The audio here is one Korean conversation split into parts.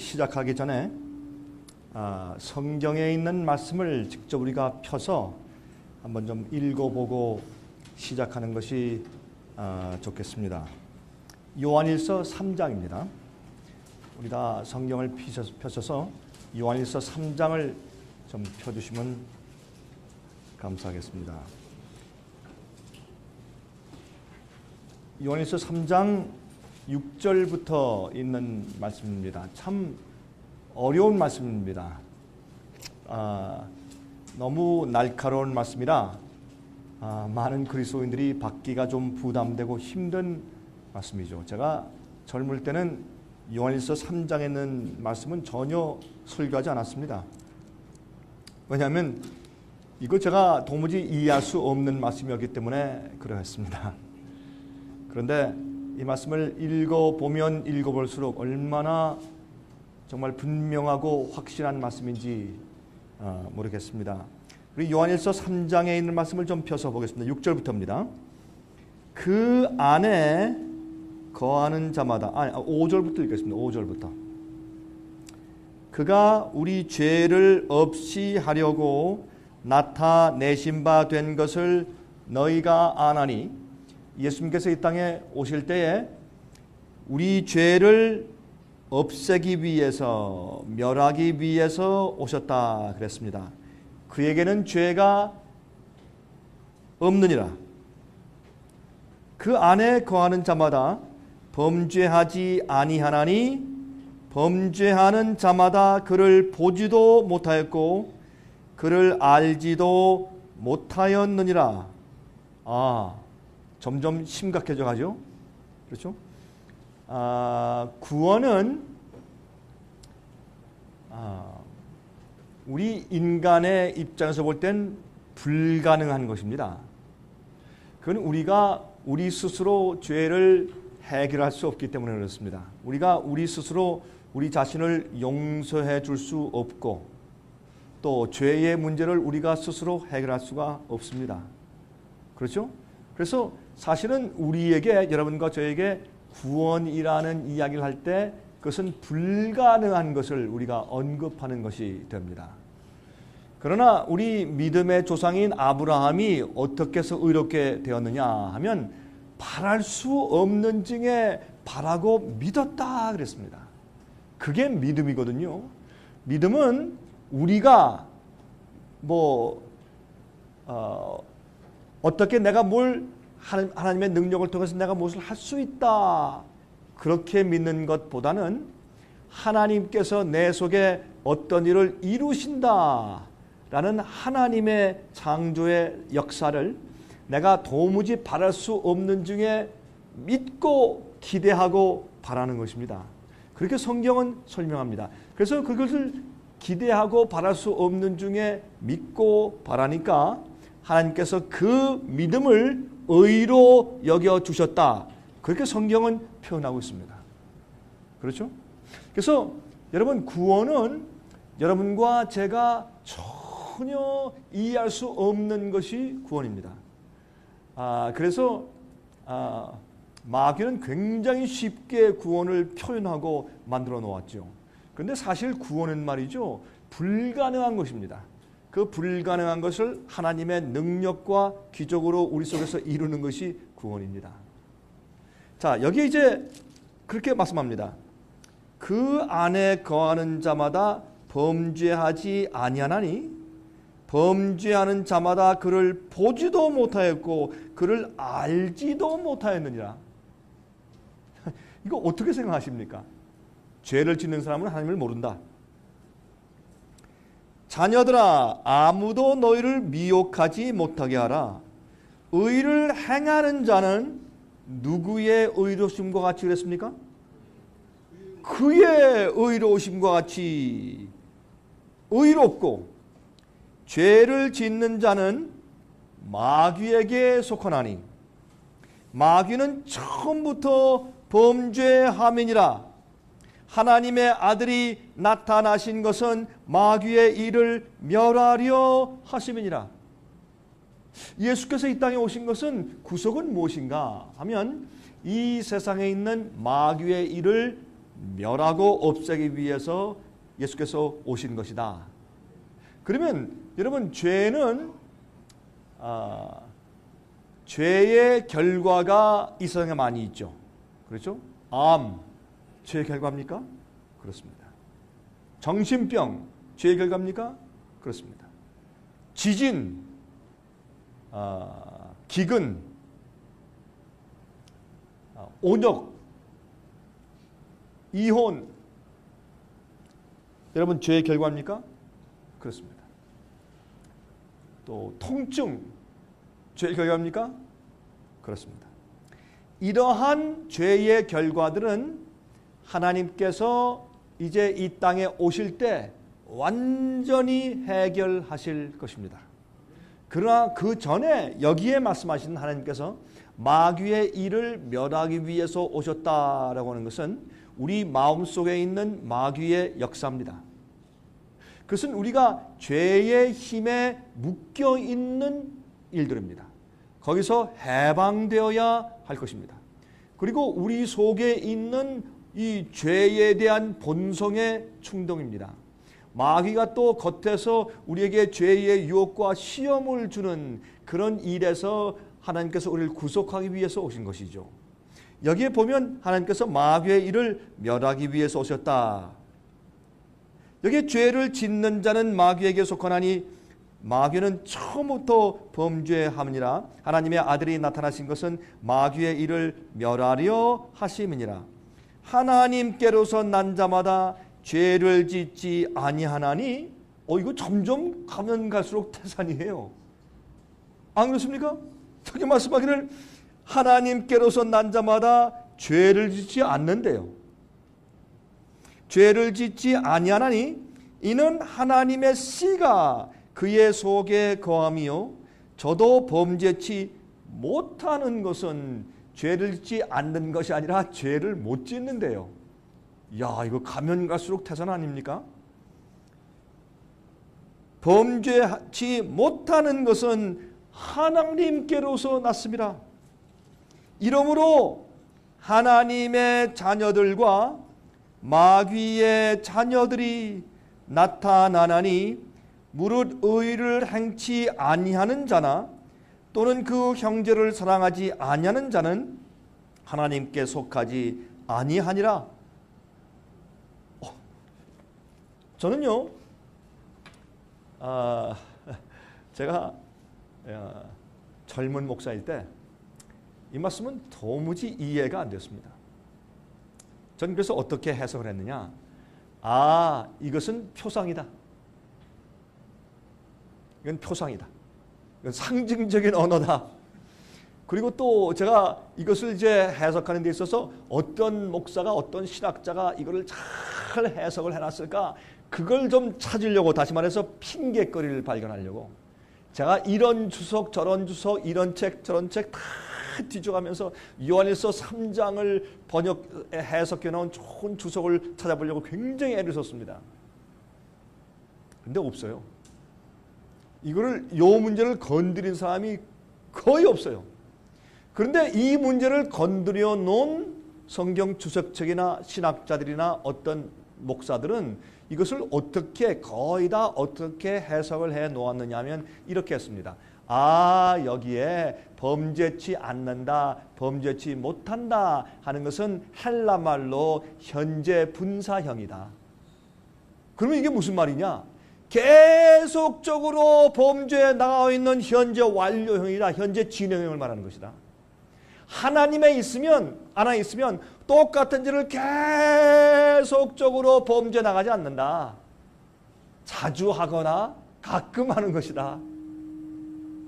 시작하기 전에 성경에 있는 말씀을 직접 우리가 펴서 한번 좀 읽어보고 시작하는 것이 좋겠습니다. 요한일서 3장입니다. 우리가 성경을 펴셔서 요한일서 3장을 좀 펴주시면 감사하겠습니다. 요한일서 3장 6절부터 있는 말씀입니다. 참 어려운 말씀입니다. 너무 날카로운 말씀이라 많은 그리스도인들이 받기가 좀 부담되고 힘든 말씀이죠. 제가 젊을 때는 요한일서 3장에 있는 말씀은 전혀 설교하지 않았습니다. 왜냐하면 이거 제가 도무지 이해할 수 없는 말씀이었기 때문에 그러했습니다. 그런데 이 말씀을 읽어보면 읽어볼수록 얼마나 정말 분명하고 확실한 말씀인지 모르겠습니다. 우리 요한일서 3장에 있는 말씀을 좀 펴서 보겠습니다. 6절부터입니다. 그 안에 거하는 자마다 5절부터 읽겠습니다. 5절부터. 그가 우리 죄를 없이 하려고 나타내신 바 된 것을 너희가 아나니, 예수님께서 이 땅에 오실 때에 우리 죄를 없애기 위해서, 멸하기 위해서 오셨다 그랬습니다. 그에게는 죄가 없느니라. 그 안에 거하는 자마다 범죄하지 아니하나니 범죄하는 자마다 그를 보지도 못하였고 그를 알지도 못하였느니라. 점점 심각해져 가죠. 그렇죠? 구원은 우리 인간의 입장에서 볼 땐 불가능한 것입니다. 그건 우리가 우리 스스로 죄를 해결할 수 없기 때문에 그렇습니다. 우리가 우리 스스로 우리 자신을 용서해 줄 수 없고 또 죄의 문제를 우리가 스스로 해결할 수가 없습니다. 그렇죠? 그래서 사실은 우리에게, 여러분과 저에게 구원이라는 이야기를 할 때 그것은 불가능한 것을 우리가 언급하는 것이 됩니다. 그러나 우리 믿음의 조상인 아브라함이 어떻게 해서 의롭게 되었느냐 하면 바랄 수 없는 중에 바라고 믿었다 그랬습니다. 그게 믿음이거든요. 믿음은 우리가 어떻게 내가 뭘 하나님의 능력을 통해서 내가 무엇을 할 수 있다 그렇게 믿는 것보다는 하나님께서 내 속에 어떤 일을 이루신다라는 하나님의 창조의 역사를 내가 도무지 바랄 수 없는 중에 믿고 기대하고 바라는 것입니다. 그렇게 성경은 설명합니다. 그래서 그것을 기대하고 바랄 수 없는 중에 믿고 바라니까 하나님께서 그 믿음을 의로 여겨주셨다. 그렇게 성경은 표현하고 있습니다. 그렇죠? 그래서 여러분, 구원은 여러분과 제가 전혀 이해할 수 없는 것이 구원입니다. 그래서 마귀는 굉장히 쉽게 구원을 표현하고 만들어 놓았죠. 그런데 사실 구원은 말이죠, 불가능한 것입니다. 그 불가능한 것을 하나님의 능력과 기적으로 우리 속에서 이루는 것이 구원입니다. 자, 여기 이제 그렇게 말씀합니다. 그 안에 거하는 자마다 범죄하지 아니하나니 범죄하는 자마다 그를 보지도 못하였고 그를 알지도 못하였느니라. 이거 어떻게 생각하십니까? 죄를 짓는 사람은 하나님을 모른다. 자녀들아, 아무도 너희를 미혹하지 못하게 하라. 의를 행하는 자는 누구의 의로우심과 같이 그랬습니까? 그의 의로우심과 같이 의롭고 죄를 짓는 자는 마귀에게 속하나니 마귀는 처음부터 범죄함이니라. 하나님의 아들이 나타나신 것은 마귀의 일을 멸하려 하심이니라. 예수께서 이 땅에 오신 것은 구속은 무엇인가 하면 이 세상에 있는 마귀의 일을 멸하고 없애기 위해서 예수께서 오신 것이다. 그러면 여러분 죄는 죄의 결과가 이 세상에 많이 있죠. 그렇죠? 암, 죄의 결과입니까? 그렇습니다. 정신병, 죄의 결과입니까? 그렇습니다. 지진, 기근, 온역, 이혼, 여러분 죄의 결과입니까? 그렇습니다. 또 통증, 죄의 결과입니까? 그렇습니다. 이러한 죄의 결과들은 하나님께서 이제 이 땅에 오실 때 완전히 해결하실 것입니다. 그러나 그 전에 여기에 말씀하시는 하나님께서 마귀의 일을 멸하기 위해서 오셨다라고 하는 것은 우리 마음속에 있는 마귀의 역사입니다. 그것은 우리가 죄의 힘에 묶여 있는 일들입니다. 거기서 해방되어야 할 것입니다. 그리고 우리 속에 있는 이 죄에 대한 본성의 충동입니다. 마귀가 또 겉에서 우리에게 죄의 유혹과 시험을 주는 그런 일에서 하나님께서 우리를 구속하기 위해서 오신 것이죠. 여기에 보면 하나님께서 마귀의 일을 멸하기 위해서 오셨다. 여기 죄를 짓는 자는 마귀에게 속하나니 마귀는 처음부터 범죄함이니라. 하나님의 아들이 나타나신 것은 마귀의 일을 멸하려 하심이니라. 하나님께로서 난 자마다 죄를 짓지 아니하나니. 이거 점점 가면 갈수록 태산이에요. 안 그렇습니까? 저기 말씀하기를 하나님께로서 난 자마다 죄를 짓지 않는데요. 죄를 짓지 아니하나니 이는 하나님의 씨가 그의 속에 거함이요 저도 범죄치 못하는 것은 죄를 짓지 않는 것이 아니라 죄를 못 짓는데요. 야, 이거 가면 갈수록 태산 아닙니까? 범죄치 못하는 것은 하나님께로서 났습니다. 이러므로 하나님의 자녀들과 마귀의 자녀들이 나타나나니 무릇 의를 행치 아니하는 자나 또는 그 형제를 사랑하지 아니하는 자는 하나님께 속하지 아니하니라. 저는요, 제가 젊은 목사일 때 이 말씀은 도무지 이해가 안 됐습니다. 저는 그래서 어떻게 해석을 했느냐? 이것은 표상이다. 이건 표상이다. 이건 상징적인 언어다. 그리고 또 제가 이것을 이제 해석하는 데 있어서 어떤 목사가 어떤 신학자가 이거를 잘 해석을 해놨을까? 그걸 좀 찾으려고, 다시 말해서 핑계거리를 발견하려고 제가 이런 주석 저런 주석 이런 책 저런 책 다 뒤져가면서 요한일서 3장을 해석해 놓은 좋은 주석을 찾아보려고 굉장히 애를 썼습니다. 근데 없어요. 이거를 요 문제를 건드린 사람이 거의 없어요. 그런데 이 문제를 건드려 놓은 성경 주석책이나 신학자들이나 어떤 목사들은 이것을 거의 다 어떻게 해석을 해 놓았느냐 하면 이렇게 했습니다. 여기에 범죄치 않는다, 범죄치 못한다 하는 것은 헬라말로 현재 분사형이다. 그러면 이게 무슨 말이냐? 계속적으로 범죄에 나가 있는 현재 완료형이다, 현재 진행형을 말하는 것이다. 하나님에 있으면 똑같은 죄를 계속적으로 범죄에 나가지 않는다. 자주 하거나 가끔 하는 것이다.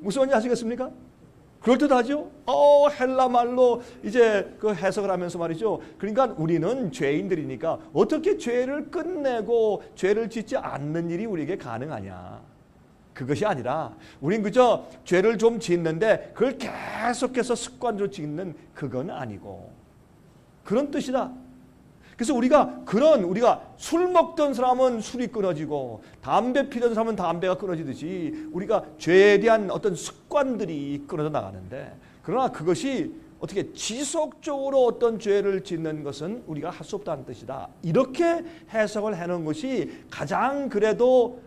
무슨 말인지 아시겠습니까? 그럴듯하죠? 헬라말로 이제 그 해석을 하면서 말이죠. 그러니까 우리는 죄인들이니까 어떻게 죄를 끝내고 죄를 짓지 않는 일이 우리에게 가능하냐. 그것이 아니라 우린 그저 죄를 좀 짓는데 그걸 계속해서 습관으로 짓는 그건 아니고 그런 뜻이다. 그래서 우리가 술 먹던 사람은 술이 끊어지고 담배 피던 사람은 담배가 끊어지듯이 우리가 죄에 대한 어떤 습관들이 끊어져 나가는데, 그러나 그것이 어떻게 지속적으로 어떤 죄를 짓는 것은 우리가 할 수 없다는 뜻이다. 이렇게 해석을 해놓은 것이 가장 그래도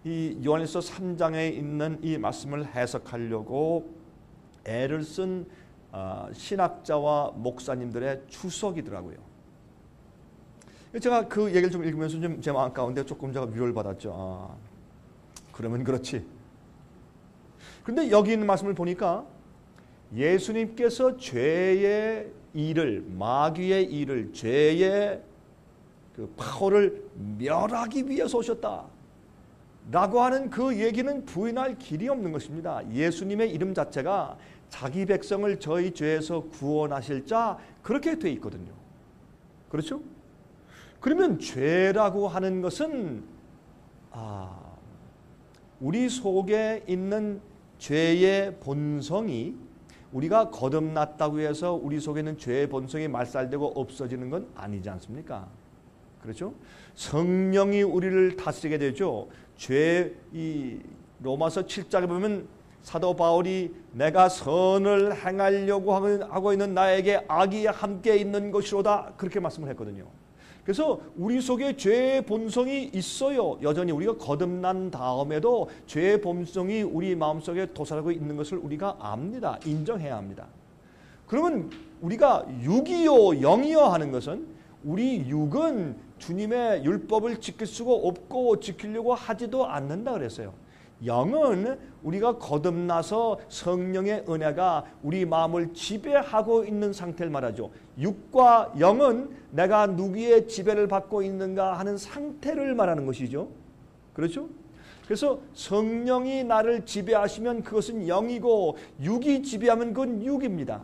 이 요한일서 3장에 있는 이 말씀을 해석하려고 애를 쓴 신학자와 목사님들의 추석이더라고요. 제가 그 얘기를 좀 읽으면서 좀 제 마음 가운데 조금 제가 위로를 받았죠. 그러면 그렇지. 그런데 여기 있는 말씀을 보니까 예수님께서 죄의 일을, 마귀의 일을, 죄의 그 파워를 멸하기 위해서 오셨다 라고 하는 그 얘기는 부인할 길이 없는 것입니다. 예수님의 이름 자체가 자기 백성을 저희 죄에서 구원하실 자, 그렇게 돼 있거든요. 그렇죠? 그러면 죄라고 하는 것은 우리 속에 있는 죄의 본성이, 우리가 거듭났다고 해서 우리 속에 있는 죄의 본성이 말살되고 없어지는 건 아니지 않습니까? 그렇죠? 성령이 우리를 다스리게 되죠. 이 로마서 7장에 보면 사도 바울이 내가 선을 행하려고 하고 있는 나에게 악이 함께 있는 것이로다, 그렇게 말씀을 했거든요. 그래서 우리 속에 죄의 본성이 있어요. 여전히 우리가 거듭난 다음에도 죄의 본성이 우리 마음속에 도사하고 있는 것을 우리가 압니다. 인정해야 합니다. 그러면 우리가 육이요 영이요 하는 것은, 우리 육은 주님의 율법을 지킬 수가 없고 지키려고 하지도 않는다 그랬어요. 영은 우리가 거듭나서 성령의 은혜가 우리 마음을 지배하고 있는 상태를 말하죠. 육과 영은 내가 누구의 지배를 받고 있는가 하는 상태를 말하는 것이죠. 그렇죠? 그래서 성령이 나를 지배하시면 그것은 영이고, 육이 지배하면 그건 육입니다.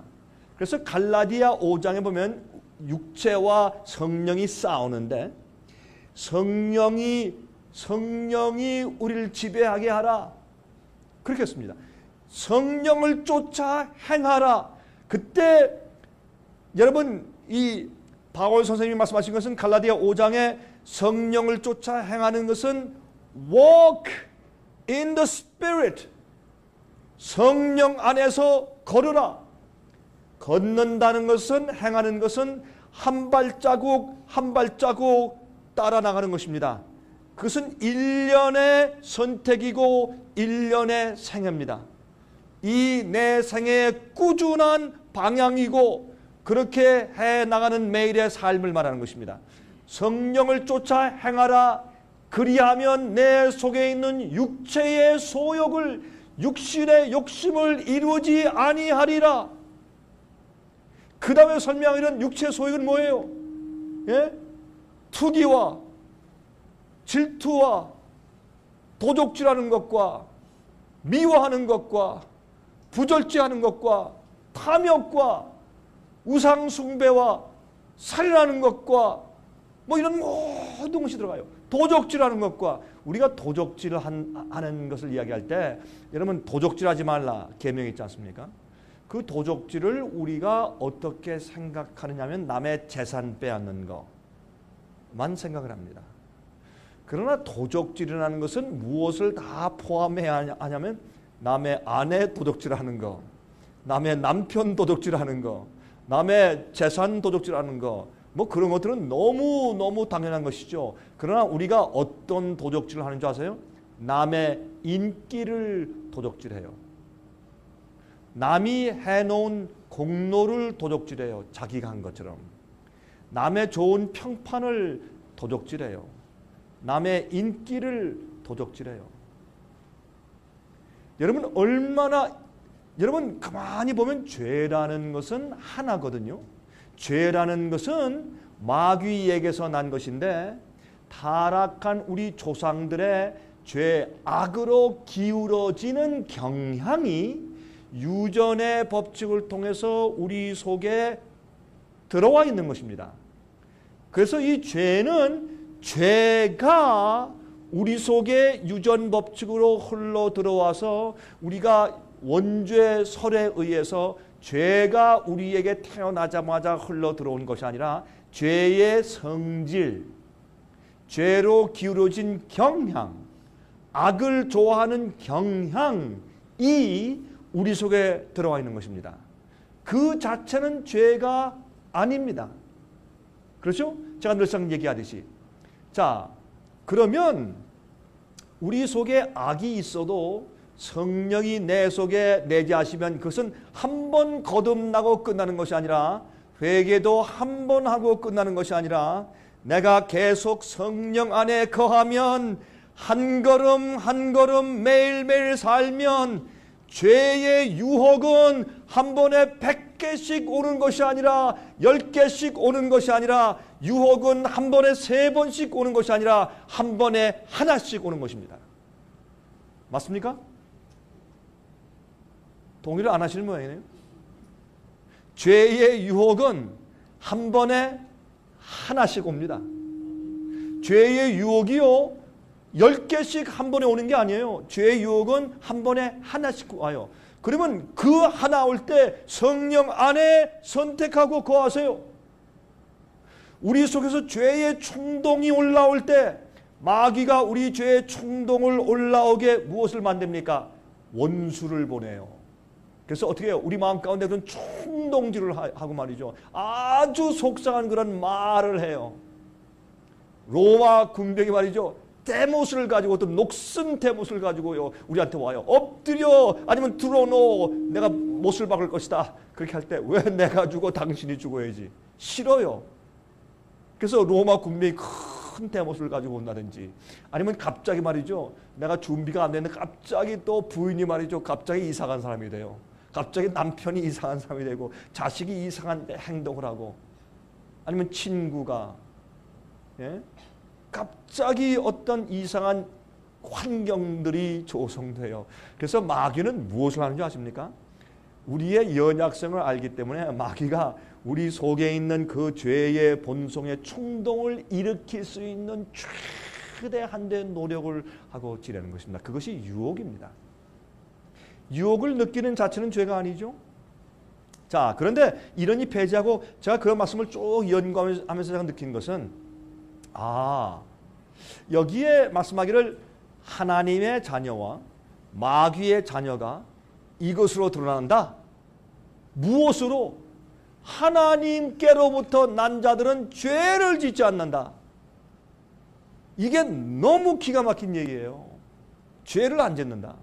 그래서 갈라디아 5장에 보면 육체와 성령이 싸우는데, 성령이 우리를 지배하게 하라, 그렇게 했습니다. 성령을 쫓아 행하라. 그때 여러분, 이 바울 선생님이 말씀하신 것은 갈라디아 5장에 성령을 쫓아 행하는 것은 walk in the spirit, 성령 안에서 걸으라. 걷는다는 것은, 행하는 것은 한 발자국 한 발자국 따라 나가는 것입니다. 그것은 일련의 선택이고 일련의 생애입니다. 이 내 생애의 꾸준한 방향이고, 그렇게 해나가는 매일의 삶을 말하는 것입니다. 성령을 쫓아 행하라. 그리하면 내 속에 있는 육체의 소욕을, 육신의 욕심을 이루지 아니하리라. 그 다음에 설명하는 육체의 소욕은 뭐예요? 예? 투기와 질투와 도적질하는 것과 미워하는 것과 부절제하는 것과 탐욕과 우상숭배와 살인하는 것과 뭐 이런 모든 것이 들어가요. 도적질하는 것과, 우리가 도적질을 하는 것을 이야기할 때 여러분, 도적질하지 말라 계명이 있지 않습니까? 그 도적질을 우리가 어떻게 생각하느냐 하면 남의 재산 빼앗는 것만 생각을 합니다. 그러나 도적질이라는 것은 무엇을 다 포함해야 하냐면, 남의 아내 도적질하는 거, 남의 남편 도적질하는 거, 남의 재산 도적질하는 거, 뭐 그런 것들은 너무 당연한 것이죠. 그러나 우리가 어떤 도적질을 하는 줄 아세요? 남의 인기를 도적질해요. 남이 해놓은 공로를 도적질해요. 자기가 한 것처럼. 남의 좋은 평판을 도적질해요. 남의 인기를 도적질해요. 여러분 가만히 보면 죄라는 것은 하나거든요. 죄라는 것은 마귀에게서 난 것인데, 타락한 우리 조상들의 죄, 악으로 기울어지는 경향이 유전의 법칙을 통해서 우리 속에 들어와 있는 것입니다. 그래서 이 죄가 우리 속에 유전 법칙으로 흘러 들어와서, 우리가 원죄설에 의해서 죄가 우리에게 태어나자마자 흘러 들어온 것이 아니라, 죄의 성질, 죄로 기울어진 경향, 악을 좋아하는 경향이 우리 속에 들어와 있는 것입니다. 그 자체는 죄가 아닙니다. 그렇죠? 제가 늘상 얘기하듯이. 자, 그러면 우리 속에 악이 있어도 성령이 내 속에 내재하시면 그것은 한 번 거듭나고 끝나는 것이 아니라, 회개도 한 번 하고 끝나는 것이 아니라, 내가 계속 성령 안에 거하면 한 걸음 한 걸음 매일매일 살면 죄의 유혹은 한 번에 100개씩 오는 것이 아니라 10개씩 오는 것이 아니라, 유혹은 한 번에 3번씩 오는 것이 아니라 한 번에 하나씩 오는 것입니다. 맞습니까? 동의를 안 하시는 모양이네요. 죄의 유혹은 한 번에 하나씩 옵니다. 죄의 유혹이요 10개씩 한 번에 오는 게 아니에요. 죄의 유혹은 한 번에 하나씩 와요. 그러면 그 하나 올 때 성령 안에 선택하고 거하세요. 우리 속에서 죄의 충동이 올라올 때 마귀가 우리 죄의 충동을 올라오게 무엇을 만듭니까? 원수를 보내요. 그래서 어떻게 해요? 우리 마음 가운데 그런 충동질을 하고 말이죠. 아주 속상한 그런 말을 해요. 로마 군병이 말이죠. 대못을 가지고, 어떤 녹슨 대못을 가지고요, 우리한테 와요. 엎드려, 아니면 들어놓어, 내가 못을 박을 것이다. 그렇게 할 때 왜 내가 죽어 당신이 죽어야지. 싫어요. 그래서 로마 군병이 큰 대못을 가지고 온다든지, 아니면 갑자기 말이죠, 내가 준비가 안 됐는데 갑자기 또 부인이 말이죠, 갑자기 이상한 사람이 돼요. 갑자기 남편이 이상한 사람이 되고, 자식이 이상한 행동을 하고, 아니면 친구가, 예? 갑자기 어떤 이상한 환경들이 조성돼요. 그래서 마귀는 무엇을 하는지 아십니까? 우리의 연약성을 알기 때문에 마귀가 우리 속에 있는 그 죄의 본성의 충동을 일으킬 수 있는 최대한 된 노력을 하고 지내는 것입니다. 그것이 유혹입니다. 유혹을 느끼는 자체는 죄가 아니죠. 자, 그런데 이러니 배제하고, 제가 그런 말씀을 쭉 연구하면서 제가 느낀 것은, 여기에 말씀하기를 하나님의 자녀와 마귀의 자녀가 이것으로 드러난다. 무엇으로? 하나님께로부터 난 자들은 죄를 짓지 않는다. 이게 너무 기가 막힌 얘기예요. 죄를 안 짓는다.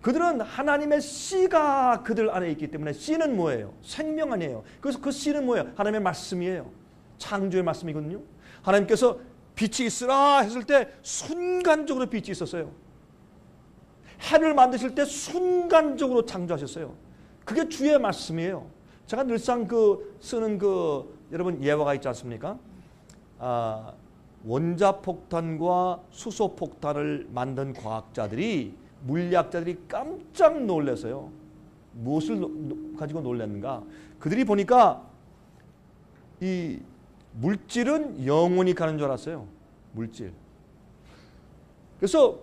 그들은 하나님의 씨가 그들 안에 있기 때문에, 씨는 뭐예요? 생명 아니에요. 그래서 그 씨는 뭐예요? 하나님의 말씀이에요. 창조의 말씀이거든요. 하나님께서 빛이 있으라 했을 때 순간적으로 빛이 있었어요. 해를 만드실 때 순간적으로 창조하셨어요. 그게 주의 말씀이에요. 제가 늘상 쓰는 여러분 예화가 있지 않습니까? 원자폭탄과 수소폭탄을 만든 과학자들이, 물리학자들이 깜짝 놀라서요. 무엇을 가지고 놀랐는가? 그들이 보니까 이 물질은 영원히 가는 줄 알았어요. 물질. 그래서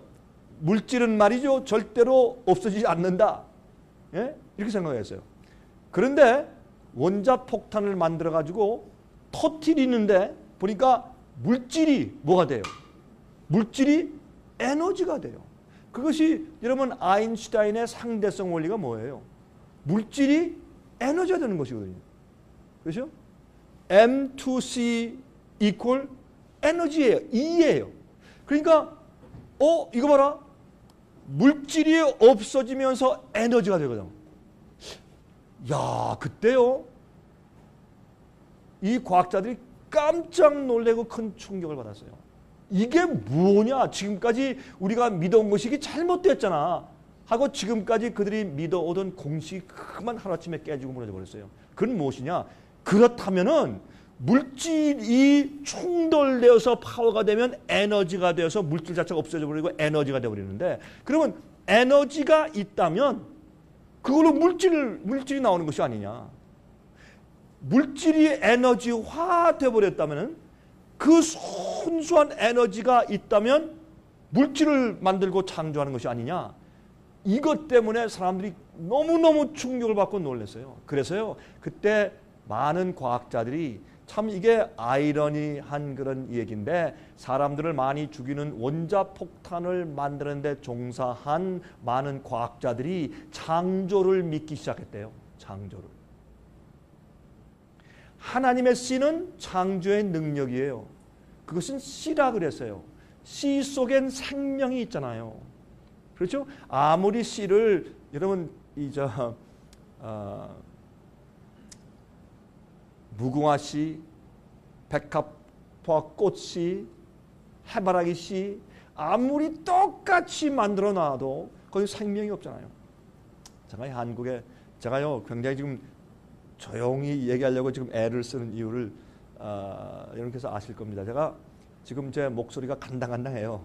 물질은 말이죠, 절대로 없어지지 않는다. 예? 이렇게 생각했어요. 그런데 원자폭탄을 만들어 가지고 터뜨리는데 보니까 물질이 뭐가 돼요? 물질이 에너지가 돼요. 그것이 여러분 아인슈타인의 상대성 원리가 뭐예요? 물질이 에너지가 되는 것이거든요. 그렇죠? M2C equal 에너지예요. E예요. 그러니까 이거 봐라. 물질이 없어지면서 에너지가 되거든. 야, 그때요, 이 과학자들이 깜짝 놀래고 큰 충격을 받았어요. 이게 뭐냐? 지금까지 우리가 믿어온 것이 이게 잘못됐잖아 하고, 지금까지 그들이 믿어오던 공식이 그만 하루아침에 깨지고 무너져 버렸어요. 그건 무엇이냐? 그렇다면은 물질이 충돌되어서 파워가 되면 에너지가 되어서 물질 자체가 없어져 버리고 에너지가 되어버리는데, 그러면 에너지가 있다면 그걸로 물질이 나오는 것이 아니냐. 물질이 에너지화 되어버렸다면, 그 순수한 에너지가 있다면 물질을 만들고 창조하는 것이 아니냐. 이것 때문에 사람들이 너무너무 충격을 받고 놀랐어요. 그래서요, 그때 많은 과학자들이, 참 이게 아이러니한 그런 얘기인데, 사람들을 많이 죽이는 원자폭탄을 만드는 데 종사한 많은 과학자들이 창조를 믿기 시작했대요. 창조를. 하나님의 씨는 창조의 능력이에요. 그것은 씨라 그랬어요. 씨 속엔 생명이 있잖아요. 그렇죠? 아무리 씨를 여러분 무궁화 씨, 백합화 꽃씨, 해바라기 씨 아무리 똑같이 만들어 놔도 거기 생명이 없잖아요. 제가 한국에 제가요 굉장히 지금 조용히 얘기하려고 지금 애를 쓰는 이유를 여러분께서 아실 겁니다. 제가 지금 제 목소리가 간당간당해요.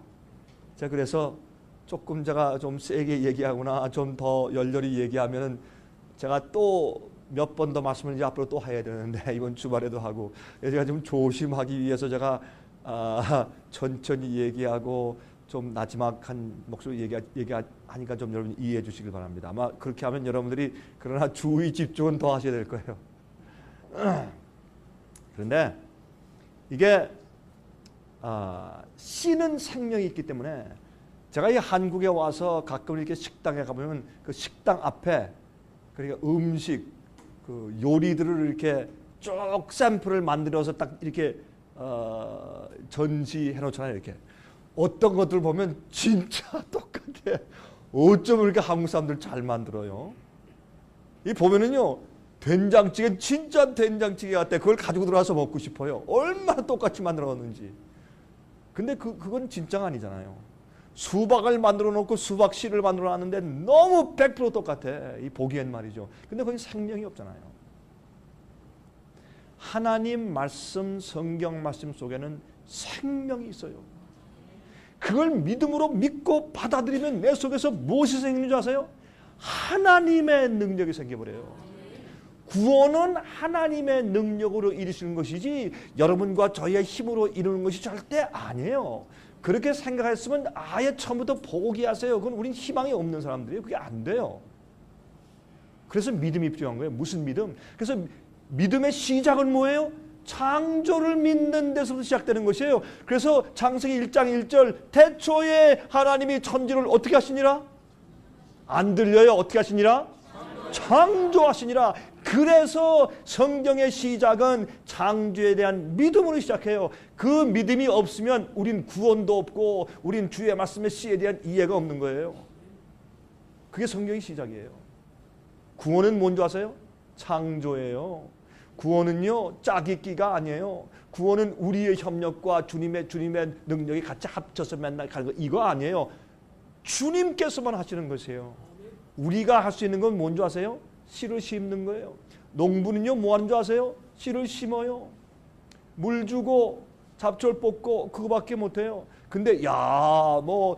제가 그래서 조금 제가 좀 세게 얘기하거나 좀 더 열렬히 얘기하면은 제가 또 몇 번 더 말씀을 이제 앞으로 또 해야 되는데 이번 주말에도 하고 제가 좀 조심하기 위해서 제가 천천히 얘기하고 좀 나지막한 목소리 얘기하니까 좀 여러분 이해해 주시길 바랍니다. 아마 그렇게 하면 여러분들이 그러나 주의 집중은 더 하셔야 될 거예요. 그런데 이게 씨는 생명이 있기 때문에 제가 이 한국에 와서 가끔 이렇게 식당에 가보면 그 식당 앞에 그러니까 음식 그 요리들을 이렇게 쭉 샘플을 만들어서 딱 이렇게 전시해 놓잖아요. 이렇게 어떤 것들 보면 진짜 똑같아. 어쩜 이렇게 한국 사람들 잘 만들어요. 이 보면은요 된장찌개 진짜 된장찌개 같아. 그걸 가지고 들어와서 먹고 싶어요. 얼마나 똑같이 만들어놨는지. 근데 그건 진짜가 아니잖아요. 수박을 만들어 놓고 수박 씨를 만들어 놨는데 너무 100% 똑같아. 이 보기엔 말이죠. 근데 거기 생명이 없잖아요. 하나님 말씀, 성경 말씀 속에는 생명이 있어요. 그걸 믿음으로 믿고 받아들이면 내 속에서 무엇이 생기는 줄 아세요? 하나님의 능력이 생겨버려요. 구원은 하나님의 능력으로 이루시는 것이지 여러분과 저희의 힘으로 이루는 것이 절대 아니에요. 그렇게 생각했으면 아예 처음부터 포기하세요. 그건 우린 희망이 없는 사람들이에요. 그게 안 돼요. 그래서 믿음이 필요한 거예요. 무슨 믿음? 그래서 믿음의 시작은 뭐예요? 창조를 믿는 데서부터 시작되는 것이에요. 그래서 창세기 1장 1절 태초에 하나님이 천지를 어떻게 하시니라? 안 들려요? 어떻게 하시니라? 창조하시니라. 그래서 성경의 시작은 창조에 대한 믿음으로 시작해요. 그 믿음이 없으면 우린 구원도 없고 우린 주의 말씀의 씨에 대한 이해가 없는 거예요. 그게 성경의 시작이에요. 구원은 뭔지 아세요? 창조예요. 구원은요 짜깁기가 아니에요. 구원은 우리의 협력과 주님의 능력이 같이 합쳐서 맨날 가는 거 이거 아니에요. 주님께서만 하시는 것이에요. 우리가 할 수 있는 건 뭔지 아세요? 씨를 심는 거예요. 농부는요 뭐 하는 줄 아세요? 씨를 심어요. 물 주고 잡초를 뽑고 그거밖에 못해요. 근데 뭐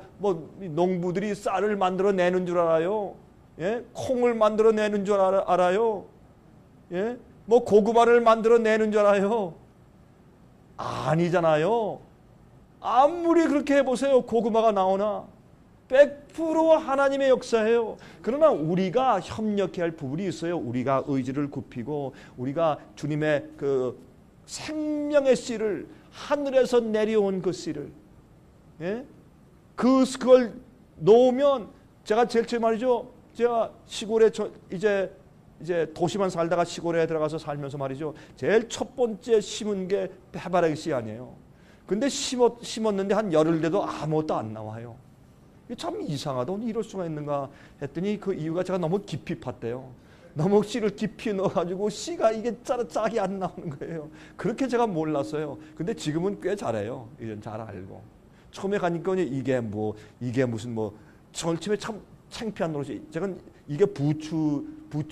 농부들이 쌀을 만들어 내는 줄 알아요? 예? 콩을 만들어 내는 줄 알아요? 예? 뭐 고구마를 만들어 내는 줄 알아요? 아니잖아요. 아무리 그렇게 해보세요. 고구마가 나오나? 100% 하나님의 역사예요. 그러나 우리가 협력해야 할 부분이 있어요. 우리가 의지를 굽히고 우리가 주님의 그 생명의 씨를 하늘에서 내려온 그 씨를 예? 그걸 놓으면 제가 제일 처음 말이죠. 제가 시골에 이제 도시만 살다가 시골에 들어가서 살면서 말이죠. 제일 첫 번째 심은 게 해바라기 씨 아니에요. 근데 심었는데 한 열흘 돼도 아무것도 안 나와요. 참 이상하다. 이럴 수가 있는가 했더니 그 이유가 제가 너무 깊이 팠대요. 너무 씨를 깊이 넣어가지고 씨가 이게 짝이 안 나오는 거예요. 그렇게 제가 몰랐어요. 근데 지금은 꽤 잘해요. 이제 잘 알고. 처음에 가니까 이게 무슨 처음에 참 창피한 노릇이. 제가 이게 부추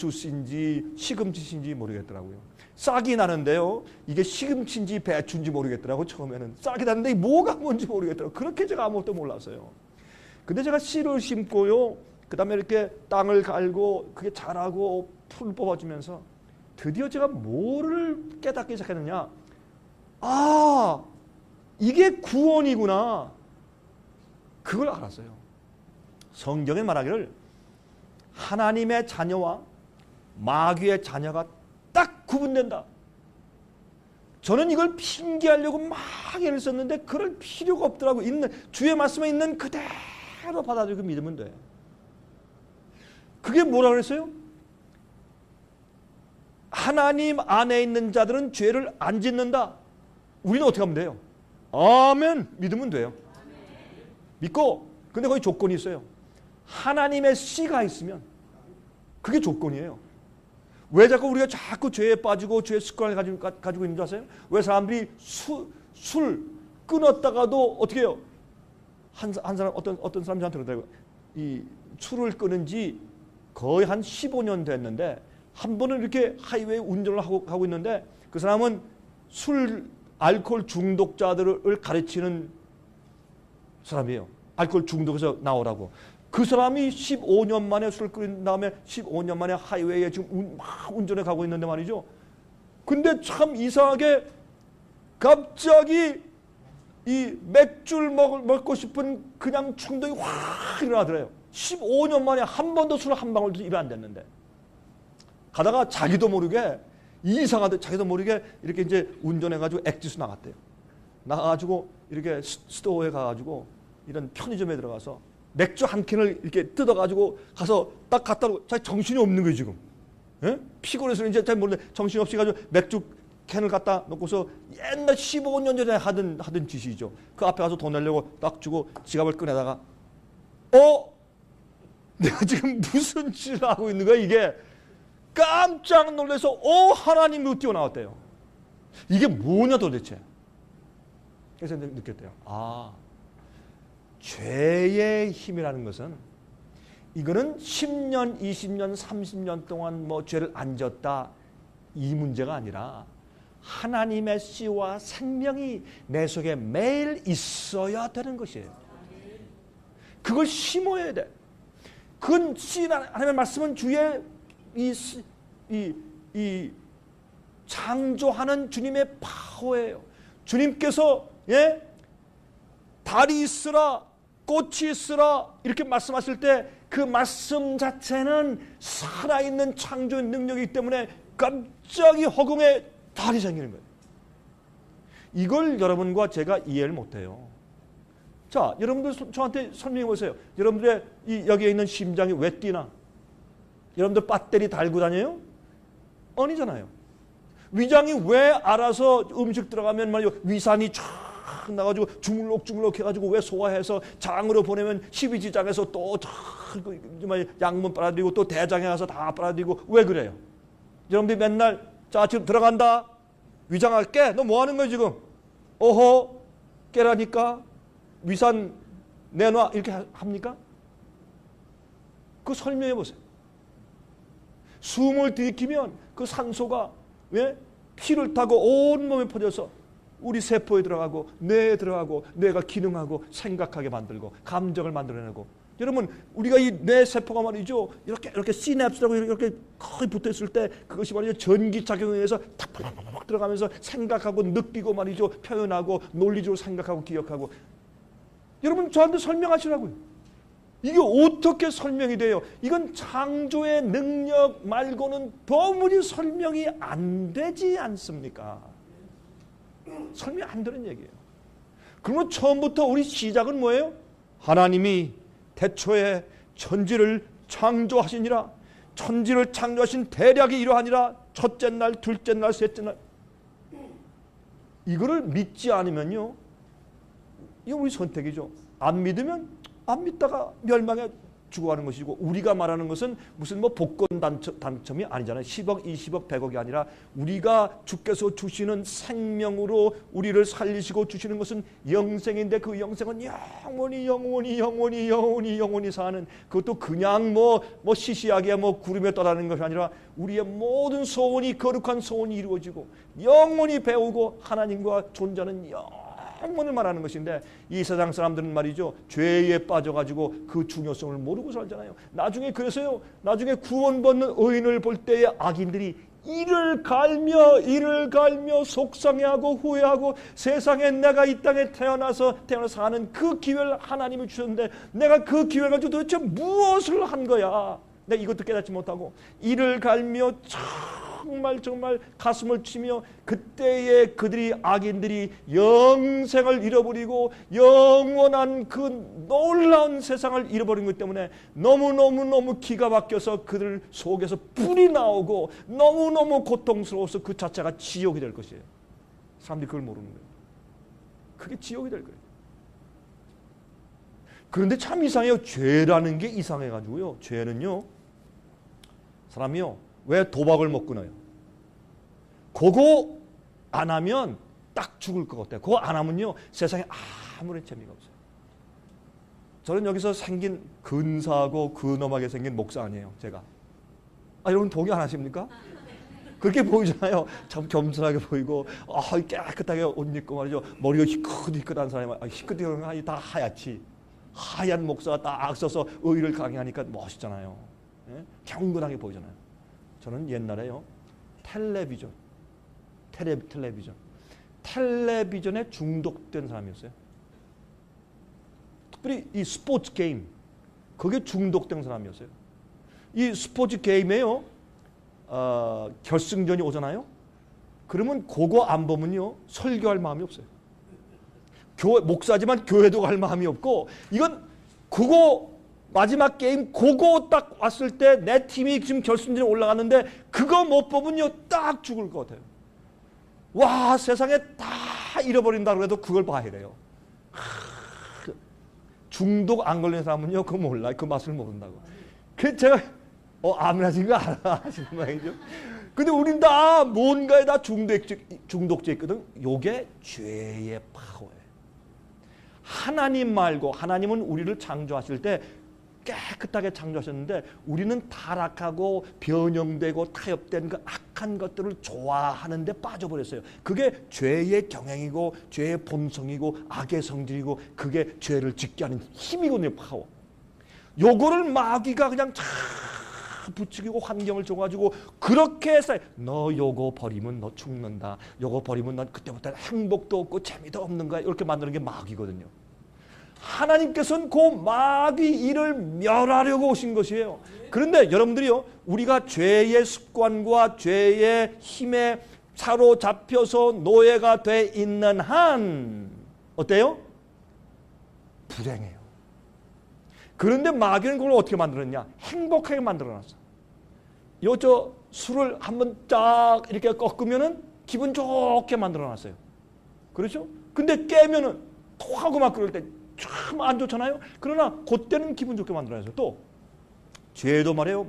씨인지 시금치 씨인지 모르겠더라고요. 싹이 나는데요. 이게 시금치인지 배추인지 모르겠더라고요. 처음에는 싹이 나는데 뭐가 뭔지 모르겠더라고요. 그렇게 제가 아무것도 몰랐어요. 근데 제가 씨를 심고요. 그 다음에 이렇게 땅을 갈고 그게 자라고 풀 뽑아주면서 드디어 제가 뭐를 깨닫기 시작했느냐. 아, 이게 구원이구나. 그걸 알았어요. 성경에 말하기를 하나님의 자녀와 마귀의 자녀가 딱 구분된다. 저는 이걸 핑계하려고 막 애를 썼는데 그럴 필요가 없더라고. 주의 말씀에 있는 그대로 받아들이고 믿으면 돼. 그게 뭐라 그랬어요? 하나님 안에 있는 자들은 죄를 안 짓는다. 우리는 어떻게 하면 돼요? 아멘. 믿으면 돼요. 믿고, 근데 거기 조건이 있어요. 하나님의 씨가 있으면 그게 조건이에요. 왜 자꾸 우리가 자꾸 죄에 빠지고 죄의 습관을 가지고 있는 줄 아세요? 왜 사람들이 술 끊었다가도 어떻게 해요? 한 사람 어떤 사람이 저한테 그러더라고요. 이 술을 끊은 지 거의 한 15년 됐는데 한 번은 이렇게 하이웨이 운전을 하고 있는데 그 사람은 알코올 중독자들을 가르치는 사람이에요. 알코올 중독에서 나오라고. 그 사람이 15년 만에 술을 끊은 다음에 15년 만에 하이웨이에 지금 막 운전해 가고 있는데 말이죠. 근데 참 이상하게 갑자기 이 맥주를 먹고 싶은 그냥 충동이 확 일어나더래요. 15년 만에 한 번도 술 한 방울도 일 안 됐는데. 가다가 자기도 모르게 이상하다 자기도 모르게 이렇게 이제 운전해가지고 엑지스 나갔대요. 나가가지고 이렇게 스토어에 가가지고 이런 편의점에 들어가서 맥주 한 캔을 이렇게 뜯어가지고 가서 딱 갖다 놓고 자기 정신이 없는 거예요 지금. 예? 피곤해서 이제 잘 모르는데 정신이 없이 가지고 맥주 캔을 갖다 놓고서 옛날 15년 전에 하던 짓이죠. 그 앞에 가서 돈 내려고 딱 주고 지갑을 꺼내다가 내가 지금 무슨 짓을 하고 있는 거야 이게. 깜짝 놀라서 하나님으로 뛰어나왔대요. 이게 뭐냐 도대체. 그래서 느꼈대요. 죄의 힘이라는 것은 이거는 10년, 20년, 30년 동안 뭐 죄를 안 졌다 이 문제가 아니라 하나님의 씨와 생명이 내 속에 매일 있어야 되는 것이에요. 그걸 심어야 돼. 그건 하나님의 말씀은 주의 이 창조하는 주님의 파워예요. 주님께서 달이 있으라 꽃이 있으라 이렇게 말씀하실 때 그 말씀 자체는 살아있는 창조의 능력이기 때문에 갑자기 허공에 달이 생기는 거예요. 이걸 여러분과 제가 이해를 못해요. 자, 여러분들 저한테 설명해 보세요. 여러분들의 여기에 있는 심장이 왜 뛰나? 여러분들 배터리 달고 다녀요? 아니잖아요. 위장이 왜 알아서 음식 들어가면 말이요 위산이 쫙 나가지고 주물럭주물럭 해가지고 왜 소화해서 장으로 보내면 십이지장에서 또 양문 빨아들이고 또 대장에 가서 다 빨아들이고 왜 그래요? 여러분들이 맨날 자 지금 들어간다 위장아 깨 너 뭐 하는 거야 지금? 깨라니까 위산 내놔 이렇게 합니까? 그거 설명해 보세요. 숨을 들이키면 그 산소가 피를 타고 온몸에 퍼져서 우리 세포에 들어가고 뇌에 들어가고 뇌가 기능하고 생각하게 만들고 감정을 만들어내고 여러분 우리가 이 뇌 세포가 말이죠 이렇게 시냅스라고 이렇게 거의 붙어있을 때 그것이 말이죠 전기작용에 의해서 탁 들어가면서 생각하고 느끼고 말이죠 표현하고 논리적으로 생각하고 기억하고 여러분 저한테 설명하시라고요. 이게 어떻게 설명이 돼요? 이건 창조의 능력 말고는 도무지 설명이 안 되지 않습니까? 설명 안 되는 얘기예요. 그러면 처음부터 우리 시작은 뭐예요? 하나님이 태초에 천지를 창조하시니라. 천지를 창조하신 대략이 이러하니라. 첫째 날, 둘째 날, 셋째 날. 이거를 믿지 않으면요. 이거 우리 선택이죠. 안 믿으면 안 믿다가 멸망에 죽어가는 것이고 우리가 말하는 것은 무슨 뭐 복권 당첨이 아니잖아요. 10억, 20억, 100억이 아니라 우리가 주께서 주시는 생명으로 우리를 살리시고 주시는 것은 영생인데 그 영생은 영원히 사는 그것도 그냥 뭐 시시하게 구름에 떠다니는 것이 아니라 우리의 모든 소원이 거룩한 소원이 이루어지고 영원히 배우고 하나님과 존재하는 영원을 말하는 것인데 이 세상 사람들은 말이죠 죄에 빠져가지고 그 중요성을 모르고 살잖아요. 나중에 그래서요 나중에 구원받는 의인을 볼 때에 악인들이 이를 갈며 속상해하고 후회하고 세상에 내가 이 땅에 태어나서 사는 그 기회를 하나님이 주셨는데 내가 그 기회를 가지고 도대체 무엇을 한 거야. 내가 이것도 깨닫지 못하고 이를 갈며 정말 가슴을 치며 그때에 그들이 악인들이 영생을 잃어버리고 영원한 그 놀라운 세상을 잃어버린 것 때문에 너무 기가 막혀서 그들 속에서 불이 나오고 너무 고통스러워서 그 자체가 지옥이 될 것이에요. 사람들이 그걸 모르는 거예요. 그게 지옥이 될 거예요. 그런데 참 이상해요. 죄라는 게 이상해가지고요. 죄는요, 사람이요, 왜 도박을 못 끊어요? 그거 안 하면 딱 죽을 것 같아요. 그거 안 하면요, 세상에 아무런 재미가 없어요. 저는 여기서 생긴 근사하고 근엄하게 생긴 목사 아니에요, 제가. 여러분 동의 안 하십니까? 그렇게 보이잖아요. 참 겸손하게 보이고, 깨끗하게 옷 입고 말이죠. 머리가 희끗희끗한 사람이, 희끗희끗한 사람이 다 하얗지. 하얀 목사가 딱 서서 의를 강의하니까 멋있잖아요. 예? 경건하게 보이잖아요. 저는 옛날에요, 텔레비전에 중독된 사람이었어요. 특별히 이 스포츠 게임, 그게 중독된 사람이었어요. 이 스포츠 게임에요, 결승전이 오잖아요. 그러면 그거 안 보면요, 설교할 마음이 없어요. 목사지만 교회도 갈 마음이 없고, 이건 그거 마지막 게임 그거 딱 왔을 때 내 팀이 지금 결승전에 올라갔는데 그거 못 보면요, 딱 죽을 것 같아요. 와, 세상에 다 잃어버린다 그래도 그걸 봐야 돼요. 중독 안 걸린 사람은요, 그거 몰라요. 그 맛을 모른다고. 그래서 제가 아멘 하신 거 알아 하시는 말이죠. 근데 우린 다 뭔가에 다 중독돼 있거든. 요게 죄의 파워예요. 하나님 말고, 하나님은 우리를 창조하실 때 깨끗하게 창조하셨는데 우리는 타락하고 변형되고 타협된 그 악한 것들을 좋아하는데 빠져버렸어요. 그게 죄의 경향이고 죄의 본성이고 악의 성질이고 그게 죄를 짓게 하는 힘이거든요. 파워. 요거를 마귀가 그냥 쫙 부추기고 환경을 줘가지고 그렇게 해서 너 요거 버리면 너 죽는다, 요거 버리면 넌 그때부터 행복도 없고 재미도 없는 거야, 이렇게 만드는 게 마귀거든요. 하나님께서는 그 마귀 일을 멸하려고 오신 것이에요. 그런데 여러분들이요, 우리가 죄의 습관과 죄의 힘에 사로잡혀서 노예가 돼 있는 한 어때요? 불행해요. 그런데 마귀는 그걸 어떻게 만들었냐? 행복하게 만들어놨어. 저 술을 한번 쫙 이렇게 꺾으면은 기분 좋게 만들어놨어요. 그렇죠? 근데 깨면은 토하고 막 그럴 때 참 안 좋잖아요. 그러나 그때는 기분 좋게 만들어놨어요. 또 죄도 말이에요.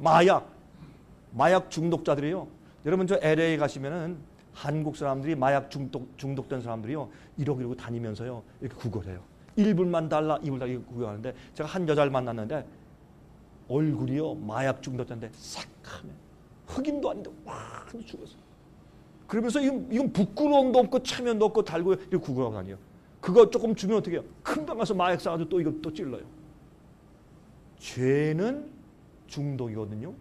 마약 중독자들이요. 여러분 저 LA 가시면은 한국 사람들이 마약 중독된 사람들이요, 이러고 다니면서요, 이렇게 구걸해요. 1불만 달라, 2불 달라, 이렇게 구걸하는데, 제가 한 여자를 만났는데 얼굴이요, 마약 중독자인데 새카매, 흑인도 아닌데 와 죽었어. 그러면서 이건 부끄러움도 없고 체면도 없고 달고 이렇게 구걸하고 다녀요. 그거 조금 주면 어떻게 해요? 금방 가서 마약 사가지고 또 이거 또 찔러요. 죄는 중독이거든요.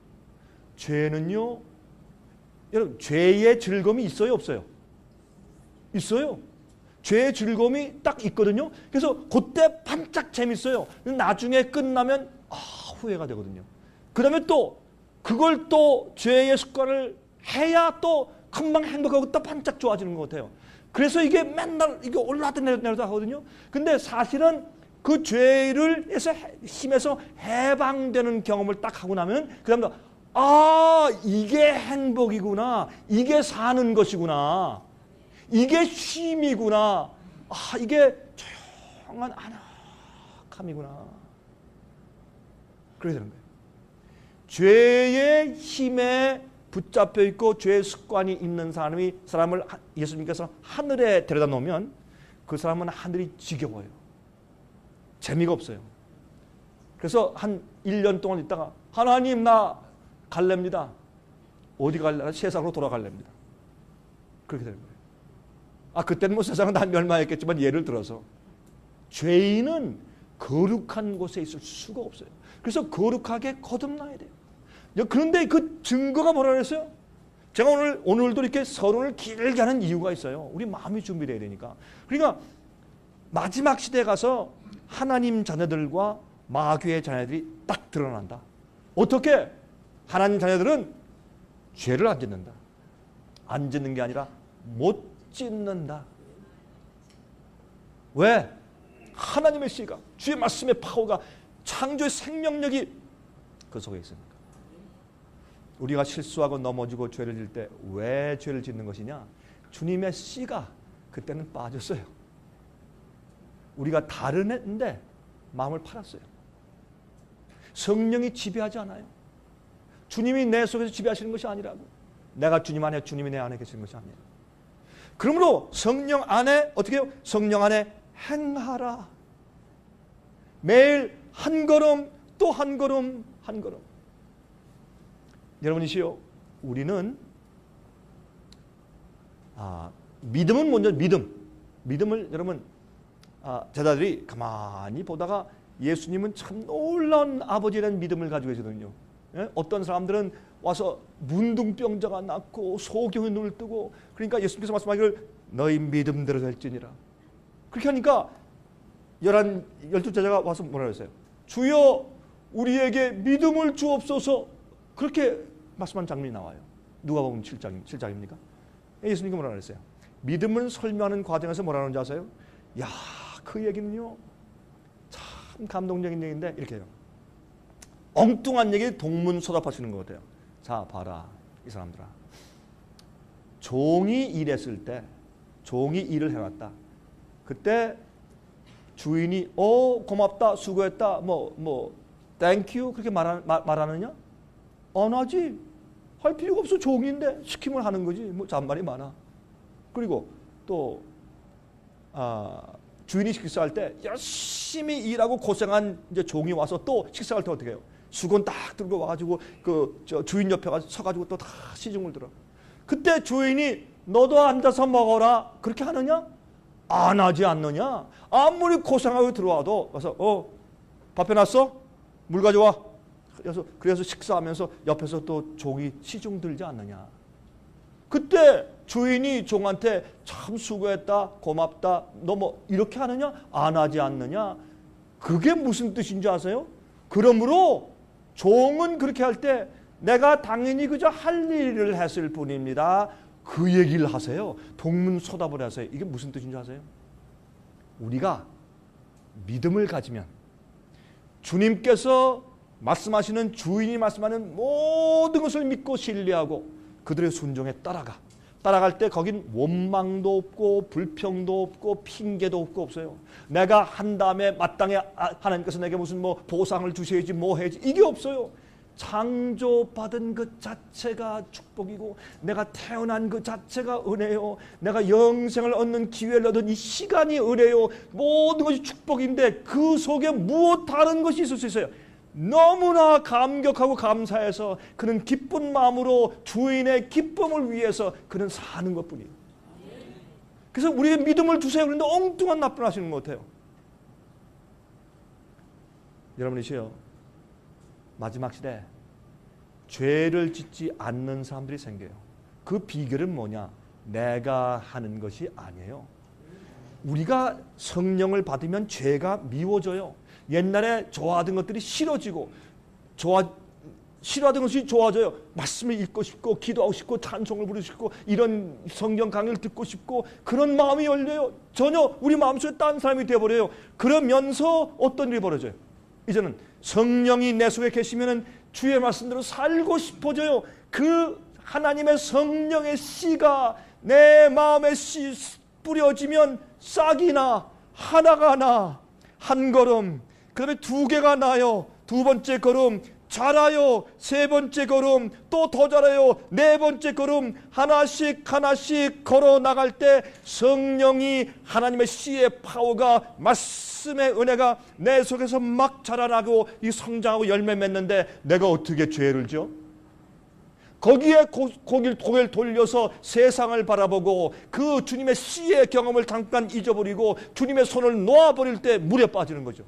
죄는요, 여러분 죄의 즐거움이 있어요, 없어요? 있어요. 죄의 즐거움이 딱 있거든요. 그래서 그때 반짝 재밌어요. 나중에 끝나면 후회가 되거든요. 그 다음에 또 그걸 또 죄의 습관을 해야 또 금방 행복하고 또 반짝 좋아지는 것 같아요. 그래서 이게 맨날 이게 올라다 내려다 하거든요. 근데 사실은 그 죄를 힘에서 해방되는 경험을 딱 하고 나면 그 다음에 이게 행복이구나, 이게 사는 것이구나, 이게 쉼이구나, 이게 조용한 안락함이구나, 그렇게 되는 거예요. 죄의 힘에 붙잡혀 있고 죄의 습관이 있는 사람을 예수님께서 하늘에 데려다 놓으면 그 사람은 하늘이 지겨워요. 재미가 없어요. 그래서 한 1년 동안 있다가 하나님 나 갈랍니다. 어디 갈래? 세상으로 돌아갈랍니다. 그렇게 되는 거예요. 그때는 뭐 세상은 다 멸망했겠지만 예를 들어서 죄인은 거룩한 곳에 있을 수가 없어요. 그래서 거룩하게 거듭나야 돼요. 그런데 그 증거가 뭐라 그랬어요? 제가 오늘도 이렇게 서론을 길게 하는 이유가 있어요. 우리 마음이 준비되어야 되니까. 그러니까 마지막 시대에 가서 하나님 자녀들과 마귀의 자녀들이 딱 드러난다. 어떻게? 하나님 자녀들은 죄를 안 짓는다. 안 짓는 게 아니라 못 짓는다. 왜? 하나님의 씨가, 주의 말씀의 파워가, 창조의 생명력이 그 속에 있으니까. 우리가 실수하고 넘어지고 죄를 짓을 때 왜 죄를 짓는 것이냐? 주님의 씨가 그때는 빠졌어요. 우리가 다른 애인데 마음을 팔았어요. 성령이 지배하지 않아요. 주님이 내 속에서 지배하시는 것이 아니라고. 내가 주님 안에, 주님이 내 안에 계시는 것이 아니에요. 그러므로 성령 안에 어떻게 해요? 성령 안에 행하라. 매일 한 걸음 또 한 걸음 한 걸음. 여러분이시요, 우리는 믿음은 먼저 믿음을 여러분 제자들이 가만히 보다가 예수님은 참 놀라운 아버지라는 믿음을 가지고 계시거든요. 예? 어떤 사람들은 와서 문둥병자가 낫고 소경이 눈을 뜨고, 그러니까 예수님께서 말씀하기를 너희 믿음대로 될지니라. 그렇게 하니까 12제자가 와서 뭐라 그랬어요? 주여 우리에게 믿음을 주옵소서. 그렇게 말씀한 장면이 나와요. 누가복음 7장입니까? 예수님이 뭐라 그랬어요? 믿음을 설명하는 과정에서 뭐라 하는지 아세요? 야, 그 얘기는요 참 감동적인 얘기인데 이렇게 해요. 엉뚱한 얘기 동문서답하시는 것 같아요. 자, 봐라 이 사람들아. 종이 일했을 때, 종이 일을 해놨다. 그때 주인이 고맙다, 수고했다, 땡큐 그렇게 말하느냐? 안 하지. 할 필요가 없어. 종인데 시키면 하는 거지. 잔말이 많아. 그리고 또 주인이 식사할 때 열심히 일하고 고생한 이제 종이 와서 또 식사할 때 어떻게 해요? 수건 딱 들고 와가지고 주인 옆에 가서 서가지고 또 다 시중을 들어. 그때 주인이 너도 앉아서 먹어라 그렇게 하느냐? 안 하지 않느냐? 아무리 고생하고 들어와도 와서 밥 해놨어? 물 가져와. 그래서 식사하면서 옆에서 또 종이 시중 들지 않느냐? 그때 주인이 종한테 참 수고했다, 고맙다, 너 이렇게 하느냐? 안 하지 않느냐? 그게 무슨 뜻인지 아세요? 그러므로 종은 그렇게 할 때 내가 당연히 그저 할 일을 했을 뿐입니다. 그 얘기를 하세요. 동문서답을 하세요. 이게 무슨 뜻인지 아세요? 우리가 믿음을 가지면 주님께서 말씀하시는, 주인이 말씀하는 모든 것을 믿고 신뢰하고 그들의 순종에 따라갈 때 거긴 원망도 없고 불평도 없고 핑계도 없어요. 내가 한 다음에 마땅히 하나님께서 내게 무슨 보상을 주셔야지 뭐 해야지 이게 없어요. 창조받은 것 자체가 축복이고, 내가 태어난 것 자체가 은혜요, 내가 영생을 얻는 기회를 얻은 이 시간이 은혜요, 모든 것이 축복인데 그 속에 무엇 다른 것이 있을 수 있어요. 너무나 감격하고 감사해서 그는 기쁜 마음으로 주인의 기쁨을 위해서 그는 사는 것뿐이에요. 그래서 우리의 믿음을 주세요. 그런데 엉뚱한 납득을 하시는 것 같아요. 여러분이시요, 마지막 시대 죄를 짓지 않는 사람들이 생겨요. 그 비결은 뭐냐? 내가 하는 것이 아니에요. 우리가 성령을 받으면 죄가 미워져요. 옛날에 좋아하던 것들이 싫어지고, 싫어하던 것이 좋아져요. 말씀을 읽고 싶고, 기도하고 싶고, 찬송을 부르고 싶고, 이런 성경 강의를 듣고 싶고, 그런 마음이 열려요. 전혀 우리 마음속에 딴 사람이 되어버려요. 그러면서 어떤 일이 벌어져요? 이제는 성령이 내 속에 계시면 주의 말씀대로 살고 싶어져요. 그 하나님의 성령의 씨가 내 마음에 뿌려지면 싹이 나, 하나가 나, 한 걸음, 그 다음에 2개가 나요. 2번째 걸음 자라요. 3번째 걸음 또 더 자라요. 4번째 걸음 하나씩 걸어 나갈 때 성령이, 하나님의 씨의 파워가, 말씀의 은혜가 내 속에서 막 자라나고 이 성장하고 열매 맺는데 내가 어떻게 죄를 지어? 거기에 고개를 돌려서 세상을 바라보고 그 주님의 씨의 경험을 잠깐 잊어버리고 주님의 손을 놓아버릴 때 물에 빠지는 거죠.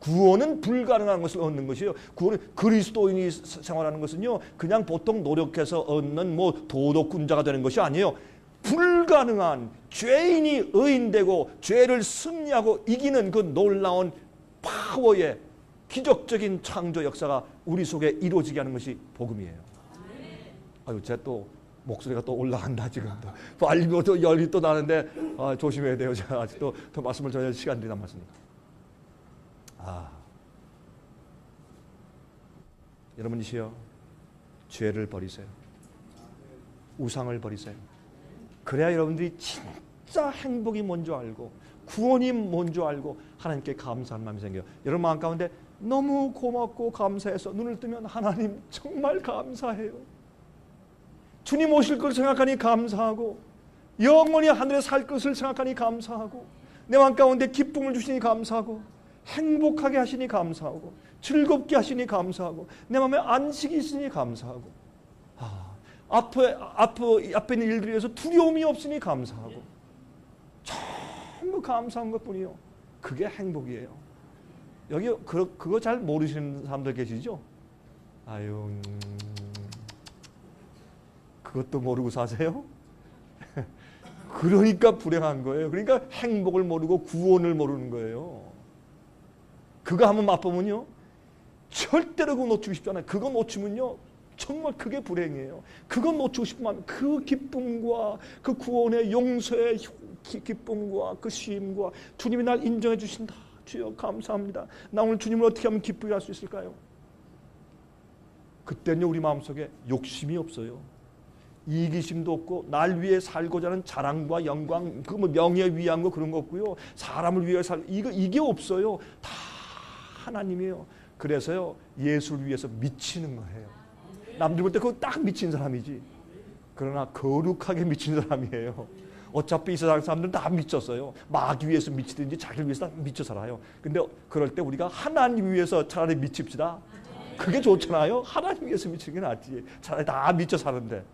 구원은 불가능한 것을 얻는 것이에요. 구원은, 그리스도인이 생활하는 것은요, 그냥 보통 노력해서 얻는 도덕군자가 되는 것이 아니에요. 불가능한, 죄인이 의인되고 죄를 승리하고 이기는 그 놀라운 파워의 기적적인 창조 역사가 우리 속에 이루어지게 하는 것이 복음이에요. 아유, 제가 또 목소리가 또 올라간다 지금. 빨리 또 열이 또 나는데 조심해야 돼요. 제가 아직도 더 말씀을 전할 시간들이 남았으니까. 여러분이시여, 죄를 버리세요. 우상을 버리세요. 그래야 여러분들이 진짜 행복이 뭔지 알고 구원이 뭔지 알고 하나님께 감사한 마음이 생겨요. 여러분 마음 가운데 너무 고맙고 감사해서 눈을 뜨면 하나님 정말 감사해요. 주님 오실 걸 생각하니 감사하고 영원히 하늘에 살 것을 생각하니 감사하고 내 마음 가운데 기쁨을 주시니 감사하고 행복하게 하시니 감사하고 즐겁게 하시니 감사하고 내 마음에 안식이 있으니 감사하고 앞에 있는 일들에 대해서 두려움이 없으니 감사하고 전부 감사한 것뿐이요. 그게 행복이에요. 여기 그거 잘 모르시는 사람들 계시죠? 그것도 모르고 사세요? 그러니까 불행한 거예요. 그러니까 행복을 모르고 구원을 모르는 거예요. 그거 한번 맛보면요 절대로 그거 놓치고 싶지 않아요. 그거 놓치면요 정말 그게 불행이에요. 그거 놓치고 싶으면 그 기쁨과 그 구원의 용서의 기쁨과 그 쉼과 주님이 날 인정해 주신다. 주여 감사합니다. 나 오늘 주님을 어떻게 하면 기쁘게 할 수 있을까요? 그때는요 우리 마음속에 욕심이 없어요. 이기심도 없고 날 위해 살고자 하는 자랑과 영광, 그 뭐 명예 위한 거 그런 거 없고요. 사람을 위해 이게 없어요. 다 하나님이에요. 그래서요 예수를 위해서 미치는 거예요. 남들 볼 때 그거 딱 미친 사람이지. 그러나 거룩하게 미친 사람이에요. 어차피 이 세상 사람들은 다 미쳤어요. 마귀 위해서 미치든지 자기를 위해서 다 미쳐 살아요. 근데 그럴 때 우리가 하나님 위해서 차라리 미칩시다. 그게 좋잖아요. 하나님 위해서 미치는 게 낫지. 차라리 다 미쳐 사는데.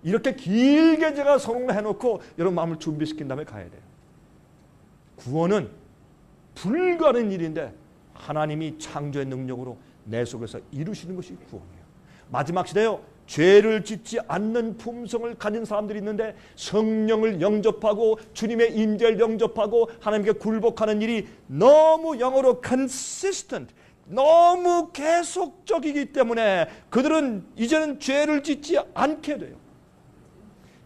이렇게 길게 제가 성공을 해놓고 여러분 마음을 준비시킨 다음에 가야 돼요. 구원은 불가능한 일인데 하나님이 창조의 능력으로 내 속에서 이루시는 것이 구원이에요. 마지막 시대요. 죄를 짓지 않는 품성을 가진 사람들이 있는데 성령을 영접하고 주님의 임재를 영접하고 하나님께 굴복하는 일이 너무 영어로 consistent, 너무 계속적이기 때문에 그들은 이제는 죄를 짓지 않게 돼요.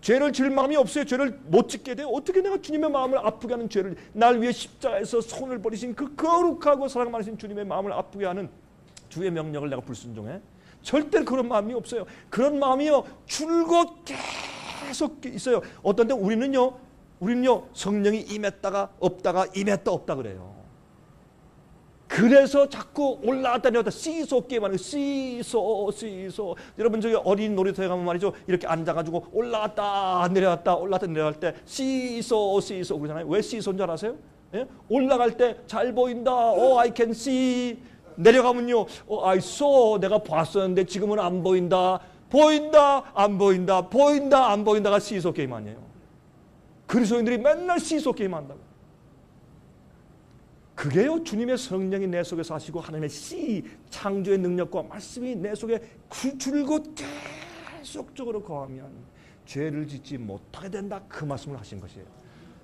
죄를 지을 마음이 없어요. 죄를 못 짓게 돼요. 어떻게 내가 주님의 마음을 아프게 하는 죄를, 날 위해 십자가에서 손을 버리신 그 거룩하고 사랑 많으신 주님의 마음을 아프게 하는 주의 명령을 내가 불순종해? 절대 그런 마음이 없어요. 그런 마음이요 줄곧 계속 있어요. 어떤 때 우리는요 성령이 임했다가 없다가 임했다 없다 그래요. 그래서 자꾸 올라갔다 내려갔다 시소 게임하는 거예요. 시소. 여러분 저기 어린 놀이터에 가면 말이죠. 이렇게 앉아가지고 올라갔다 내려갔다 올라갔다 내려갈 때 시소 그러잖아요. 왜 시소인 줄 아세요? 예? 올라갈 때 잘 보인다. I can see. 내려가면요. I saw. 내가 봤었는데 지금은 안 보인다. 보인다. 안 보인다. 보인다. 안 보인다가 시소 게임 아니에요. 그리스도인들이 맨날 시소 게임 한다고. 그게요 주님의 성령이 내 속에 사시고 하나님의 창조의 능력과 말씀이 내 속에 줄곧 계속적으로 거하면 죄를 짓지 못하게 된다. 그 말씀을 하신 것이에요.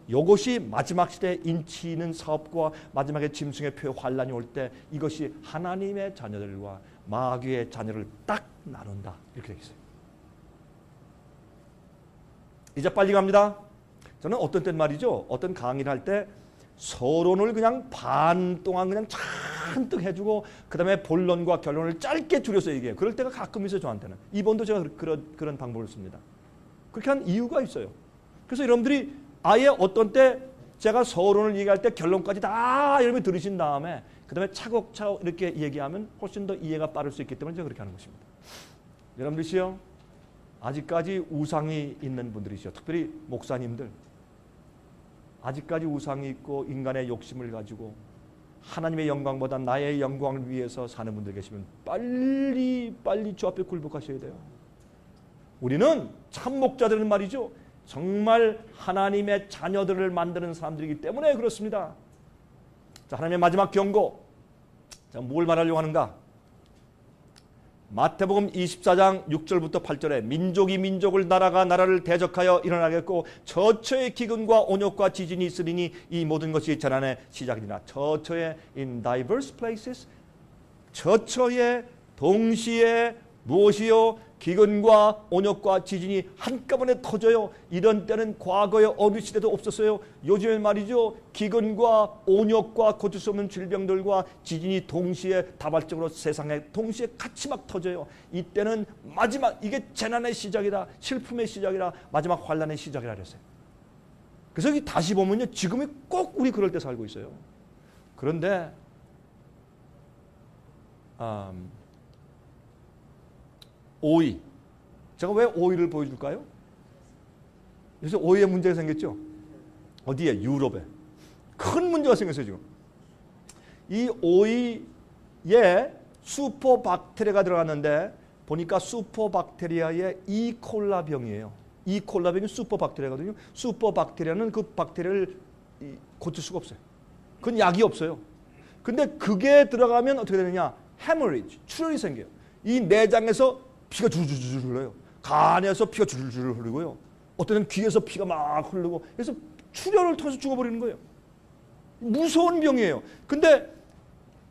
이것이 마지막 시대에 인치 있는 사업과 마지막에 짐승의 표 환란이 올 때 이것이 하나님의 자녀들과 마귀의 자녀를 딱 나눈다. 이렇게 되어 있어요. 이제 빨리 갑니다. 저는 어떤 때 말이죠. 어떤 강의를 할 때 서론을 그냥 반 동안 그냥 잔뜩 해주고 그 다음에 본론과 결론을 짧게 줄여서 얘기해요. 그럴 때가 가끔 있어요. 저한테는. 이번도 제가 그런 방법을 씁니다. 그렇게 한 이유가 있어요. 그래서 여러분들이 아예 어떤 때 제가 서론을 얘기할 때 결론까지 다 여러분이 들으신 다음에 그 다음에 차곡차곡 이렇게 얘기하면 훨씬 더 이해가 빠를 수 있기 때문에 제가 그렇게 하는 것입니다. 여러분들이시요 아직까지 우상이 있는 분들이시요 특별히 목사님들 아직까지 우상이 있고 인간의 욕심을 가지고 하나님의 영광보다 나의 영광을 위해서 사는 분들 계시면 빨리 주 앞에 굴복하셔야 돼요. 우리는 참 목자들은 말이죠. 정말 하나님의 자녀들을 만드는 사람들이기 때문에 그렇습니다. 자, 하나님의 마지막 경고. 자, 뭘 말하려고 하는가? 마태복음 24장 6절부터 8절에 민족이 민족을 나라가 나라를 대적하여 일어나겠고 저처의 기근과 온역과 지진이 있으리니 이 모든 것이 재난의 시작이니라. 저처에 in diverse places 저처에 동시에 무엇이요? 기근과 온역과 지진이 한꺼번에 터져요. 이런 때는 과거에 어느 시대도 없었어요. 요즘엔 말이죠. 기근과 온역과 고칠 수 없는 질병들과 지진이 동시에 다발적으로 세상에 동시에 같이 막 터져요. 이때는 마지막 이게 재난의 시작이다. 슬픔의 시작이다. 마지막 환난의 시작이라 그랬어요. 그래서 다시 보면요. 지금이 꼭 우리 그럴 때 살고 있어요. 그런데 오이. 제가 왜 오이를 보여줄까요? 요새 오이에 문제가 생겼죠? 어디에? 유럽에. 큰 문제가 생겼어요, 지금. 이 오이에 슈퍼박테리아가 들어갔는데 보니까 슈퍼박테리아의 이콜라병이에요. 이콜라병이 슈퍼박테리아거든요. 슈퍼박테리아는 그 박테리아를 고칠 수가 없어요. 그건 약이 없어요. 근데 그게 들어가면 어떻게 되느냐? 헤머리지, 출혈이 생겨요. 이 내장에서 피가 줄줄줄 흘러요. 간에서 피가 줄줄 흐르고요. 어떤 때는 귀에서 피가 막 흐르고 그래서 출혈을 통해서 죽어버리는 거예요. 무서운 병이에요. 근데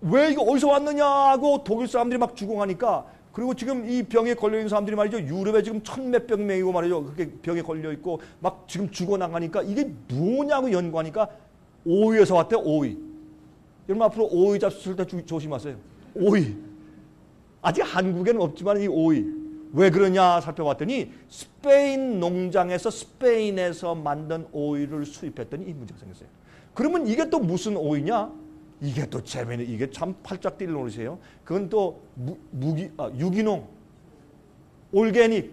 왜 이거 어디서 왔느냐고 독일 사람들이 막 죽어가니까 그리고 지금 이 병에 걸려있는 사람들이 말이죠. 유럽에 지금 천몇백 명이고 말이죠. 그렇게 병에 걸려있고 막 지금 죽어나가니까 이게 뭐냐고 연구하니까 오이에서 왔대요. 오이. 여러분 앞으로 오이 잡수실 때 조심하세요. 오이. 아직 한국에는 없지만 이 오이. 왜 그러냐 살펴봤더니 스페인 농장에서 스페인에서 만든 오이를 수입했더니 이 문제가 생겼어요. 그러면 이게 또 무슨 오이냐? 이게 또 재미있는 이게 참 팔짝 뛸 노릇이에요. 그건 또 유기농, 올게닉,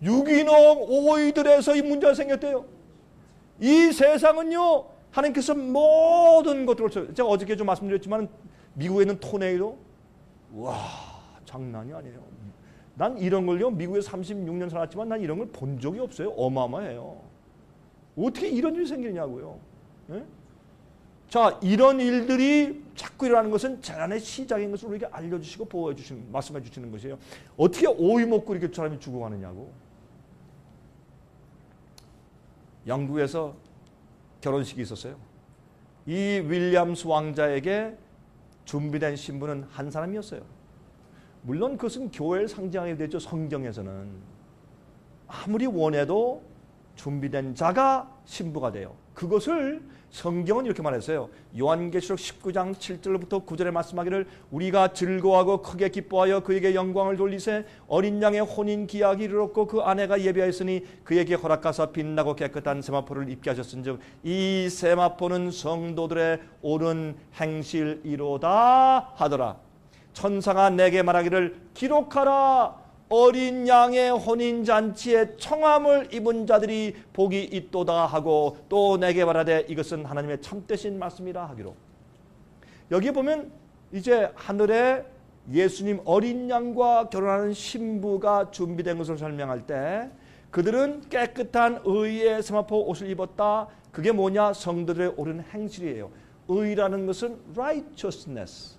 유기농 오이들에서 이 문제가 생겼대요. 이 세상은요 하나님께서 모든 것들을 제가 어저께 좀 말씀드렸지만 미국에 있는 토네이도 와 장난이 아니에요. 난 이런 걸요 미국에 36년 살았지만 난 이런 걸 본 적이 없어요. 어마어마해요. 어떻게 이런 일이 생기냐고요. 예? 자, 이런 일들이 자꾸 일어나는 것은 재난의 시작인 것을 우리에게 알려주시고 보호해 주시는, 말씀해 주시는 것이에요. 어떻게 오이 먹고 이렇게 사람이 죽어가느냐고. 영국에서 결혼식이 있었어요. 이 윌리엄스 왕자에게 준비된 신부는 한 사람이었어요. 물론 그것은 교회를 상징하게 되죠. 성경에서는. 아무리 원해도 준비된 자가 신부가 돼요. 그것을 성경은 이렇게 말했어요. 요한계시록 19장 7절부터 9절에 말씀하기를 우리가 즐거워하고 크게 기뻐하여 그에게 영광을 돌리세 어린 양의 혼인 기약이 이르렀고 그 아내가 예비하였으니 그에게 허락하사 빛나고 깨끗한 세마포를 입게 하셨은즉 이 세마포는 성도들의 옳은 행실이로다 하더라. 천사가 내게 말하기를 기록하라. 어린 양의 혼인잔치에 청함을 입은 자들이 복이 있도다 하고 또 내게 말하되 이것은 하나님의 참되신 말씀이라 하기로. 여기 보면 이제 하늘에 예수님 어린 양과 결혼하는 신부가 준비된 것을 설명할 때 그들은 깨끗한 의의 세마포 옷을 입었다. 그게 뭐냐? 성도들의 옳은 행실이에요. 의라는 것은 righteousness,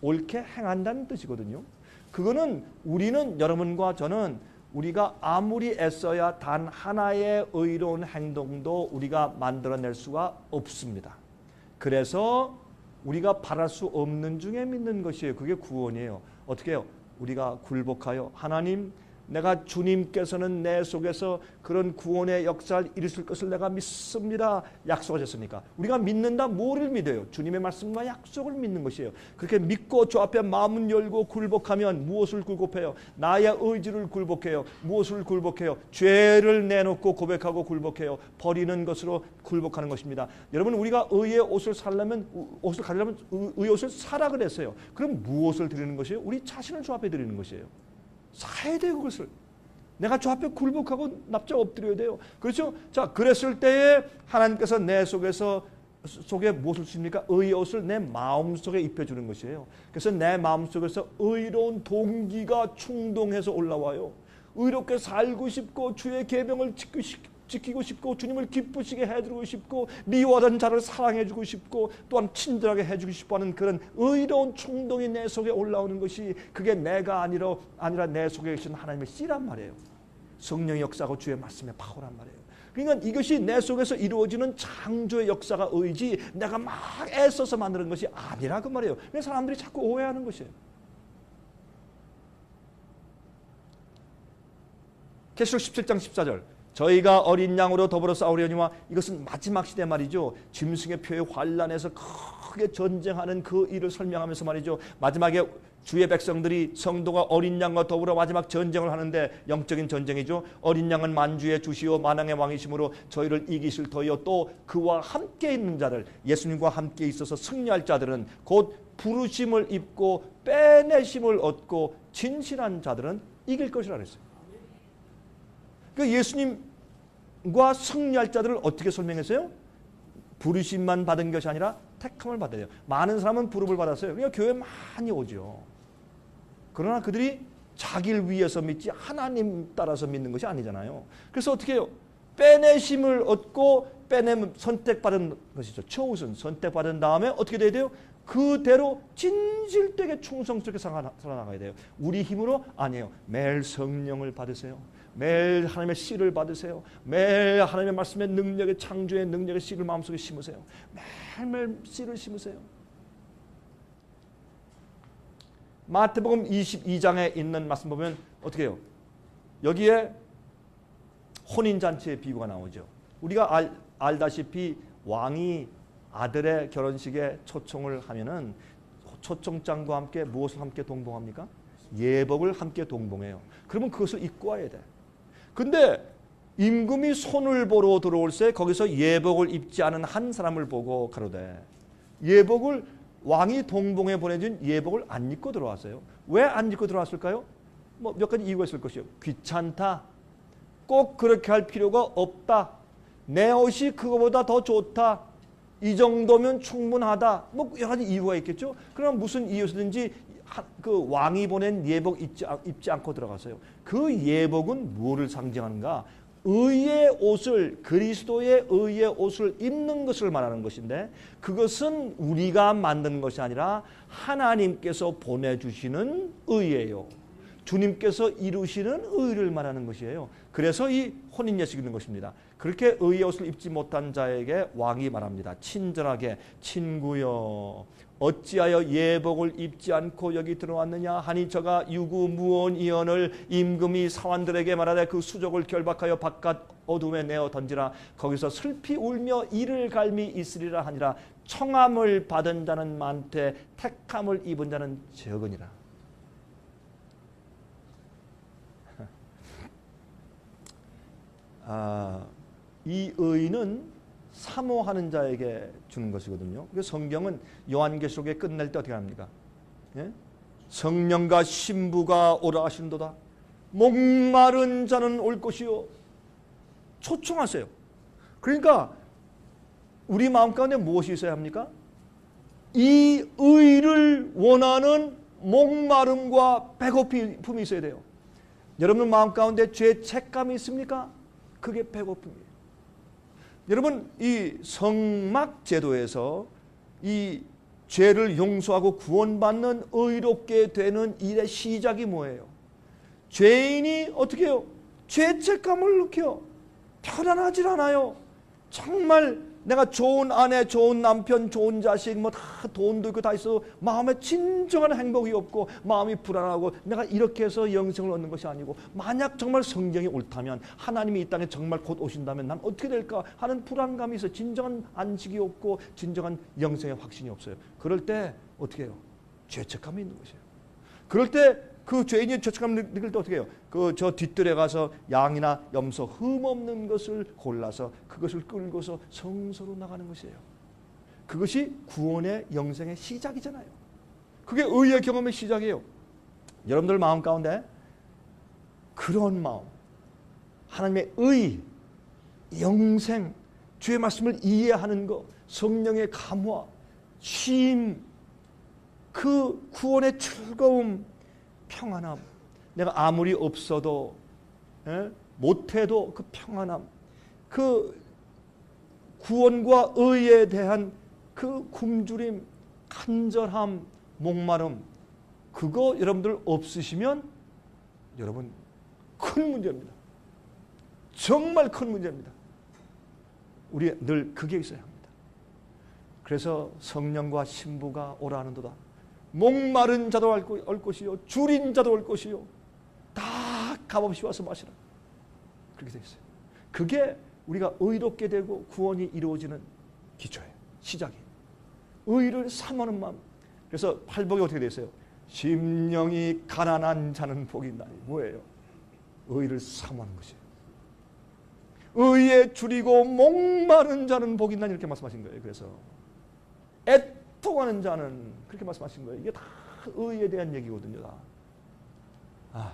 옳게 행한다는 뜻이거든요. 그거는 우리는 여러분과 저는 우리가 아무리 애써야 단 하나의 의로운 행동도 우리가 만들어낼 수가 없습니다. 그래서 우리가 바랄 수 없는 중에 믿는 것이에요. 그게 구원이에요. 어떻게 해요? 우리가 굴복하여 하나님 내가 주님께서는 내 속에서 그런 구원의 역사를 이루실 것을 내가 믿습니다. 약속하셨으니까. 우리가 믿는다 뭐를 믿어요? 주님의 말씀과 약속을 믿는 것이에요. 그렇게 믿고 주 앞에 마음을 열고 굴복하면 무엇을 굴복해요? 나의 의지를 굴복해요. 무엇을 굴복해요? 죄를 내놓고 고백하고 굴복해요. 버리는 것으로 굴복하는 것입니다. 여러분 우리가 의의 옷을 살려면 옷을 가지려면 의의 옷을 사라 그랬어요. 그럼 무엇을 드리는 것이에요? 우리 자신을 주 앞에 드리는 것이에요. 사야 돼요, 그것을. 내가 주 앞에 굴복하고 납작 엎드려야 돼요. 그렇죠? 자, 그랬을 때에 하나님께서 내 속에 무엇을 주십니까? 의의 옷을 내 마음속에 입혀주는 것이에요. 그래서 내 마음속에서 의로운 동기가 충동해서 올라와요. 의롭게 살고 싶고 주의 계명을 지키고 싶고 주님을 기쁘시게 해주고 싶고 미워하던 자를 사랑해주고 싶고 또한 친절하게 해주고 싶어하는 그런 의로운 충동이 내 속에 올라오는 것이 그게 내가 아니라 내 속에 계신 하나님의 씨란 말이에요. 성령의 역사하고 주의 말씀의 파워란 말이에요. 그러니까 이것이 내 속에서 이루어지는 창조의 역사가 의지 내가 막 애써서 만드는 것이 아니라 그 말이에요. 그래서 사람들이 자꾸 오해하는 것이에요. 계시록 17장 14절. 저희가 어린 양으로 더불어 싸우려니와, 이것은 마지막 시대 말이죠. 짐승의 표에 환란해서 크게 전쟁하는 그 일을 설명하면서 말이죠. 마지막에 주의 백성들이, 성도가 어린 양과 더불어 마지막 전쟁을 하는데, 영적인 전쟁이죠. 어린 양은 만주의 주시오 만왕의 왕이심으로 저희를 이기실 터이요, 또 그와 함께 있는 자들, 예수님과 함께 있어서 승리할 자들은 곧 부르심을 입고 빼내심을 얻고 진실한 자들은 이길 것이라 그랬어요. 그 예수님과 승리할 자들을 어떻게 설명했어요? 부르심만 받은 것이 아니라 택함을 받아야 돼요. 많은 사람은 부름을 받았어요. 그러니까 교회 많이 오죠. 그러나 그들이 자기를 위해서 믿지 하나님 따라서 믿는 것이 아니잖아요. 그래서 어떻게 해요? 빼내심을 얻고, 빼내면 선택받은 것이죠. 처우선 선택받은 다음에 어떻게 돼야 돼요? 그대로 진실되게 충성스럽게 살아나가야 돼요. 우리 힘으로 아니에요. 매일 성령을 받으세요. 매일 하나님의 씨를 받으세요. 매일 하나님의 말씀의 능력의, 창조의 능력의 씨를 마음속에 심으세요. 매일매일 씨를 심으세요. 마태복음 22장에 있는 말씀 보면 어떻게 해요? 여기에 혼인잔치의 비유가 나오죠. 우리가 알다시피 왕이 아들의 결혼식에 초청을 하면은 초청장과 함께 무엇을 함께 동봉합니까? 예복을 함께 동봉해요. 그러면 그것을 입고 와야 돼. 근데 임금이 손을 보러 들어올 때 거기서 예복을 입지 않은 한 사람을 보고 가로되, 예복을, 왕이 동봉해 보내준 예복을 안 입고 들어왔어요. 왜 안 입고 들어왔을까요? 뭐 몇 가지 이유가 있을 것이요. 귀찮다. 꼭 그렇게 할 필요가 없다. 내 옷이 그거보다 더 좋다. 이 정도면 충분하다. 뭐 여러 가지 이유가 있겠죠. 그럼 무슨 이유든지 그 왕이 보낸 예복 입지 않고 들어갔어요. 그 예복은 무엇을 상징하는가? 의의 옷을, 그리스도의 의의 옷을 입는 것을 말하는 것인데, 그것은 우리가 만드는 것이 아니라 하나님께서 보내주시는 의예요. 주님께서 이루시는 의를 말하는 것이에요. 그래서 이 혼인예식 있는 것입니다. 그렇게 의의 옷을 입지 못한 자에게 왕이 말합니다. 친절하게, 친구여, 어찌하여 예복을 입지 않고 여기 들어왔느냐 하니, 저가 유구무원이언을 임금이 사환들에게 말하되 그 수족을 결박하여 바깥 어둠에 내어 던지라. 거기서 슬피 울며 이를 갈미 있으리라 하니라. 청함을 받은 자는 많되 택함을 입은 자는 적으니라. 이 의는 사모하는 자에게 주는 것이거든요. 성경은 요한계시록에 끝낼 때 어떻게 합니까? 예? 성령과 신부가 오라 하시는도다. 목마른 자는 올 것이요. 초청하세요. 그러니까 우리 마음 가운데 무엇이 있어야 합니까? 이 의를 원하는 목마름과 배고픔이 있어야 돼요. 여러분 마음 가운데 죄 책감이 있습니까? 그게 배고픔이에요. 여러분, 이 성막 제도에서 이 죄를 용서하고 구원받는 의롭게 되는 일의 시작이 뭐예요? 죄인이 어떻게 해요? 죄책감을 느껴요. 편안하질 않아요. 정말 내가 좋은 아내, 좋은 남편, 좋은 자식, 뭐 다 돈도 있고 다 있어 마음에 진정한 행복이 없고 마음이 불안하고, 내가 이렇게 해서 영생을 얻는 것이 아니고, 만약 정말 성경이 옳다면, 하나님이 이 땅에 정말 곧 오신다면 난 어떻게 될까 하는 불안감이 있어. 진정한 안식이 없고 진정한 영생의 확신이 없어요. 그럴 때 어떻게 해요? 죄책감이 있는 것이에요. 그럴 때 그 죄인이 죄책감을 느낄 때 어떻게 해요? 그 저 뒷뜰에 가서 양이나 염소 흠없는 것을 골라서 그것을 끌고서 성소로 나가는 것이에요. 그것이 구원의 영생의 시작이잖아요. 그게 의의 경험의 시작이에요. 여러분들 마음 가운데 그런 마음, 하나님의 의, 영생, 주의 말씀을 이해하는 것, 성령의 감화, 쉼, 그 구원의 즐거움, 평안함, 내가 아무리 없어도 못해도 그 평안함, 그 구원과 의에 대한 그 굶주림, 간절함, 목마름, 그거 여러분들 없으시면 여러분 큰 문제입니다. 정말 큰 문제입니다. 우리 늘 그게 있어야 합니다. 그래서 성령과 신부가 오라 하는도다. 목마른 자도 올 것이요, 줄인 자도 올 것이요, 다 값없이 와서 마시라. 그렇게 되어 있어요. 그게 우리가 의롭게 되고 구원이 이루어지는 기초예요. 시작이에요. 의를 사모하는 마음. 그래서 팔복이 어떻게 되어 있어요? 심령이 가난한 자는 복이 있나니. 뭐예요? 의를 사모하는 것이에요. 의에 줄이고 목마른 자는 복이 있나니 이렇게 말씀하신 거예요. 그래서 애통하는 자는 그렇게 말씀하신 거예요. 이게 다 의에 대한 얘기거든요. 다.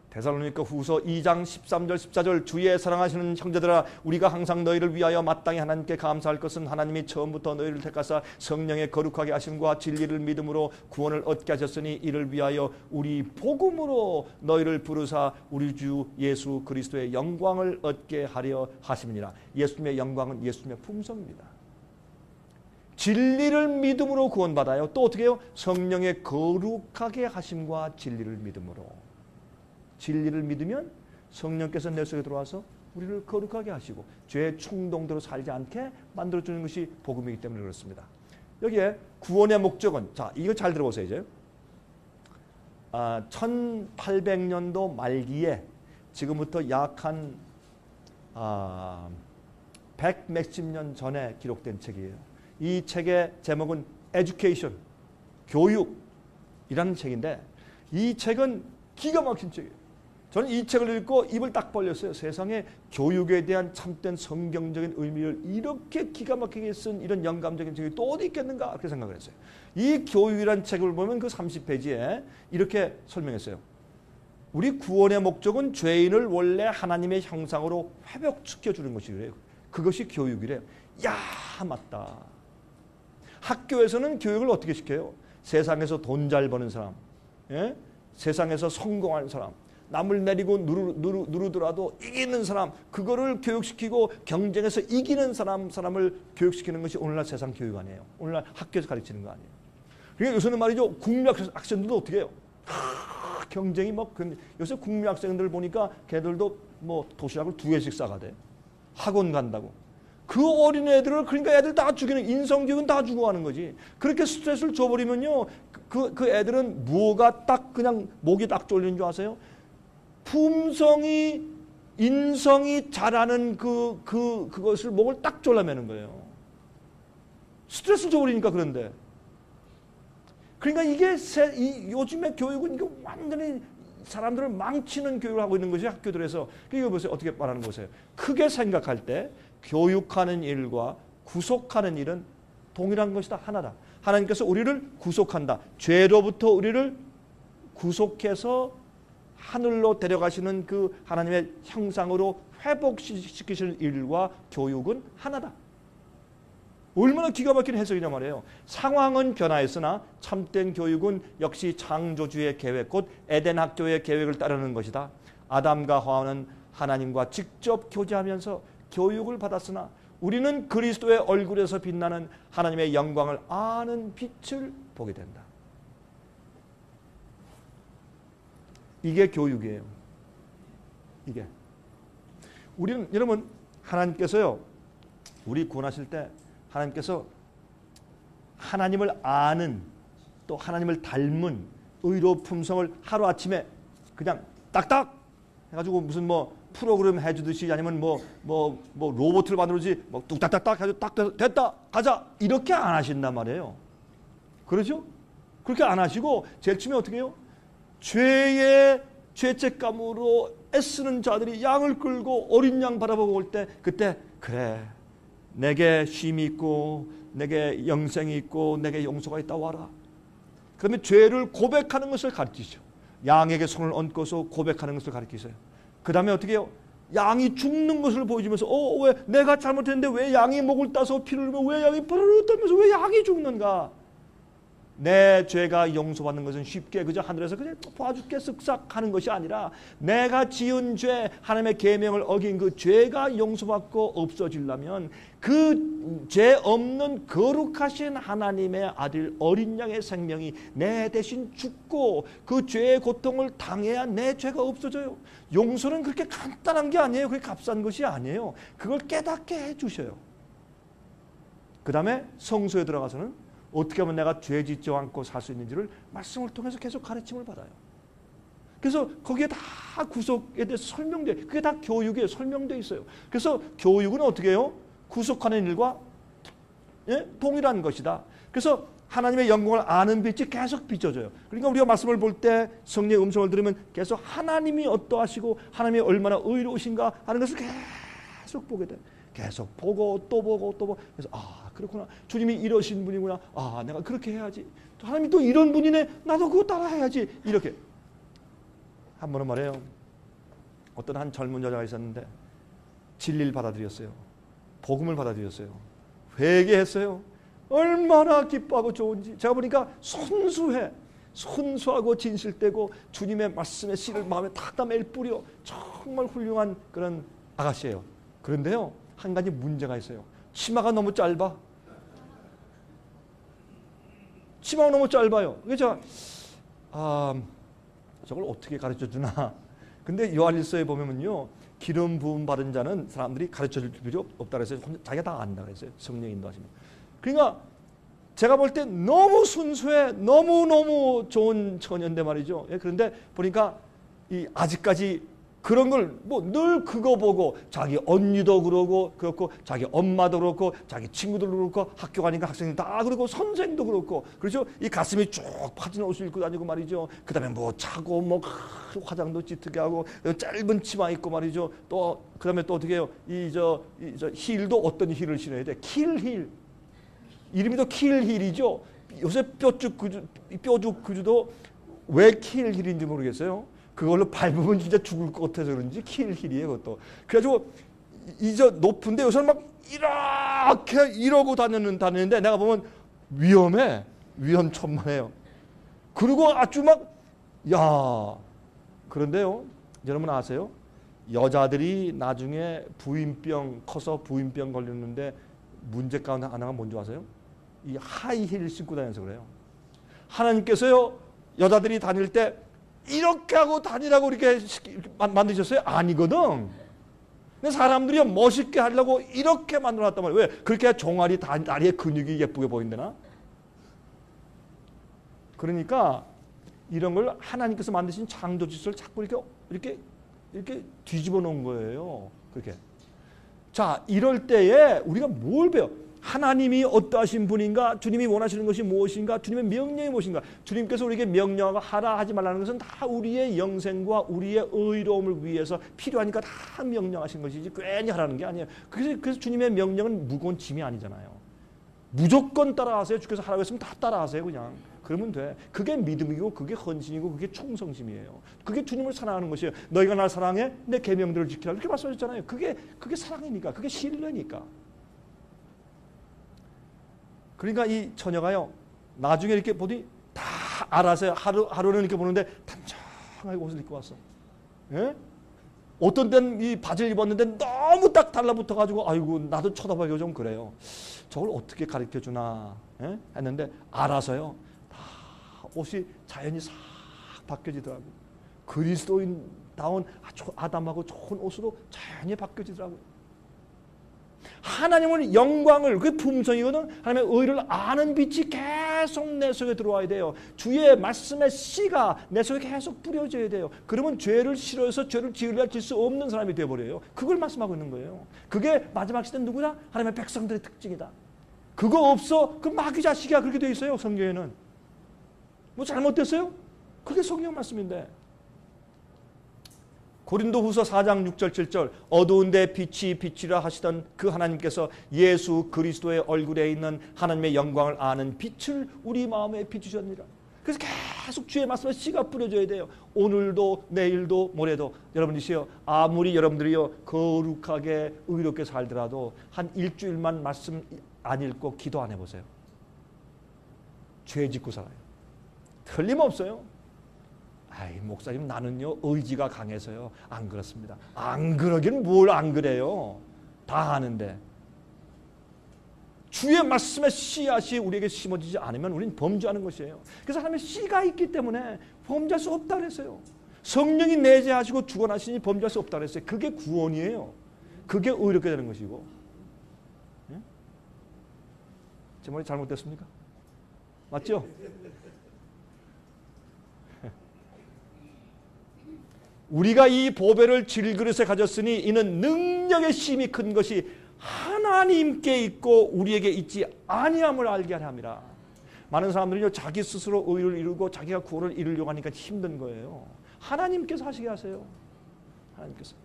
데살로니가 후서 2장 13절 14절 주의 사랑하시는 형제들아 우리가 항상 너희를 위하여 마땅히 하나님께 감사할 것은 하나님이 처음부터 너희를 택하사 성령의 거룩하게 하심과 진리를 믿음으로 구원을 얻게 하셨으니 이를 위하여 우리 복음으로 너희를 부르사 우리 주 예수 그리스도의 영광을 얻게 하려 하심이니라. 예수님의 영광은 예수님의 품성입니다. 진리를 믿음으로 구원받아요. 또 어떻게 해요? 성령의 거룩하게 하심과 진리를 믿음으로. 진리를 믿으면 성령께서 내 속에 들어와서 우리를 거룩하게 하시고 죄의 충동대로 살지 않게 만들어주는 것이 복음이기 때문에 그렇습니다. 여기에 구원의 목적은, 자, 이거 잘 들어보세요. 이제 1800년도 말기에 지금부터 약 한 100 몇십 년 전에 기록된 책이에요. 이 책의 제목은 Education, 교육이라는 책인데 이 책은 기가 막힌 책이에요. 저는 이 책을 읽고 입을 딱 벌렸어요. 세상에 교육에 대한 참된 성경적인 의미를 이렇게 기가 막히게 쓴 이런 영감적인 책이 또 어디 있겠는가 그렇게 생각을 했어요. 이 교육이라는 책을 보면 그 30페이지에 이렇게 설명했어요. 우리 구원의 목적은 죄인을 원래 하나님의 형상으로 회복시켜주는 것이래요. 그것이 교육이래요. 야, 맞다. 학교에서는 교육을 어떻게 시켜요? 세상에서 돈 잘 버는 사람, 예? 세상에서 성공하는 사람, 남을 내리고 누르더라도 이기는 사람, 그거를 교육시키고 경쟁에서 이기는 사람을 교육시키는 것이 오늘날 세상 교육 아니에요. 오늘날 학교에서 가르치는 거 아니에요. 그러니까 요새는 말이죠. 국민학생들도 어떻게 해요? 경쟁이 요새 국민학생들 보니까 걔들도 도시락을 2개씩 싸가대. 학원 간다고. 그 어린애들을 그러니까 애들 다 죽이는 인성교육은 다 주고 하는 거지. 그렇게 스트레스를 줘버리면요. 그 애들은 뭐가 딱 그냥 목이 딱 졸리는 줄 아세요? 품성이 인성이 자라는 그것을 목을 딱 졸라매는 거예요. 스트레스 줘버리니까 그런데. 그러니까 이게 요즘의 교육은 이거 완전히 사람들을 망치는 교육을 하고 있는 것이 학교들에서. 이거 보세요. 어떻게 말하는 거세요? 크게 생각할 때 교육하는 일과 구속하는 일은 동일한 것이다. 하나다. 하나님께서 우리를 구속한다. 죄로부터 우리를 구속해서 하늘로 데려가시는 그 하나님의 형상으로 회복시키시는 일과 교육은 하나다. 얼마나 기가 막힌 해석이냐 말이에요. 상황은 변화했으나 참된 교육은 역시 창조주의 계획, 곧 에덴 학교의 계획을 따르는 것이다. 아담과 하와는 하나님과 직접 교제하면서 교육을 받았으나 우리는 그리스도의 얼굴에서 빛나는 하나님의 영광을 아는 빛을 보게 된다. 이게 교육이에요. 이게. 우리는 여러분 하나님께서요. 우리 구원하실 때 하나님께서 하나님을 아는 또 하나님을 닮은 의로 품성을 하루아침에 그냥 딱딱 해가지고 무슨 프로그램 해주듯이 아니면 로봇을 만들지 뚝딱딱딱 해가지고 딱 됐다 가자 이렇게 안 하신단 말이에요. 그렇죠? 그렇게 안 하시고 제일 처음에 어떻게 해요? 죄의 죄책감으로 애쓰는 자들이 양을 끌고 어린 양 바라보고 올 때 그때 그래 내게 쉼이 있고 내게 영생이 있고 내게 용서가 있다 와라. 그러면 죄를 고백하는 것을 가르치죠. 양에게 손을 얹고서 고백하는 것을 가르치세요. 그 다음에 어떻게 해요? 양이 죽는 것을 보여주면서 왜 내가 잘못했는데 왜 양이 목을 따서 피를 흘리며 왜 양이 부르르 떨면서 왜 양이 죽는가? 내 죄가 용서받는 것은 쉽게 그저 하늘에서 그냥 봐줄게 쓱싹 하는 것이 아니라 내가 지은 죄 하나님의 계명을 어긴 그 죄가 용서받고 없어지려면 그 죄 없는 거룩하신 하나님의 아들 어린 양의 생명이 내 대신 죽고 그 죄의 고통을 당해야 내 죄가 없어져요. 용서는 그렇게 간단한 게 아니에요. 그게 값싼 것이 아니에요. 그걸 깨닫게 해주셔요. 그 다음에 성소에 들어가서는 어떻게 하면 내가 죄 짓지 않고 살 수 있는지를 말씀을 통해서 계속 가르침을 받아요. 그래서 거기에 다 구속에 대해서 설명돼. 그게 다 교육에 설명돼 있어요. 그래서 교육은 어떻게 해요? 구속하는 일과 동일한 것이다. 그래서 하나님의 영광을 아는 빛이 계속 비춰져요. 그러니까 우리가 말씀을 볼 때 성령의 음성을 들으면 계속 하나님이 어떠하시고 하나님이 얼마나 의로우신가 하는 것을 계속 보게 돼. 계속 보고 또 보고 또 보고. 그래서 그렇구나. 주님이 이러신 분이구나. 내가 그렇게 해야지. 하나님이 또 이런 분이네. 나도 그거 따라 해야지. 이렇게. 한 번은 말이에요. 어떤 한 젊은 여자가 있었는데 진리를 받아들였어요. 복음을 받아들였어요. 회개했어요. 얼마나 기뻐하고 좋은지. 제가 보니까 순수하고 진실되고 주님의 말씀의 씨를 마음에 탁 매일 뿌려 정말 훌륭한 그런 아가씨예요. 그런데요, 한 가지 문제가 있어요. 치마가 너무 짧아. 치마가 너무 짧아요. 그래서 제가 저걸 어떻게 가르쳐 주나. 근데 요한일서에 보면요, 기름 부음 받은 자는 사람들이 가르쳐 줄 필요 없다 그랬어요. 자기가 다 안다 그랬어요. 성령 인도하시면. 그러니까 제가 볼 때 너무 순수해, 너무 좋은 처녀인데 말이죠. 그런데 보니까 아직까지 그런 걸 늘 그거 보고 자기 언니도 그렇고 자기 엄마도 그렇고 자기 친구들도 그렇고 학교 가니까 학생들 다 그렇고 선생도 그렇고 그렇죠. 이 가슴이 쭉 파진 옷을 입고 다니고 말이죠. 그다음에 차고 화장도 짙게 하고 짧은 치마 입고 말이죠. 또 그다음에 또 어떻게 해요? 저 힐도 어떤 힐을 신어야 돼? 킬힐. 이름이 또 킬힐이죠. 요새 뾰죽 구주도 왜 킬힐인지 모르겠어요. 그걸로 밟으면 진짜 죽을 것 같아서 그런지 킬힐이에요, 그것도. 그래가지고 높은데 요새는 막 이렇게 이러고 다니는데 내가 보면 위험천만해요. 그리고 아주 그런데요, 여러분 아세요? 여자들이 나중에 커서 부인병 걸렸는데 문제 가운데 하나가 뭔지 아세요? 이 하이힐 신고 다녀서 그래요. 하나님께서요, 여자들이 다닐 때 이렇게 하고 다니라고 이렇게 만드셨어요? 아니거든. 근데 사람들이 멋있게 하려고 이렇게 만들어놨단 말이에요. 왜? 그렇게 종아리 다리에 근육이 예쁘게 보인다나? 그러니까 이런 걸 하나님께서 만드신 창조 질서를 자꾸 이렇게 뒤집어 놓은 거예요. 그렇게. 자, 이럴 때에 우리가 뭘 배워? 하나님이 어떠하신 분인가? 주님이 원하시는 것이 무엇인가? 주님의 명령이 무엇인가? 주님께서 우리에게 명령하고 하라 하지 말라는 것은 다 우리의 영생과 우리의 의로움을 위해서 필요하니까 다 명령하신 것이지 괜히 하라는 게 아니에요. 그래서 주님의 명령은 무거운 짐이 아니잖아요. 무조건 따라하세요. 주께서 하라고 했으면 다 따라하세요. 그냥. 그러면 돼. 그게 믿음이고 그게 헌신이고 그게 충성심이에요. 그게 주님을 사랑하는 것이에요. 너희가 날 사랑해? 내 계명들을 지키라. 이렇게 말씀하셨잖아요. 그게 사랑이니까. 그게 신뢰니까. 그러니까 이 처녀가요, 나중에 이렇게 보더니 다 알아서요. 하루는 이렇게 보는데 단정하게 옷을 입고 왔어. 예? 어떤 때는 이 바지를 입었는데 너무 딱 달라붙어가지고 아이고 나도 쳐다보기가 좀 그래요. 저걸 어떻게 가르쳐 주나 했는데 알아서요. 다 옷이 자연히 싹 바뀌어지더라고요. 그리스도인다운 아담하고 좋은 옷으로 자연히 바뀌어지더라고요. 하나님은 영광을, 그게 품성이거든. 하나님의 의를 아는 빛이 계속 내 속에 들어와야 돼요. 주의 말씀의 씨가 내 속에 계속 뿌려져야 돼요. 그러면 죄를 싫어해서 죄를 지으려 질 수 없는 사람이 되어버려요. 그걸 말씀하고 있는 거예요. 그게 마지막 시대는 누구냐? 하나님의 백성들의 특징이다. 그거 없어? 그 마귀 자식이야. 그렇게 되어 있어요. 성경에는. 뭐 잘못됐어요? 그게 성경 말씀인데. 고린도후서 4장 6절 7절 어두운데 빛이 빛이라 하시던 그 하나님께서 예수 그리스도의 얼굴에 있는 하나님의 영광을 아는 빛을 우리 마음에 비추셨느니라. 그래서 계속 주의 말씀에 씨가 뿌려져야 돼요. 오늘도 내일도 모레도. 여러분이시여, 아무리 여러분들이요 거룩하게 의롭게 살더라도 한 일주일만 말씀 안 읽고 기도 안 해보세요. 죄 짓고 살아요. 틀림없어요. 아이, 목사님 나는요 의지가 강해서요. 안 그렇습니다. 안 그러긴 뭘 안 그래요. 다 아는데. 주의 말씀의 씨앗이 우리에게 심어지지 않으면 우리는 범죄하는 것이에요. 그래서 하나님의 씨가 있기 때문에 범죄할 수 없다 그랬어요. 성령이 내재하시고 주관하시니 범죄할 수 없다 그랬어요. 그게 구원이에요. 그게 의롭게 되는 것이고. 예? 제 말이 잘못됐습니까? 맞죠? 우리가 이 보배를 질그릇에 가졌으니 이는 능력의 힘이 큰 것이 하나님께 있고 우리에게 있지 아니함을 알게 하려 함이라. 많은 사람들은요, 자기 스스로 의를 이루고 자기가 구원을 이루려고 하니까 힘든 거예요. 하나님께서 하시게 하세요. 하나님께서.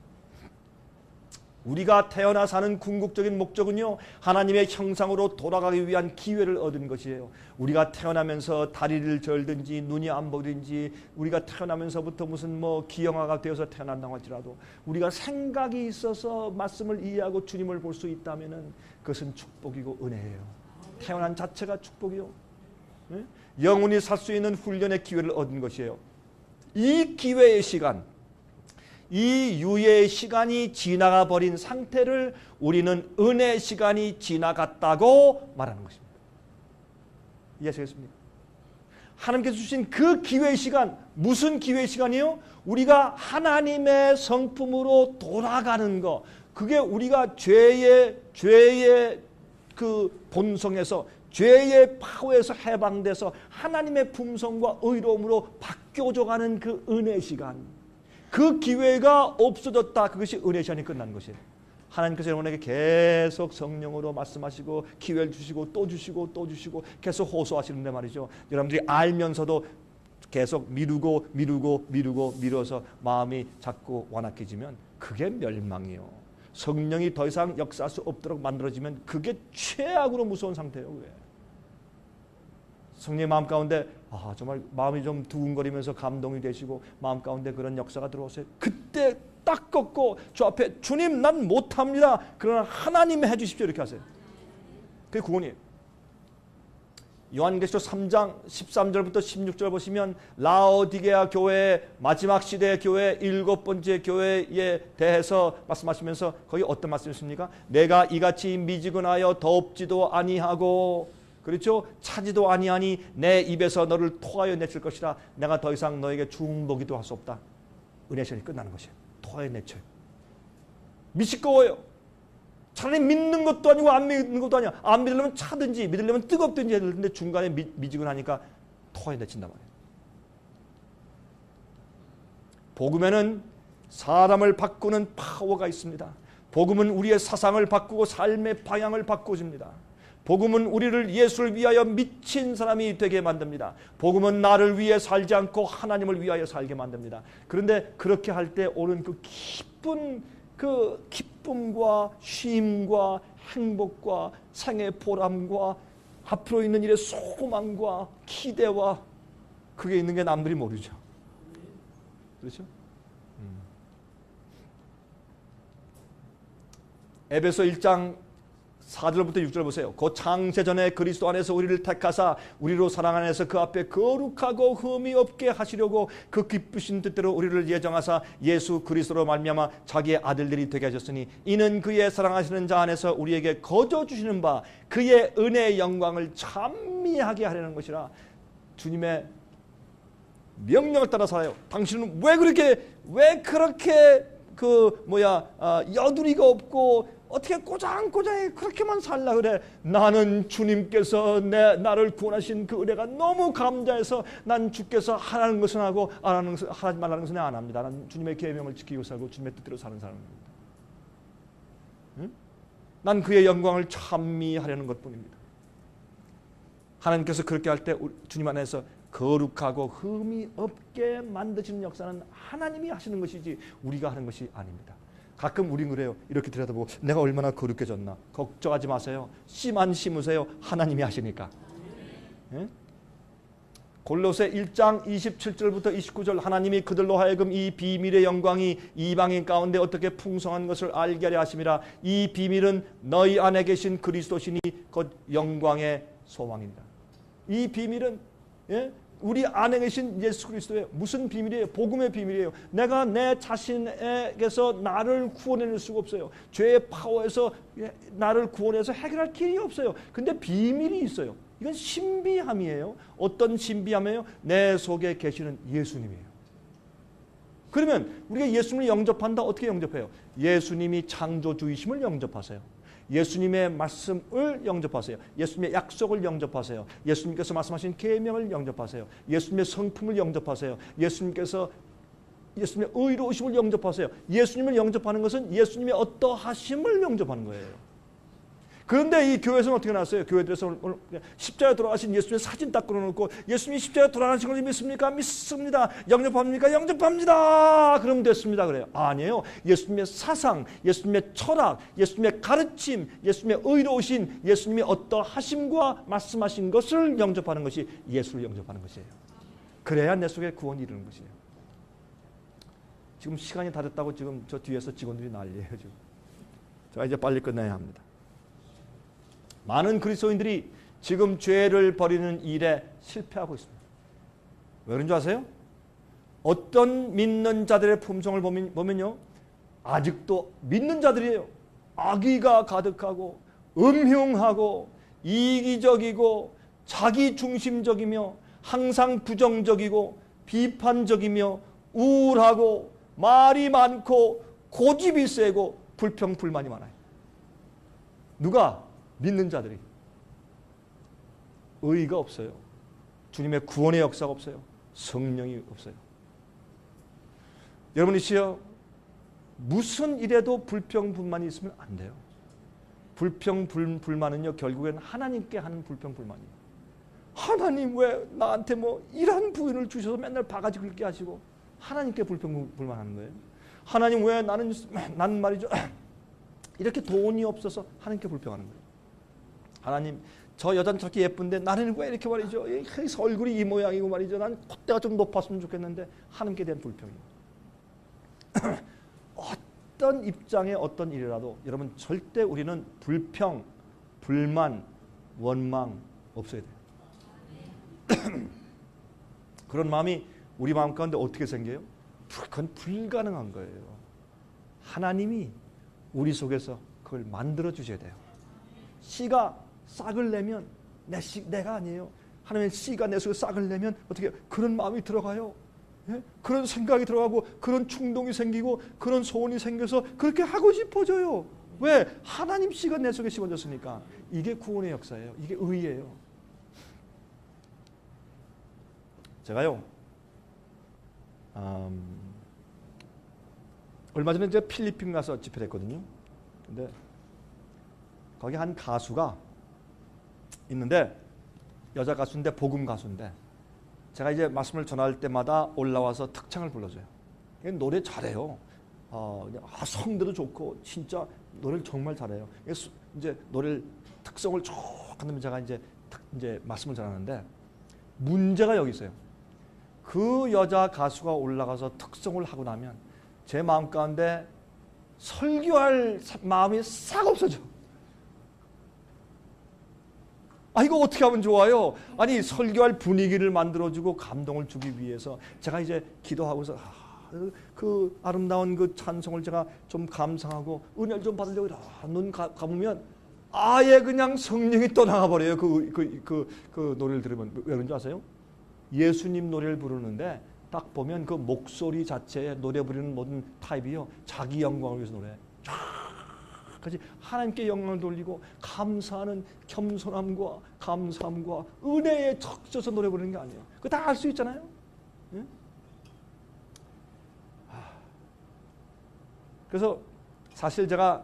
우리가 태어나 사는 궁극적인 목적은요, 하나님의 형상으로 돌아가기 위한 기회를 얻은 것이에요. 우리가 태어나면서 다리를 절든지 눈이 안 보든지, 우리가 태어나면서부터 무슨 기형아가 되어서 태어난다고 할지라도 우리가 생각이 있어서 말씀을 이해하고 주님을 볼 수 있다면은 그것은 축복이고 은혜예요. 태어난 자체가 축복이요. 네? 영원히 살 수 있는 훈련의 기회를 얻은 것이에요. 이 기회의 시간, 이 유예의 시간이 지나가 버린 상태를 우리는 은혜의 시간이 지나갔다고 말하는 것입니다. 이해하시겠습니까? 하나님께서 주신 그 기회의 시간, 무슨 기회의 시간이요? 우리가 하나님의 성품으로 돌아가는 것, 그게 우리가 죄의 그 본성에서, 죄의 파워에서 해방돼서 하나님의 품성과 의로움으로 바뀌어져가는 그 은혜의 시간, 그 기회가 없어졌다. 그것이 은혜의 시간이 끝난 것이에요. 하나님께서 여러분에게 계속 성령으로 말씀하시고 기회를 주시고 또 주시고 또 주시고 계속 호소하시는데 말이죠. 여러분들이 알면서도 계속 미루어서 마음이 자꾸 완악해지면 그게 멸망이에요. 성령이 더 이상 역사할 수 없도록 만들어지면 그게 최악으로 무서운 상태예요. 그게. 성령의 마음 가운데 정말 마음이 좀 두근거리면서 감동이 되시고 마음 가운데 그런 역사가 들어오세요. 그때 딱 꺾고 주 앞에 주님 난 못합니다. 그러나 하나님이 해주십시오. 이렇게 하세요. 그게 구원이에요. 요한계시록 3장 13절부터 16절 보시면 라오디게아 교회, 마지막 시대의 교회, 7번째 교회에 대해서 말씀하시면서 거기 어떤 말씀이십니까? 내가 이같이 미지근하여 덥지도 아니하고, 그렇죠? 차지도 아니하니 내 입에서 너를 토하여 내칠 것이라. 내가 더 이상 너에게 중보기도 할 수 없다. 은혜 시간이 끝나는 것이에요. 토하여 내쳐요. 미식거워요. 차라리 믿는 것도 아니고 안 믿는 것도 아니야. 안 믿으려면 차든지 믿으려면 뜨겁든지 해야 되는데 중간에 미지근하니까 토하여 내친단 말이에요. 복음에는 사람을 바꾸는 파워가 있습니다. 복음은 우리의 사상을 바꾸고 삶의 방향을 바꿔줍니다. 복음은 우리를 예수를 위하여 미친 사람이 되게 만듭니다. 복음은 나를 위해 살지 않고 하나님을 위하여 살게 만듭니다. 그런데 그렇게 할 때 오는 그 기쁜 그 기쁨과 쉼과 행복과 생의 보람과 앞으로 있는 일의 소망과 기대와 그게 있는 게 남들이 모르죠. 그렇죠? 에베소 1장 4절부터 6절 보세요. 그 창세전에 그리스도 안에서 우리를 택하사 우리로 사랑 안에서 그 앞에 거룩하고 흠이 없게 하시려고 그 기쁘신 뜻대로 우리를 예정하사 예수 그리스도로 말미암아 자기의 아들들이 되게 하셨으니 이는 그의 사랑하시는 자 안에서 우리에게 거저 주시는 바 그의 은혜의 영광을 찬미하게 하려는 것이라. 주님의 명령을 따라 살아요. 당신은 왜 그렇게 여두리가 없고 어떻게 꼬장꼬장하게 그렇게만 살라 그래? 나는 주님께서 나를 구원하신 그 은혜가 너무 감사해서 난 주께서 하라는 것은 하고 하지 말라는 것은 안 합니다. 난 주님의 계명을 지키고 살고 주님의 뜻대로 사는 사람입니다. 응? 난 그의 영광을 찬미하려는 것뿐입니다. 하나님께서 그렇게 할 때 주님 안에서 거룩하고 흠이 없게 만드시는 역사는 하나님이 하시는 것이지 우리가 하는 것이 아닙니다. 가끔 우린 그래요. 이렇게 들여다보고 내가 얼마나 거룩해졌나. 걱정하지 마세요. 씨만 심으세요. 하나님이 하시니까. 예? 골로새 1장 27절부터 29절 하나님이 그들로 하여금 이 비밀의 영광이 이방인 가운데 어떻게 풍성한 것을 알게 하려 하심이라. 이 비밀은 너희 안에 계신 그리스도시니 곧 영광의 소망입니다. 이 비밀은 우리 안에 계신 예수 그리스도의 무슨 비밀이에요? 복음의 비밀이에요. 내가 내 자신에게서 나를 구원해낼 수가 없어요. 죄의 파워에서 나를 구원해서 해결할 길이 없어요. 근데 비밀이 있어요. 이건 신비함이에요. 어떤 신비함이에요? 내 속에 계시는 예수님이에요. 그러면 우리가 예수님을 영접한다. 어떻게 영접해요? 예수님이 창조주이심을 영접하세요. 예수님의 말씀을 영접하세요. 예수님의 약속을 영접하세요. 예수님께서 말씀하신 계명을 영접하세요. 예수님의 성품을 영접하세요. 예수님께서 예수님의 의로우심을 영접하세요. 예수님을 영접하는 것은 예수님의 어떠하심을 영접하는 거예요. 그런데 이 교회에서는 어떻게 나왔어요? 교회들에서 십자가에 돌아가신 예수님의 사진 딱 걸어놓고 예수님이 십자가에 돌아가신 걸 믿습니까? 믿습니다. 영접합니까? 영접합니다. 그럼 됐습니다. 그래요. 아니에요. 예수님의 사상, 예수님의 철학, 예수님의 가르침, 예수님의 의로우신 예수님의 어떠하심과 말씀하신 것을 영접하는 것이 예수를 영접하는 것이에요. 그래야 내 속에 구원이 이르는 것이에요. 지금 시간이 다 됐다고 지금 저 뒤에서 직원들이 난리예요. 지금. 자, 이제 빨리 끝내야 합니다. 많은 그리스도인들이 지금 죄를 버리는 일에 실패하고 있습니다. 왜 그런 줄 아세요? 어떤 믿는 자들의 품성을 보면요, 아직도 믿는 자들이에요. 악의가 가득하고 음흉하고 이기적이고 자기중심적이며 항상 부정적이고 비판적이며 우울하고 말이 많고 고집이 세고 불평불만이 많아요. 누가? 믿는 자들이. 의의가 없어요. 주님의 구원의 역사가 없어요. 성령이 없어요. 여러분이시여, 무슨 일에도 불평불만이 있으면 안 돼요. 불평불만은요, 결국엔 하나님께 하는 불평불만이에요. 하나님 왜 나한테 뭐 이런 부인을 주셔서 맨날 바가지 긁게 하시고, 하나님께 불평불만하는 거예요. 하나님 왜 나는 말이죠, 이렇게 돈이 없어서 하나님께 불평하는 거예요. 하나님, 저 여자는 저렇게 예쁜데 나는 왜 이렇게 말이죠, 얼굴이 이 모양이고 말이죠, 난 콧대가 좀 높았으면 좋겠는데, 하나님께 대한 불평이에요. 어떤 입장의 어떤 일이라도 여러분 절대 우리는 불평, 불만, 원망 없어야 돼요. 그런 마음이 우리 마음 가운데 어떻게 생겨요? 그건 불가능한 거예요. 하나님이 우리 속에서 그걸 만들어 주셔야 돼요. 씨가 싹을 내면 내가 아니에요. 하나님의 씨가 내 속에 싹을 내면 어떻게 그런 마음이 들어가요. 예? 그런 생각이 들어가고 그런 충동이 생기고 그런 소원이 생겨서 그렇게 하고 싶어져요. 왜? 하나님 씨가 내 속에 심어졌으니까. 이게 구원의 역사예요. 이게 의예요. 제가요, 얼마 전에 제가 필리핀 가서 집회를 했거든요. 근데 거기 한 가수가 있는데, 여자 가수인데 복음 가수인데, 제가 이제 말씀을 전할 때마다 올라와서 특창을 불러줘요. 노래 잘해요. 성대도 좋고 진짜 노래를 정말 잘해요. 이제 노래를 특성을 쭉 하면 제가 이제 말씀을 전하는데, 문제가 여기 있어요. 그 여자 가수가 올라가서 특성을 하고 나면 제 마음 가운데 설교할 마음이 싹 없어져. 이거 어떻게 하면 좋아요? 아니, 설교할 분위기를 만들어주고 감동을 주기 위해서 제가 이제 기도하고서 그 아름다운 그 찬송을 제가 좀 감상하고 은혜를 좀 받으려고 눈 감으면 아예 그냥 성령이 떠나가 버려요. 그 노래를 들으면. 왜 그런 줄 아세요? 예수님 노래를 부르는데 딱 보면 그 목소리 자체에 노래 부르는 모든 타입이요, 자기 영광을 위해서 노래. 같이 하나님께 영광을 돌리고 감사하는 겸손함과 감사함과 은혜에 척져서 노래 부르는 게 아니에요. 그거 다 알 수 있잖아요. 예? 그래서 사실 제가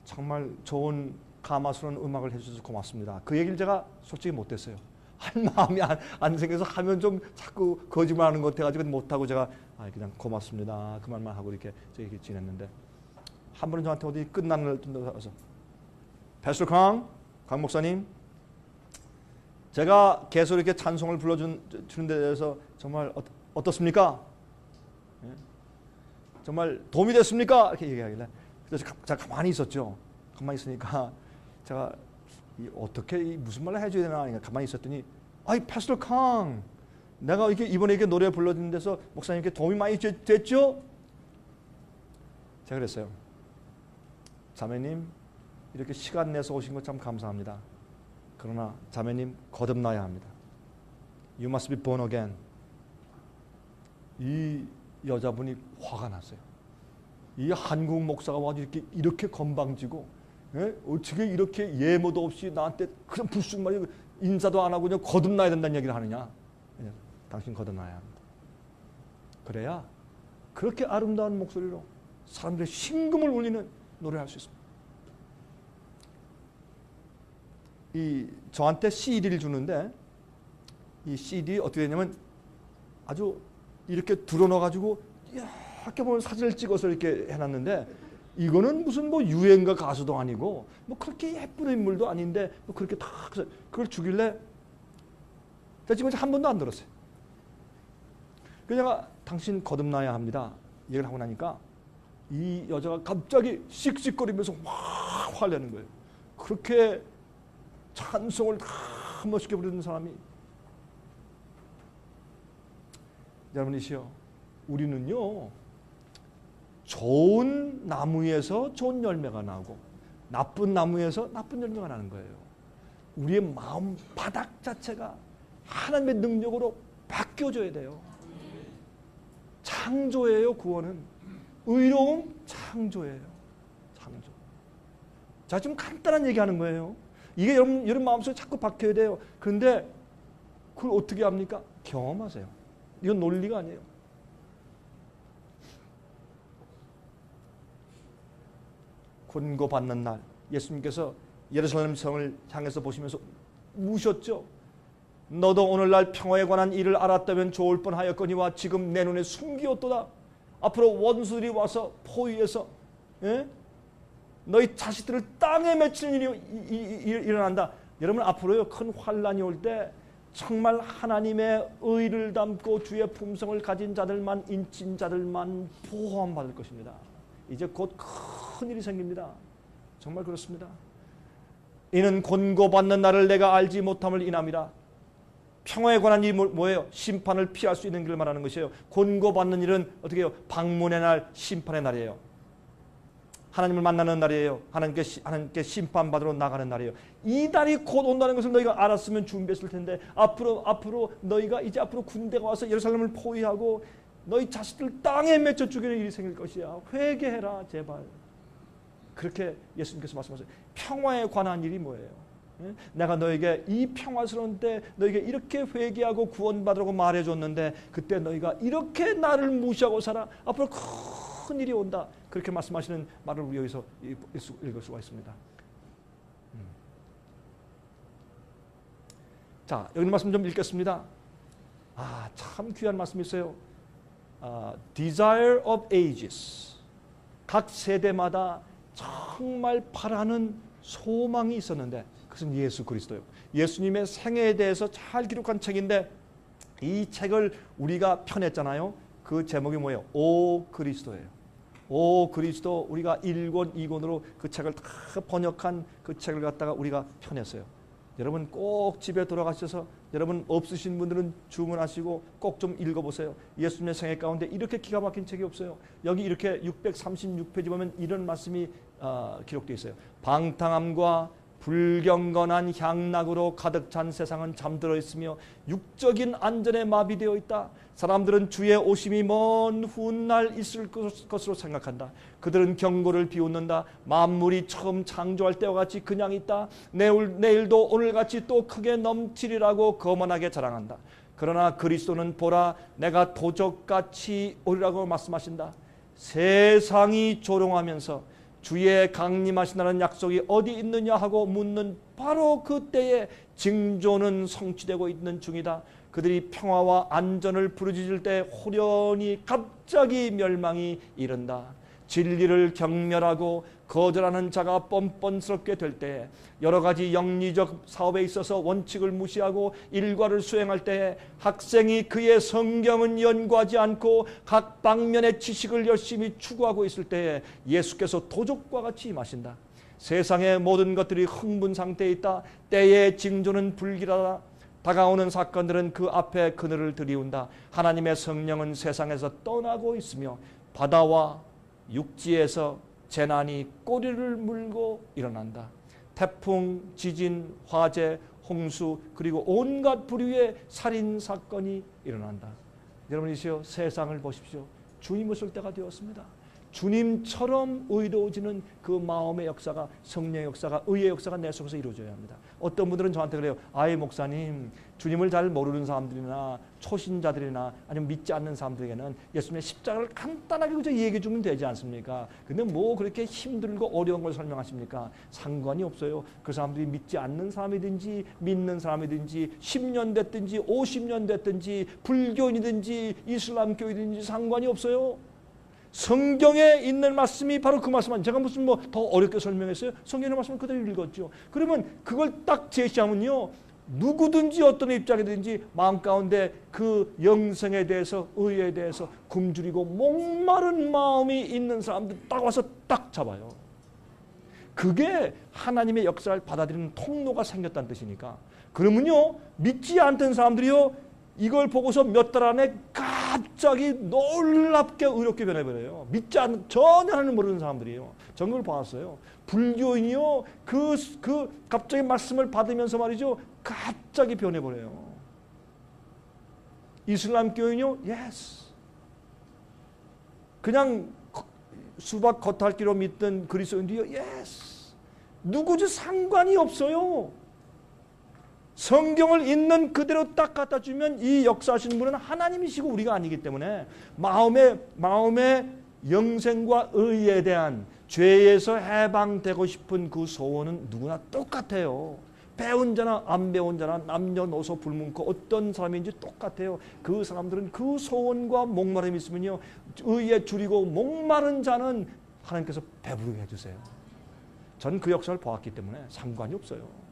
정말 좋은 가마스러운 음악을 해주셔서 고맙습니다. 그 얘기를 제가 솔직히 못했어요. 한 마음이 안 생겨서 하면 좀 자꾸 거짓말하는 것 같아가지고 못하고 제가 그냥 고맙습니다. 그 말만 하고 이렇게 지냈는데, 한 분은 저한테 어디 끝나는 날 와서, 패스터 강 목사님, 제가 계속 이렇게 찬송을 불러주는 데 대해서 정말 어떻습니까? 예? 정말 도움이 됐습니까? 이렇게 얘기하길래, 그래서 제가 가만히 있었죠. 가만히 있으니까 제가 어떻게 무슨 말을 해줘야 되나 가만히 있었더니, 패스터 강, 내가 이번에 이렇게 노래 불러주는 데서 목사님께 도움이 많이 됐죠? 제가 그랬어요. 자매님, 이렇게 시간 내서 오신 것 참 감사합니다. 그러나 자매님, 거듭나야 합니다. You must be born again. 이 여자분이 화가 났어요. 이 한국 목사가 와서 이렇게 건방지고, 예? 어떻게 이렇게 예모도 없이 나한테 그냥 불쑥 말이고 인사도 안 하고 그냥 거듭나야 된다는 얘기를 하느냐. 당신 거듭나야 합니다. 그래야 그렇게 아름다운 목소리로 사람들의 심금을 울리는 노래할 수 있습니다. 저한테 CD를 주는데 이 CD 어떻게 되냐면 아주 이렇게 들어넣어가지고 이렇게 보면 사진을 찍어서 이렇게 해놨는데 이거는 무슨 뭐 유행가 가수도 아니고 뭐 그렇게 예쁜 인물도 아닌데 뭐 그렇게 다 그걸 주길래 제가 지금 한 번도 안 들었어요. 그래서 내가 당신 거듭나야 합니다 얘기를 하고 나니까 이 여자가 갑자기 씩씩거리면서 확 화내는 거예요. 그렇게 찬송을 다 멋있게 부르는 사람이. 여러분이시여, 우리는요 좋은 나무에서 좋은 열매가 나고 나쁜 나무에서 나쁜 열매가 나는 거예요. 우리의 마음 바닥 자체가 하나님의 능력으로 바뀌어져야 돼요. 창조예요. 구원은 의로움 창조예요. 창조. 자, 좀 간단한 얘기하는 거예요. 이게 여러분 마음속에 자꾸 박혀야 돼요. 그런데 그걸 어떻게 합니까? 경험하세요. 이건 논리가 아니에요. 권고받는 날 예수님께서 예루살렘 성을 향해서 보시면서 우셨죠. 너도 오늘날 평화에 관한 일을 알았다면 좋을 뻔하였거니와 지금 내 눈에 숨기었도다. 앞으로 원수들이 와서 포위해서 너희 자식들을 땅에 맺히는 일이 일어난다. 여러분 앞으로요 큰 환란이 올 때 정말 하나님의 의를 담고 주의 품성을 가진 자들만, 인친 자들만 보호받을 것입니다. 이제 곧 큰 일이 생깁니다. 정말 그렇습니다. 이는 권고받는 날을 내가 알지 못함을 인함이라. 평화에 관한 일이 뭐예요? 심판을 피할 수 있는 길을 말하는 것이에요. 권고받는 일은 어떻게 해요? 방문의 날, 심판의 날이에요. 하나님을 만나는 날이에요. 하나님께 심판받으러 나가는 날이에요. 이 날이 곧 온다는 것을 너희가 알았으면 준비했을 텐데 앞으로 너희가 이제 앞으로 군대가 와서 예루살렘을 포위하고 너희 자식들 땅에 맺혀 죽이는 일이 생길 것이야. 회개해라 제발. 그렇게 예수님께서 말씀하세요. 평화에 관한 일이 뭐예요? 내가 너에게 이 평화스러운 때 너에게 이렇게 회개하고 구원받으라고 말해줬는데 그때 너희가 이렇게 나를 무시하고 살아. 앞으로 큰 일이 온다. 그렇게 말씀하시는 말을 우리 여기서 읽을 수가 있습니다. 자, 여기 말씀 좀 읽겠습니다. 참 귀한 말씀이 있어요. Desire of ages. 각 세대마다 정말 바라는 소망이 있었는데 그것은 예수 그리스도예요. 예수님의 생애에 대해서 잘 기록한 책인데 이 책을 우리가 펴냈잖아요. 그 제목이 뭐예요? 오 그리스도예요. 오 그리스도. 우리가 1권 2권으로 그 책을 다 번역한 그 책을 갖다가 우리가 펴냈어요. 여러분 꼭 집에 돌아가셔서 여러분 없으신 분들은 주문하시고 꼭 좀 읽어보세요. 예수님의 생애 가운데 이렇게 기가 막힌 책이 없어요. 여기 이렇게 636페이지 보면 이런 말씀이 기록되어 있어요. 방탕함과 불경건한 향락으로 가득 찬 세상은 잠들어 있으며 육적인 안전에 마비되어 있다. 사람들은 주의 오심이 먼 훗날 있을 것으로 생각한다. 그들은 경고를 비웃는다. 만물이 처음 창조할 때와 같이 그냥 있다. 내일도 오늘같이 또 크게 넘치리라고 거만하게 자랑한다. 그러나 그리스도는 보라 내가 도적같이 오리라고 말씀하신다. 세상이 조롱하면서 주의 강림하신다는 약속이 어디 있느냐 하고 묻는 바로 그때에 징조는 성취되고 있는 중이다. 그들이 평화와 안전을 부르짖을 때 호련히 갑자기 멸망이 이른다. 진리를 경멸하고 거절하는 자가 뻔뻔스럽게 될 때에 여러 가지 영리적 사업에 있어서 원칙을 무시하고 일과를 수행할 때에 학생이 그의 성경은 연구하지 않고 각 방면의 지식을 열심히 추구하고 있을 때에 예수께서 도적과 같이 임하신다. 세상의 모든 것들이 흥분 상태에 있다. 때의 징조는 불길하다. 다가오는 사건들은 그 앞에 그늘을 들이운다. 하나님의 성령은 세상에서 떠나고 있으며 바다와 육지에서 재난이 꼬리를 물고 일어난다. 태풍, 지진, 화재, 홍수 그리고 온갖 부류의 살인사건이 일어난다. 여러분이시여 세상을 보십시오. 주님 오실 때가 되었습니다. 주님처럼 의로워지는 그 마음의 역사가, 성령의 역사가, 의의 역사가 내 속에서 이루어져야 합니다. 어떤 분들은 저한테 그래요. 아예 목사님, 주님을 잘 모르는 사람들이나 초신자들이나 아니면 믿지 않는 사람들에게는 예수님의 십자가를 간단하게 그저 얘기해 주면 되지 않습니까? 근데 뭐 그렇게 힘들고 어려운 걸 설명하십니까? 상관이 없어요. 그 사람들이 믿지 않는 사람이든지 믿는 사람이든지 10년 됐든지 50년 됐든지 불교인이든지 이슬람교이든지 상관이 없어요. 성경에 있는 말씀이 바로 그 말씀만, 제가 무슨 뭐 더 어렵게 설명했어요? 성경의 말씀을 그대로 읽었죠. 그러면 그걸 딱 제시하면요, 누구든지 어떤 입장이든지 마음 가운데 그 영생에 대해서, 의에 대해서 굶주리고 목마른 마음이 있는 사람들 딱 와서 딱 잡아요. 그게 하나님의 역사를 받아들이는 통로가 생겼다는 뜻이니까. 그러면요, 믿지 않던 사람들이요, 이걸 보고서 몇 달 안에 갑자기 놀랍게 의롭게 변해버려요. 믿지 않는, 전혀 하나님을 모르는 사람들이에요. 저는 그걸 봤어요. 불교인이요, 갑자기 말씀을 받으면서 말이죠, 갑자기 변해버려요. 이슬람 교인이요, 예스. 그냥 수박 겉핥기로 믿던 그리스도인도요, 예스. 누구지 상관이 없어요. 성경을 있는 그대로 딱 갖다 주면 이 역사하시는 분은 하나님이시고 우리가 아니기 때문에 마음의 영생과 의에 대한, 죄에서 해방되고 싶은 그 소원은 누구나 똑같아요. 배운 자나 안 배운 자나 남녀노소 불문코 어떤 사람인지 똑같아요. 그 사람들은 그 소원과 목마름이 있으면요, 의에 줄이고 목마른 자는 하나님께서 배부르게 해주세요. 전 그 역사를 보았기 때문에 상관이 없어요.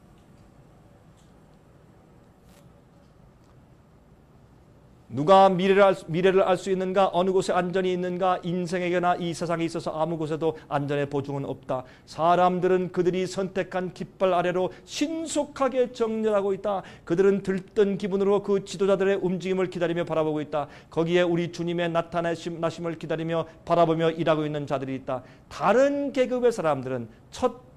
누가 미래를 알 수 있는가? 어느 곳에 안전이 있는가? 인생에게나 이 세상에 있어서 아무 곳에도 안전의 보증은 없다. 사람들은 그들이 선택한 깃발 아래로 신속하게 정렬하고 있다. 그들은 들뜬 기분으로 그 지도자들의 움직임을 기다리며 바라보고 있다. 거기에 우리 주님의 나심을 기다리며 바라보며 일하고 있는 자들이 있다. 다른 계급의 사람들은 첫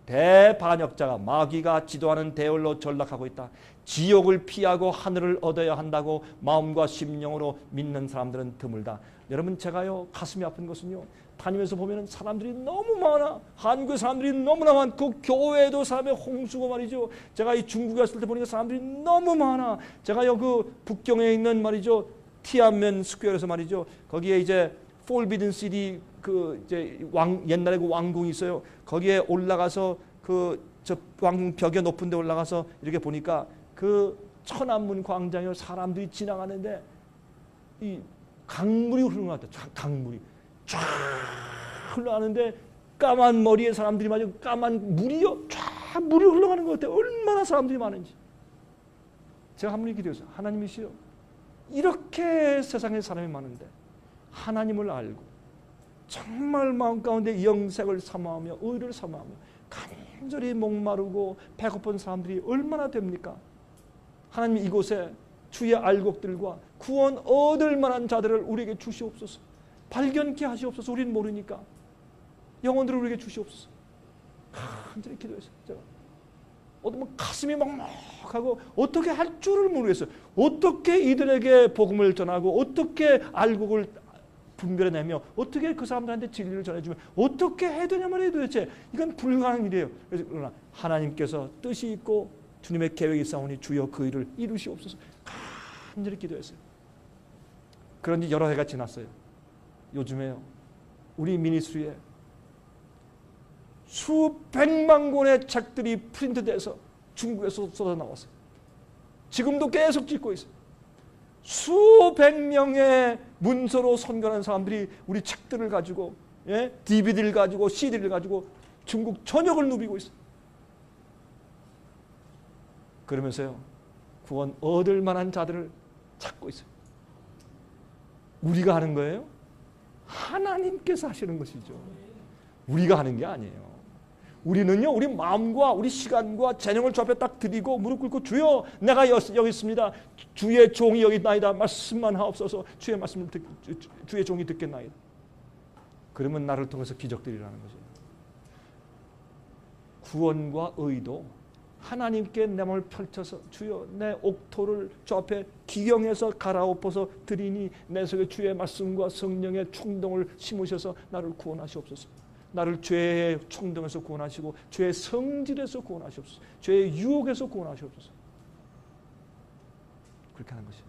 대반역자가, 마귀가 지도하는 대열로 전락하고 있다. 지옥을 피하고 하늘을 얻어야 한다고 마음과 심령으로 믿는 사람들은 드물다. 여러분, 제가요 가슴이 아픈 것은요, 다니면서 보면 사람들이 너무 많아. 한국의 사람들이 너무나 많고 교회도 사람의 홍수고 말이죠. 제가 이 중국에 갔을 때 보니까 사람들이 너무 많아. 제가요 그 북경에 있는 말이죠, 티안멘 스퀘어에서 말이죠, 거기에 이제 폴비든 시티 이제 옛날에 그 왕궁이 있어요. 거기에 올라가서 저 왕궁 벽에 높은 데 올라가서 이렇게 보니까 그 천안문 광장에 사람들이 지나가는데 이 강물이 흐르는 것 같아요. 강물이 쫙 흘러가는데 까만 머리에 사람들이 마저 까만 물이요, 쫙 물이 흘러가는 것 같아요. 얼마나 사람들이 많은지. 제가 한 분이 기도했어요. 하나님이시여, 이렇게 세상에 사람이 많은데 하나님을 알고 정말 마음 가운데 영생을 사모하며 의를 사모하며 간절히 목마르고 배고픈 사람들이 얼마나 됩니까? 하나님, 이곳에 주의 알곡들과 구원 얻을 만한 자들을 우리에게 주시옵소서. 발견케 하시옵소서. 우리는 모르니까 영혼들을 우리에게 주시옵소서. 간절히 기도했어요. 제가 어떤 가슴이 막막하고 어떻게 할 줄을 모르겠어요. 어떻게 이들에게 복음을 전하고 어떻게 알곡을 분별해내며 어떻게 그 사람들한테 진리를 전해주면 어떻게 해야 되냐 말이에요. 도대체 이건 불가능한 일이에요. 그러나 하나님께서 뜻이 있고 주님의 계획이 있사오니 주여 그 일을 이루시옵소서. 간절히 기도했어요. 그런 지 여러 해가 지났어요. 요즘에요, 우리 미니스트리에 수백만 권의 책들이 프린트돼서 중국에서 쏟아 나왔어요. 지금도 계속 찍고 있어요. 수백 명의 문서로 선교하는 사람들이 우리 책들을 가지고, DVD를 가지고, CD를 가지고 중국 전역을 누비고 있어요. 그러면서요, 구원 얻을 만한 자들을 찾고 있어요. 우리가 하는 거예요? 하나님께서 하시는 것이죠. 우리가 하는 게 아니에요. 우리는요, 우리 마음과 우리 시간과 재능을 주 앞에 딱 드리고 무릎 꿇고, 주여 내가 여기 있습니다. 주의 종이 여기 있나이다. 말씀만 하옵소서. 주의 말씀을 주의 종이 듣겠나이다. 그러면 나를 통해서 기적들이 일어나는 거죠. 구원과 의도 하나님께 내 몸을 펼쳐서 주여 내 옥토를 주 앞에 기경해서 갈아엎어서 드리니 내 속에 주의 말씀과 성령의 충동을 심으셔서 나를 구원하시옵소서. 나를 죄의 충동에서 구원하시고 죄의 성질에서 구원하시옵소서. 죄의 유혹에서 구원하시옵소서. 그렇게 하는 것이에요.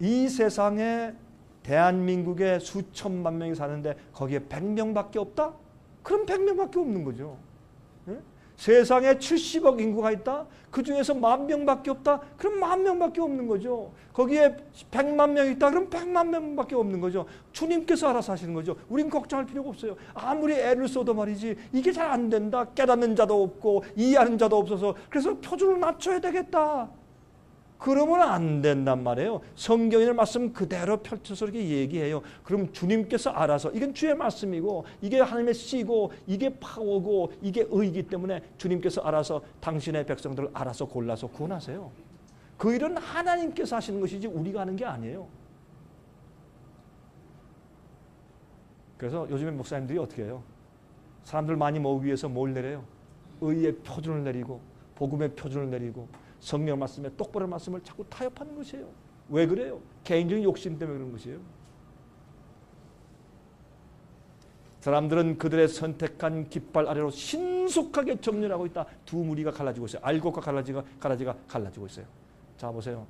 이 세상에 대한민국에 수천만 명이 사는데 거기에 100명밖에 없다? 그럼 100명밖에 없는 거죠. 예? 세상에 70억 인구가 있다? 그 중에서 10,000명밖에 없다? 그럼 10,000명밖에 없는 거죠. 거기에 100만 명이 있다? 그럼 100만 명밖에 없는 거죠. 주님께서 알아서 하시는 거죠. 우린 걱정할 필요가 없어요. 아무리 애를 써도 말이지 이게 잘 안 된다. 깨닫는 자도 없고 이해하는 자도 없어서 그래서 표준을 낮춰야 되겠다. 그러면 안 된단 말이에요. 성경의 말씀 그대로 펼쳐서 이렇게 얘기해요. 그럼 주님께서 알아서 이건 주의 말씀이고 이게 하나님의 씨고 이게 파워고 이게 의이기 때문에 주님께서 알아서 당신의 백성들을 알아서 골라서 구원하세요. 그 일은 하나님께서 하시는 것이지 우리가 하는 게 아니에요. 그래서 요즘에 목사님들이 어떻게 해요? 사람들 많이 모으기 위해서 뭘 내려요? 의의 표준을 내리고 복음의 표준을 내리고 성령 말씀에 똑바로 말씀을 자꾸 타협하는 것이에요. 왜 그래요? 개인적인 욕심 때문에 그런 것이에요. 사람들은 그들의 선택한 깃발 아래로 신속하게 정렬하고 있다. 두 무리가 갈라지고 있어요. 알곡과 가라지가 갈라지고 있어요. 자 보세요.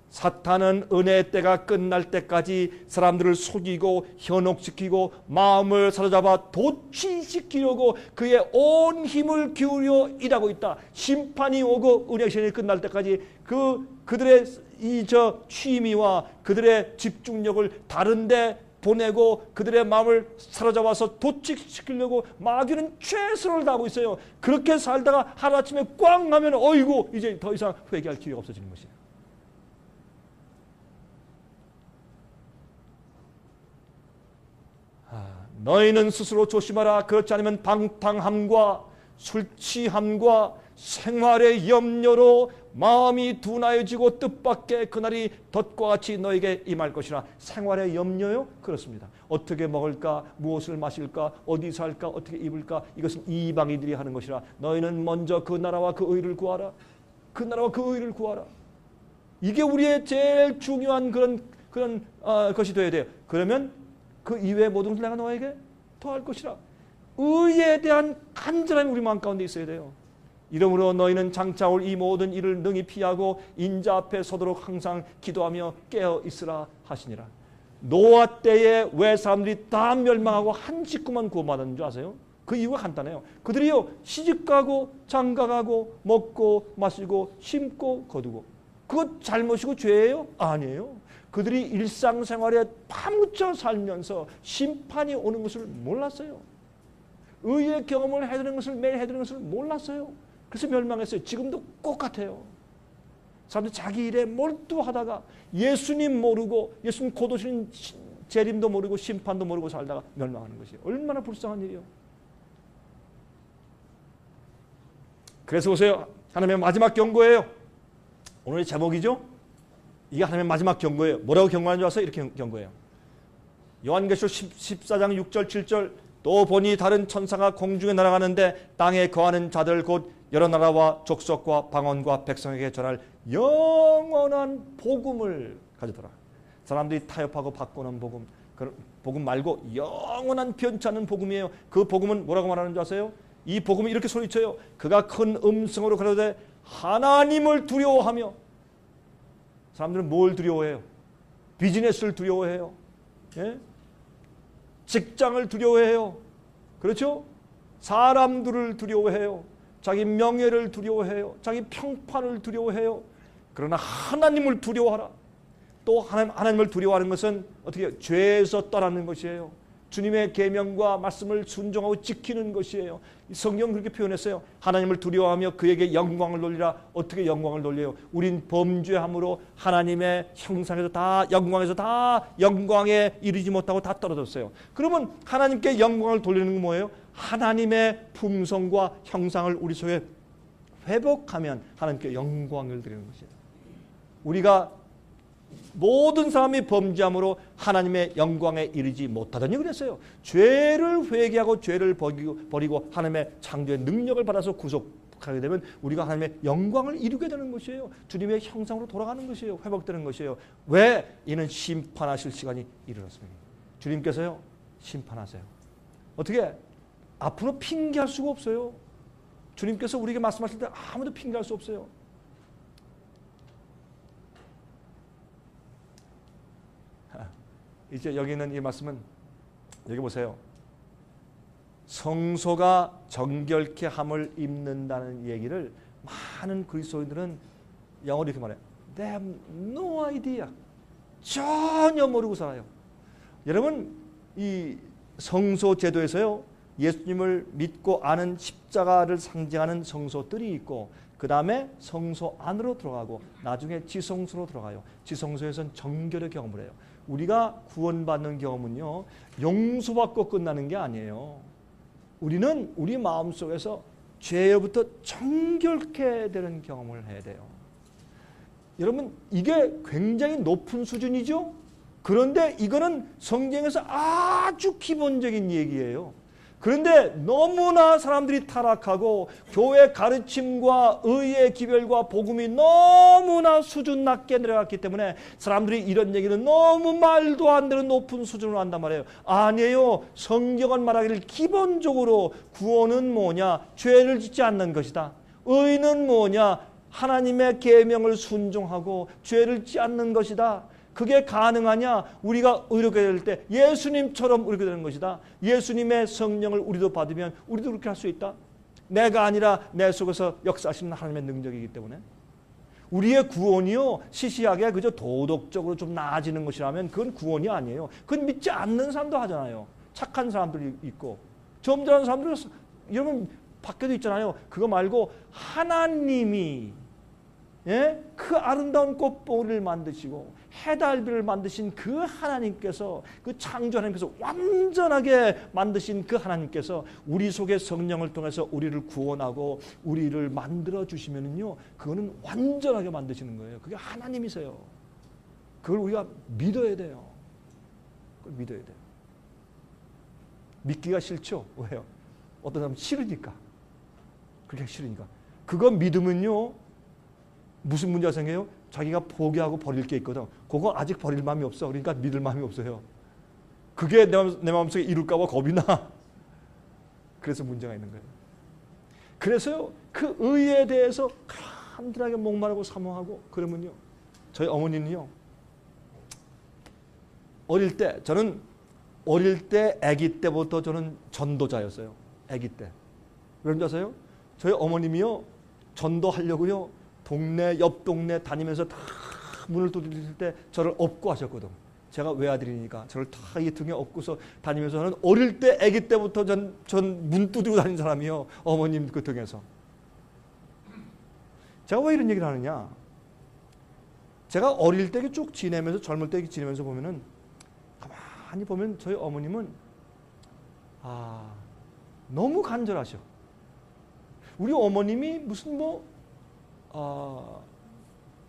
사탄은 은혜의 때가 끝날 때까지 사람들을 속이고 현혹시키고 마음을 사로잡아 도취시키려고 그의 온 힘을 기울여 일하고 있다. 심판이 오고 은혜의 시간이 끝날 때까지 그들의 취미와 그들의 집중력을 다른데 보내고 그들의 마음을 사로잡아서 도취시키려고 마귀는 최선을 다하고 있어요. 그렇게 살다가 하루아침에 꽝 하면 어이구 이제 더 이상 회개할 기회가 없어지는 것이에요. 너희는 스스로 조심하라. 그렇지 않으면 방탕함과 술취함과 생활의 염려로 마음이 둔하여지고 뜻밖의 그날이 덫과 같이 너에게 임할 것이라. 생활의 염려요? 그렇습니다. 어떻게 먹을까? 무엇을 마실까? 어디 살까? 어떻게 입을까? 이것은 이방인들이 하는 것이라. 너희는 먼저 그 나라와 그 의를 구하라. 그 나라와 그 의를 구하라. 이게 우리의 제일 중요한 그런 것이 되어야 돼요. 그러면 그 이외의 모든 것을 내가 너에게 더할 것이라. 의에 대한 간절함이 우리 마음 가운데 있어야 돼요. 이러므로 너희는 장차 올 이 모든 일을 능히 피하고 인자 앞에 서도록 항상 기도하며 깨어 있으라 하시니라. 노아 때에 왜 사람들이 다 멸망하고 한 식구만 구원받았는 줄 아세요? 그 이유가 간단해요. 그들이요 시집가고 장가가고 먹고 마시고 심고 거두고. 그거 잘못이고 죄예요? 아니에요. 그들이 일상생활에 파묻혀 살면서 심판이 오는 것을 몰랐어요. 의의 경험을 해드리는 것을 매일 해드리는 것을 몰랐어요. 그래서 멸망했어요. 지금도 똑같아요. 사람들이 자기 일에 몰두하다가 예수님 모르고 예수님 곧 오시는 재림도 모르고 심판도 모르고 살다가 멸망하는 것이에요. 얼마나 불쌍한 일이에요. 그래서 보세요. 하나님의 마지막 경고예요. 오늘의 제목이죠. 이게 하나님의 마지막 경고예요. 뭐라고 경고하는 줄 아세요? 이렇게 경고해요. 요한계시록 14장 6절 7절 또 보니 다른 천사가 공중에 날아가는데 땅에 거하는 자들 곧 여러 나라와 족속과 방언과 백성에게 전할 영원한 복음을 가져더라. 사람들이 타협하고 바꾸는 복음, 그 복음 말고 영원한 변치 않는 복음이에요. 그 복음은 뭐라고 말하는 줄 아세요? 이 복음은 이렇게 소리쳐요. 그가 큰 음성으로 가로되 하나님을 두려워하며. 사람들은 뭘 두려워해요? 비즈니스를 두려워해요. 예? 직장을 두려워해요. 그렇죠? 사람들을 두려워해요. 자기 명예를 두려워해요. 자기 평판을 두려워해요. 그러나 하나님을 두려워하라. 또 하나님을 두려워하는 것은 어떻게 해요? 죄에서 떠나는 것이에요. 주님의 계명과 말씀을 순종하고 지키는 것이에요. 성경은 그렇게 표현했어요. 하나님을 두려워하며 그에게 영광을 돌리라. 어떻게 영광을 돌려요? 우린 범죄함으로 하나님의 형상에서 다 영광에서 다 영광에 이르지 못하고 다 떨어졌어요. 그러면 하나님께 영광을 돌리는 건 뭐예요? 하나님의 품성과 형상을 우리 속에 회복하면 하나님께 영광을 드리는 것이에요. 우리가 모든 사람이 범죄함으로 하나님의 영광에 이르지 못하더니 그랬어요. 죄를 회개하고 죄를 버리고 하나님의 창조의 능력을 받아서 하게 되면 우리가 하나님의 영광을 이루게 되는 것이에요. 주님의 형상으로 돌아가는 것이에요. 회복되는 것이에요. 왜? 이는 심판하실 시간이 이르렀습니다. 주님께서요 심판하세요. 어떻게? 앞으로 핑계할 수가 없어요. 주님께서 우리에게 말씀하실 때 아무도 핑계할 수 없어요. 이제 여기 있는 이 말씀은 여기 보세요. 성소가 정결케 함을 입는다는 얘기를 많은 그리스도인들은 영어로 이렇게 말해요. They have no idea. 전혀 모르고 살아요. 여러분 이 성소 제도에서요. 예수님을 믿고 아는 십자가를 상징하는 성소들이 있고 그 다음에 성소 안으로 들어가고 나중에 지성소로 들어가요. 지성소에서는 정결의 경험을 해요. 우리가 구원받는 경험은요. 용서받고 끝나는 게 아니에요. 우리는 우리 마음속에서 죄로부터 정결케 되는 경험을 해야 돼요. 여러분 이게 굉장히 높은 수준이죠. 그런데 이거는 성경에서 아주 기본적인 얘기예요. 그런데 너무나 사람들이 타락하고 교회 가르침과 의의 기별과 복음이 너무나 수준 낮게 내려갔기 때문에 사람들이 이런 얘기는 너무 말도 안 되는 높은 수준으로 한단 말이에요. 아니에요. 성경은 말하기를 기본적으로 구원은 뭐냐? 죄를 짓지 않는 것이다. 의는 뭐냐? 하나님의 계명을 순종하고 죄를 짓지 않는 것이다. 그게 가능하냐? 우리가 의롭게 될 때 예수님처럼 의롭게 되는 것이다. 예수님의 성령을 우리도 받으면 우리도 그렇게 할 수 있다. 내가 아니라 내 속에서 역사하시는 하나님의 능력이기 때문에 우리의 구원이요 시시하게 그저 도덕적으로 좀 나아지는 것이라면 그건 구원이 아니에요. 그건 믿지 않는 사람도 하잖아요. 착한 사람들이 있고 점잖은 사람들 여러분 밖에도 있잖아요. 그거 말고 하나님이 그 아름다운 꽃봉오리를 만드시고 해달비를 만드신 그 하나님께서 그 창조 하나님께서 완전하게 만드신 그 하나님께서 우리 속에 성령을 통해서 우리를 구원하고 우리를 만들어 주시면은요 그거는 완전하게 만드시는 거예요. 그게 하나님이세요. 그걸 우리가 믿어야 돼요. 그걸 믿어야 돼요. 믿기가 싫죠? 왜요? 어떤 사람은 싫으니까. 그게 싫으니까. 그거 믿으면요 무슨 문제가 생겨요? 자기가 포기하고 버릴 게 있거든. 그거 아직 버릴 마음이 없어. 그러니까 믿을 마음이 없어요. 그게 내 마음속에 이룰까 봐 겁이 나. 그래서 문제가 있는 거예요. 그래서요. 그 의에 대해서 간절하게 목마르고 사모하고 그러면요. 저희 어머니는요. 저는 어릴 때 아기 때부터 저는 전도자였어요. 아기 때. 왜 그런지 아세요? 저희 어머님이요. 전도하려고요. 옆 동네 다니면서 다 문을 두드릴 때 저를 업고 하셨거든. 제가 외아들이니까 저를 다 이 등에 업고서 다니면서 저는 어릴 때 아기 때부터 전 문 두드리고 다닌 사람이요. 어머님 그 등에서. 제가 왜 이런 얘기를 하느냐. 제가 어릴 때 쭉 지내면서 젊을 때 지내면서 보면은 가만히 보면 저희 어머님은 너무 간절하셔. 우리 어머님이 무슨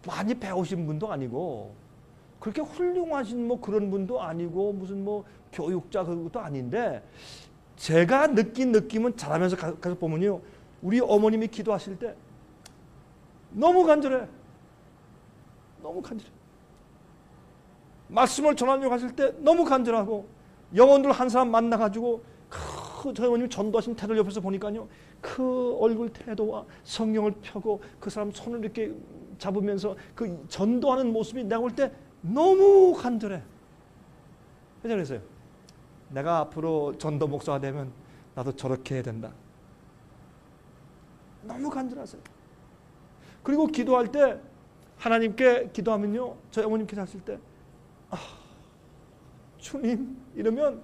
많이 배우신 분도 아니고 그렇게 훌륭하신 그런 분도 아니고 무슨 교육자 그것도 아닌데 제가 느낀 느낌은 자라면서 가서 보면요 우리 어머님이 기도하실 때 너무 간절해. 너무 간절해. 말씀을 전하려고 하실 때 너무 간절하고 영혼들 한 사람 만나가지고 저희 어머님이 전도하신 태도를 옆에서 보니까요 그 얼굴 태도와 성경을 펴고 그 사람 손을 이렇게 잡으면서 그 전도하는 모습이 내가 볼 때 너무 간절해. 그래서요 내가 앞으로 전도 목사가 되면 나도 저렇게 해야 된다. 너무 간절하세요. 그리고 기도할 때 하나님께 기도하면요 저희 어머님 기도하실 때 주님 이러면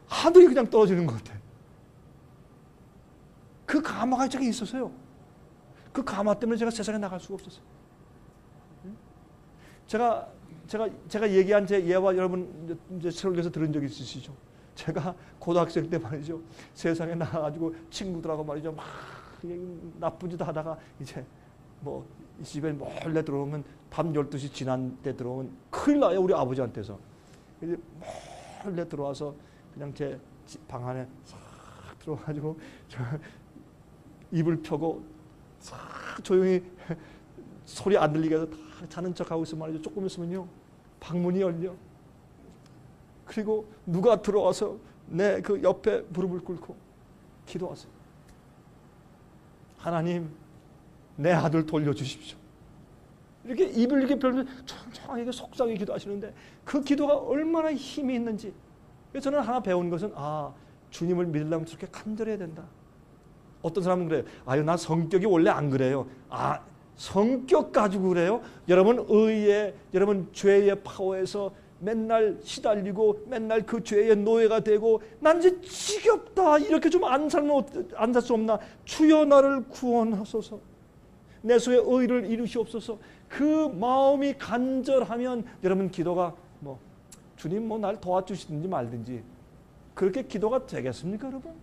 하늘이 그냥 떨어지는 것 같아. 그 가마가 저기 있었어요. 그 가마 때문에 제가 세상에 나갈 수가 없었어요. 제가 얘기한 제 예와 여러분 이제 설교에서 들은 적이 있으시죠? 제가 고등학생 때 말이죠. 세상에 나가가지고 친구들하고 말이죠. 막 나쁜 짓 하다가 이제 이 집에 몰래 들어오면 밤 12시 지난 때 들어오면 큰일 나요. 우리 아버지한테서. 이제 몰래 들어와서 그냥 제 방 안에 싹 들어가지고 입을 펴고 조용히 소리 안 들리게 해서 다 자는 척하고 있으면 말이죠. 조금 있으면요 방문이 열려. 그리고 누가 들어와서 내 그 옆에 무릎을 꿇고 기도하세요. 하나님, 내 아들 돌려주십시오. 이렇게 입을 이렇게 벌리면서 천천히 속상히 기도하시는데 그 기도가 얼마나 힘이 있는지. 그래서 저는 하나 배운 것은 주님을 믿으려면 저렇게 간절해야 된다. 어떤 사람은 그래요. 아유, 나 성격이 원래 안 그래요. 성격 가지고 그래요? 여러분 의에, 여러분 죄의 파워에서 맨날 시달리고 맨날 그 죄의 노예가 되고 난 이제 지겹다. 이렇게 좀 안 살 수 없나? 주여 나를 구원하소서. 내 소의 의를 이루시옵소서. 그 마음이 간절하면 여러분 기도가 주님 날 도와주시든지 말든지 그렇게 기도가 되겠습니까, 여러분?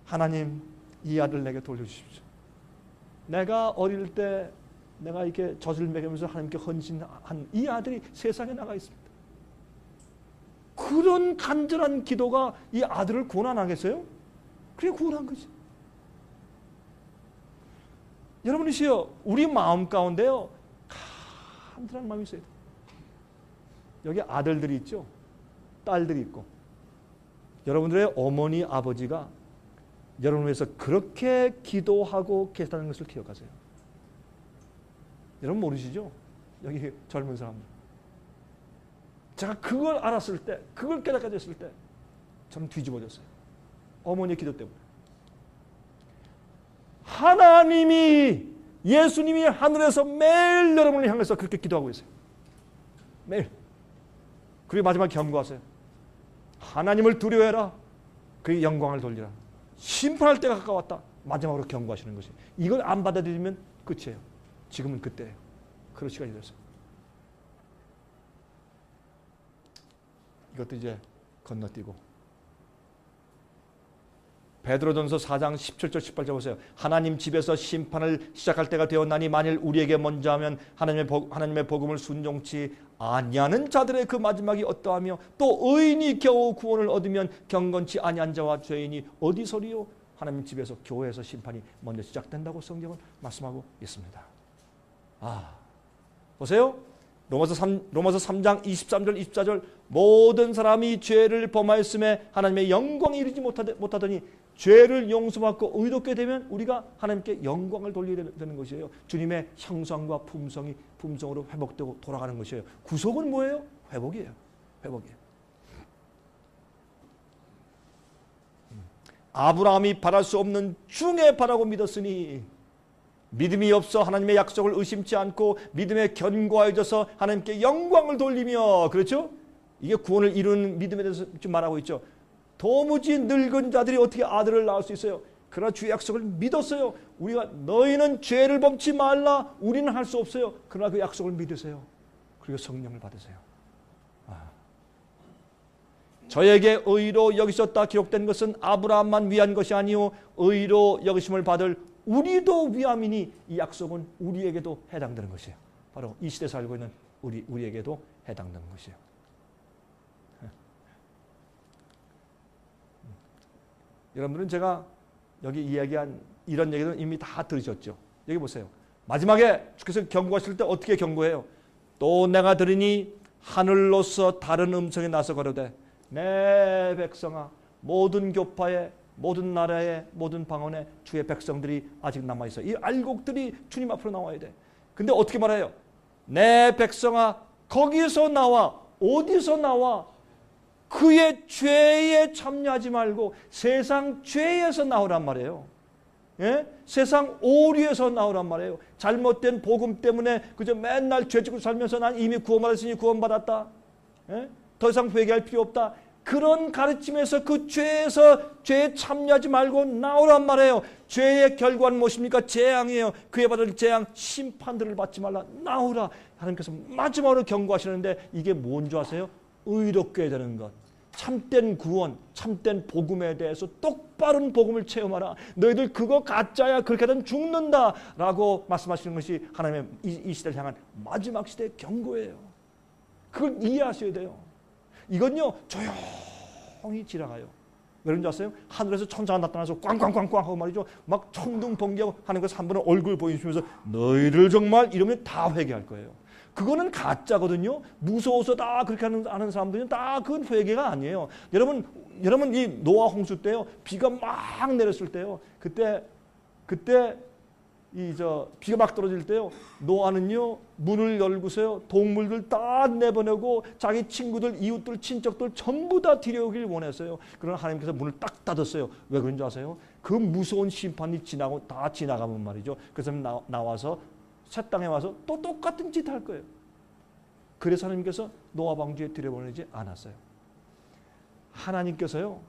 하나님, 이 아들 내게 돌려주십시오. 내가 어릴 때 내가 이렇게 젖을 먹이면서 하나님께 헌신한 이 아들이 세상에 나가 있습니다. 그런 간절한 기도가 이 아들을 구원 안 하겠어요? 그래 구원한 거지. 여러분이시여, 우리 마음 가운데요 간절한 마음이 있어야 돼요. 여기 아들들이 있죠. 딸들이 있고 여러분들의 어머니 아버지가 여러분을 위해서 그렇게 기도하고 계시다는 것을 기억하세요. 여러분 모르시죠? 여기 젊은 사람들. 제가 그걸 알았을 때, 그걸 깨닫게 됐을 때 저는 뒤집어졌어요. 어머니의 기도 때문에. 하나님이, 예수님이 하늘에서 매일 여러분을 향해서 그렇게 기도하고 있어요. 매일. 그리고 마지막에 경고하세요. 하나님을 두려워해라. 그의 영광을 돌리라. 심판할 때가 가까웠다. 마지막으로 경고하시는 것이. 이걸 안 받아들이면 끝이에요. 지금은 그때예요. 그런 시간이 됐어요. 이것도 이제 건너뛰고 베드로전서 4장 17절 18절 보세요. 하나님 집에서 심판을 시작할 때가 되었나니 만일 우리에게 먼저 하면 하나님의 복음을 순종치 아니하는 자들의 그 마지막이 어떠하며 또 의인이 겨우 구원을 얻으면 경건치 아니한 자와 죄인이 어디서리요? 하나님 집에서 교회에서 심판이 먼저 시작된다고 성경은 말씀하고 있습니다. 보세요. 로마서 3장 23절 24절 모든 사람이 죄를 범하였음에 하나님의 영광에 이르지 못하더니 죄를 용서받고 의롭게 되면 우리가 하나님께 영광을 돌려야 되는 것이에요. 주님의 형상과 품성으로 회복되고 돌아가는 것이에요. 구속은 뭐예요? 회복이에요. 회복이에요. 아브라함이 바랄 수 없는 중에 바라고 믿었으니 믿음이 없어 하나님의 약속을 의심치 않고 믿음에 견고하여져서 하나님께 영광을 돌리며, 그렇죠? 이게 구원을 이루는 믿음에 대해서 지금 말하고 있죠. 도무지 늙은 자들이 어떻게 아들을 낳을 수 있어요? 그러나 주의 약속을 믿었어요. 우리가 너희는 죄를 범치 말라. 우리는 할 수 없어요. 그러나 그 약속을 믿으세요. 그리고 성령을 받으세요. 저에게 의로 여기셨다 기록된 것은 아브라함만 위한 것이 아니요 의로 여기심을 받을 우리도 위함이니 이 약속은 우리에게도 해당되는 것이에요. 바로 이 시대에 살고 있는 우리에게도 해당되는 것이에요. 여러분들은 제가 여기 이야기한 이런 얘기는 이미 다 들으셨죠. 여기 보세요. 마지막에 주께서 경고하실 때 어떻게 경고해요? 또 내가 들으니 하늘로서 다른 음성이 나서 가로되 내 백성아, 모든 교파에 모든 나라의 모든 방언에 주의 백성들이 아직 남아있어. 이 알곡들이 주님 앞으로 나와야 돼. 근데 어떻게 말해요? 내 백성아, 거기서 나와. 어디서 나와? 그의 죄에 참여하지 말고 세상 죄에서 나오란 말이에요. 예? 세상 오류에서 나오란 말이에요. 잘못된 복음 때문에 그저 맨날 죄 짓고 살면서 난 이미 구원받았으니 구원받았다. 예? 더 이상 회개할 필요 없다. 그런 가르침에서 그 죄에 참여하지 말고 나오란 말이에요. 죄의 결과는 무엇입니까? 재앙이에요. 그에 받을 재앙, 심판들을 받지 말라. 나오라. 하나님께서 마지막으로 경고하시는데 이게 뭔 줄 아세요? 의롭게 되는 것. 참된 구원, 참된 복음에 대해서 똑바른 복음을 체험하라. 너희들 그거 가짜야. 그렇게 하면 죽는다. 라고 말씀하시는 것이 하나님의 이 시대를 향한 마지막 시대의 경고예요. 그걸 이해하셔야 돼요. 이건요 조용히 지나가요. 왜 그런지 아세요? 하늘에서 천사가 나타나서 꽝꽝꽝꽝 하고 말이죠. 막 천둥 번개하고 하는 것을 한 번은 얼굴 보이시면서 너희를 정말 이러면 다 회개할 거예요. 그거는 가짜거든요. 무서워서 다 그렇게 하는 사람들은 다 그건 회개가 아니에요. 여러분 이 노아 홍수 때요. 비가 막 내렸을 때요. 그때 비가 막 떨어질 때요. 노아는요. 문을 열고서요. 동물들 다 내보내고 자기 친구들, 이웃들, 친척들 전부 다 데려오길 원했어요. 그러나 하나님께서 문을 딱 닫았어요. 왜 그런지 아세요? 그 무서운 심판이 다 지나가면 말이죠. 그래서 나와서 새 땅에 와서 또 똑같은 짓 할 거예요. 그래서 하나님께서 노아 방주에 들여보내지 않았어요. 하나님께서요.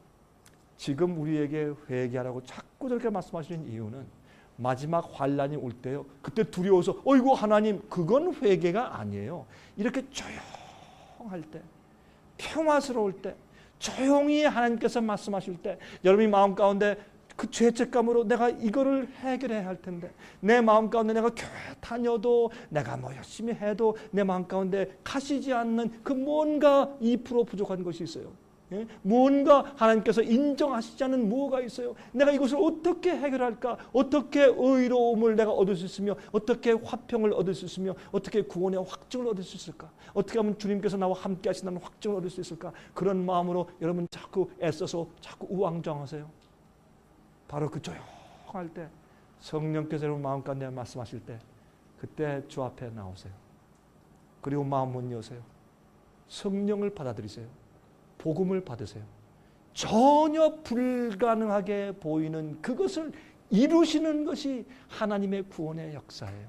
지금 우리에게 회개하라고 자꾸 저렇게 말씀하시는 이유는 마지막 환란이 올 때요. 그때 두려워서 어이구 하나님 그건 회개가 아니에요. 이렇게 조용할 때, 평화스러울 때, 조용히 하나님께서 말씀하실 때 여러분이 마음 가운데 그 죄책감으로 내가 이거를 해결해야 할 텐데 내 마음 가운데 내가 교회 다녀도 내가 뭐 열심히 해도 내 마음 가운데 가시지 않는 그 뭔가 2% 부족한 것이 있어요. 예? 뭔가 하나님께서 인정하시지 않는 뭐가 있어요. 내가 이것을 어떻게 해결할까? 어떻게 의로움을 내가 얻을 수 있으며 어떻게 화평을 얻을 수 있으며 어떻게 구원의 확증을 얻을 수 있을까? 어떻게 하면 주님께서 나와 함께 하신다는 확증을 얻을 수 있을까? 그런 마음으로 여러분 자꾸 애써서 자꾸 우왕좌왕하세요. 바로 그 조용할 때 성령께서 여러분 마음 가운데 말씀하실 때 그때 주 앞에 나오세요. 그리고 마음 문 여세요. 성령을 받아들이세요. 복음을 받으세요. 전혀 불가능하게 보이는 그것을 이루시는 것이 하나님의 구원의 역사예요.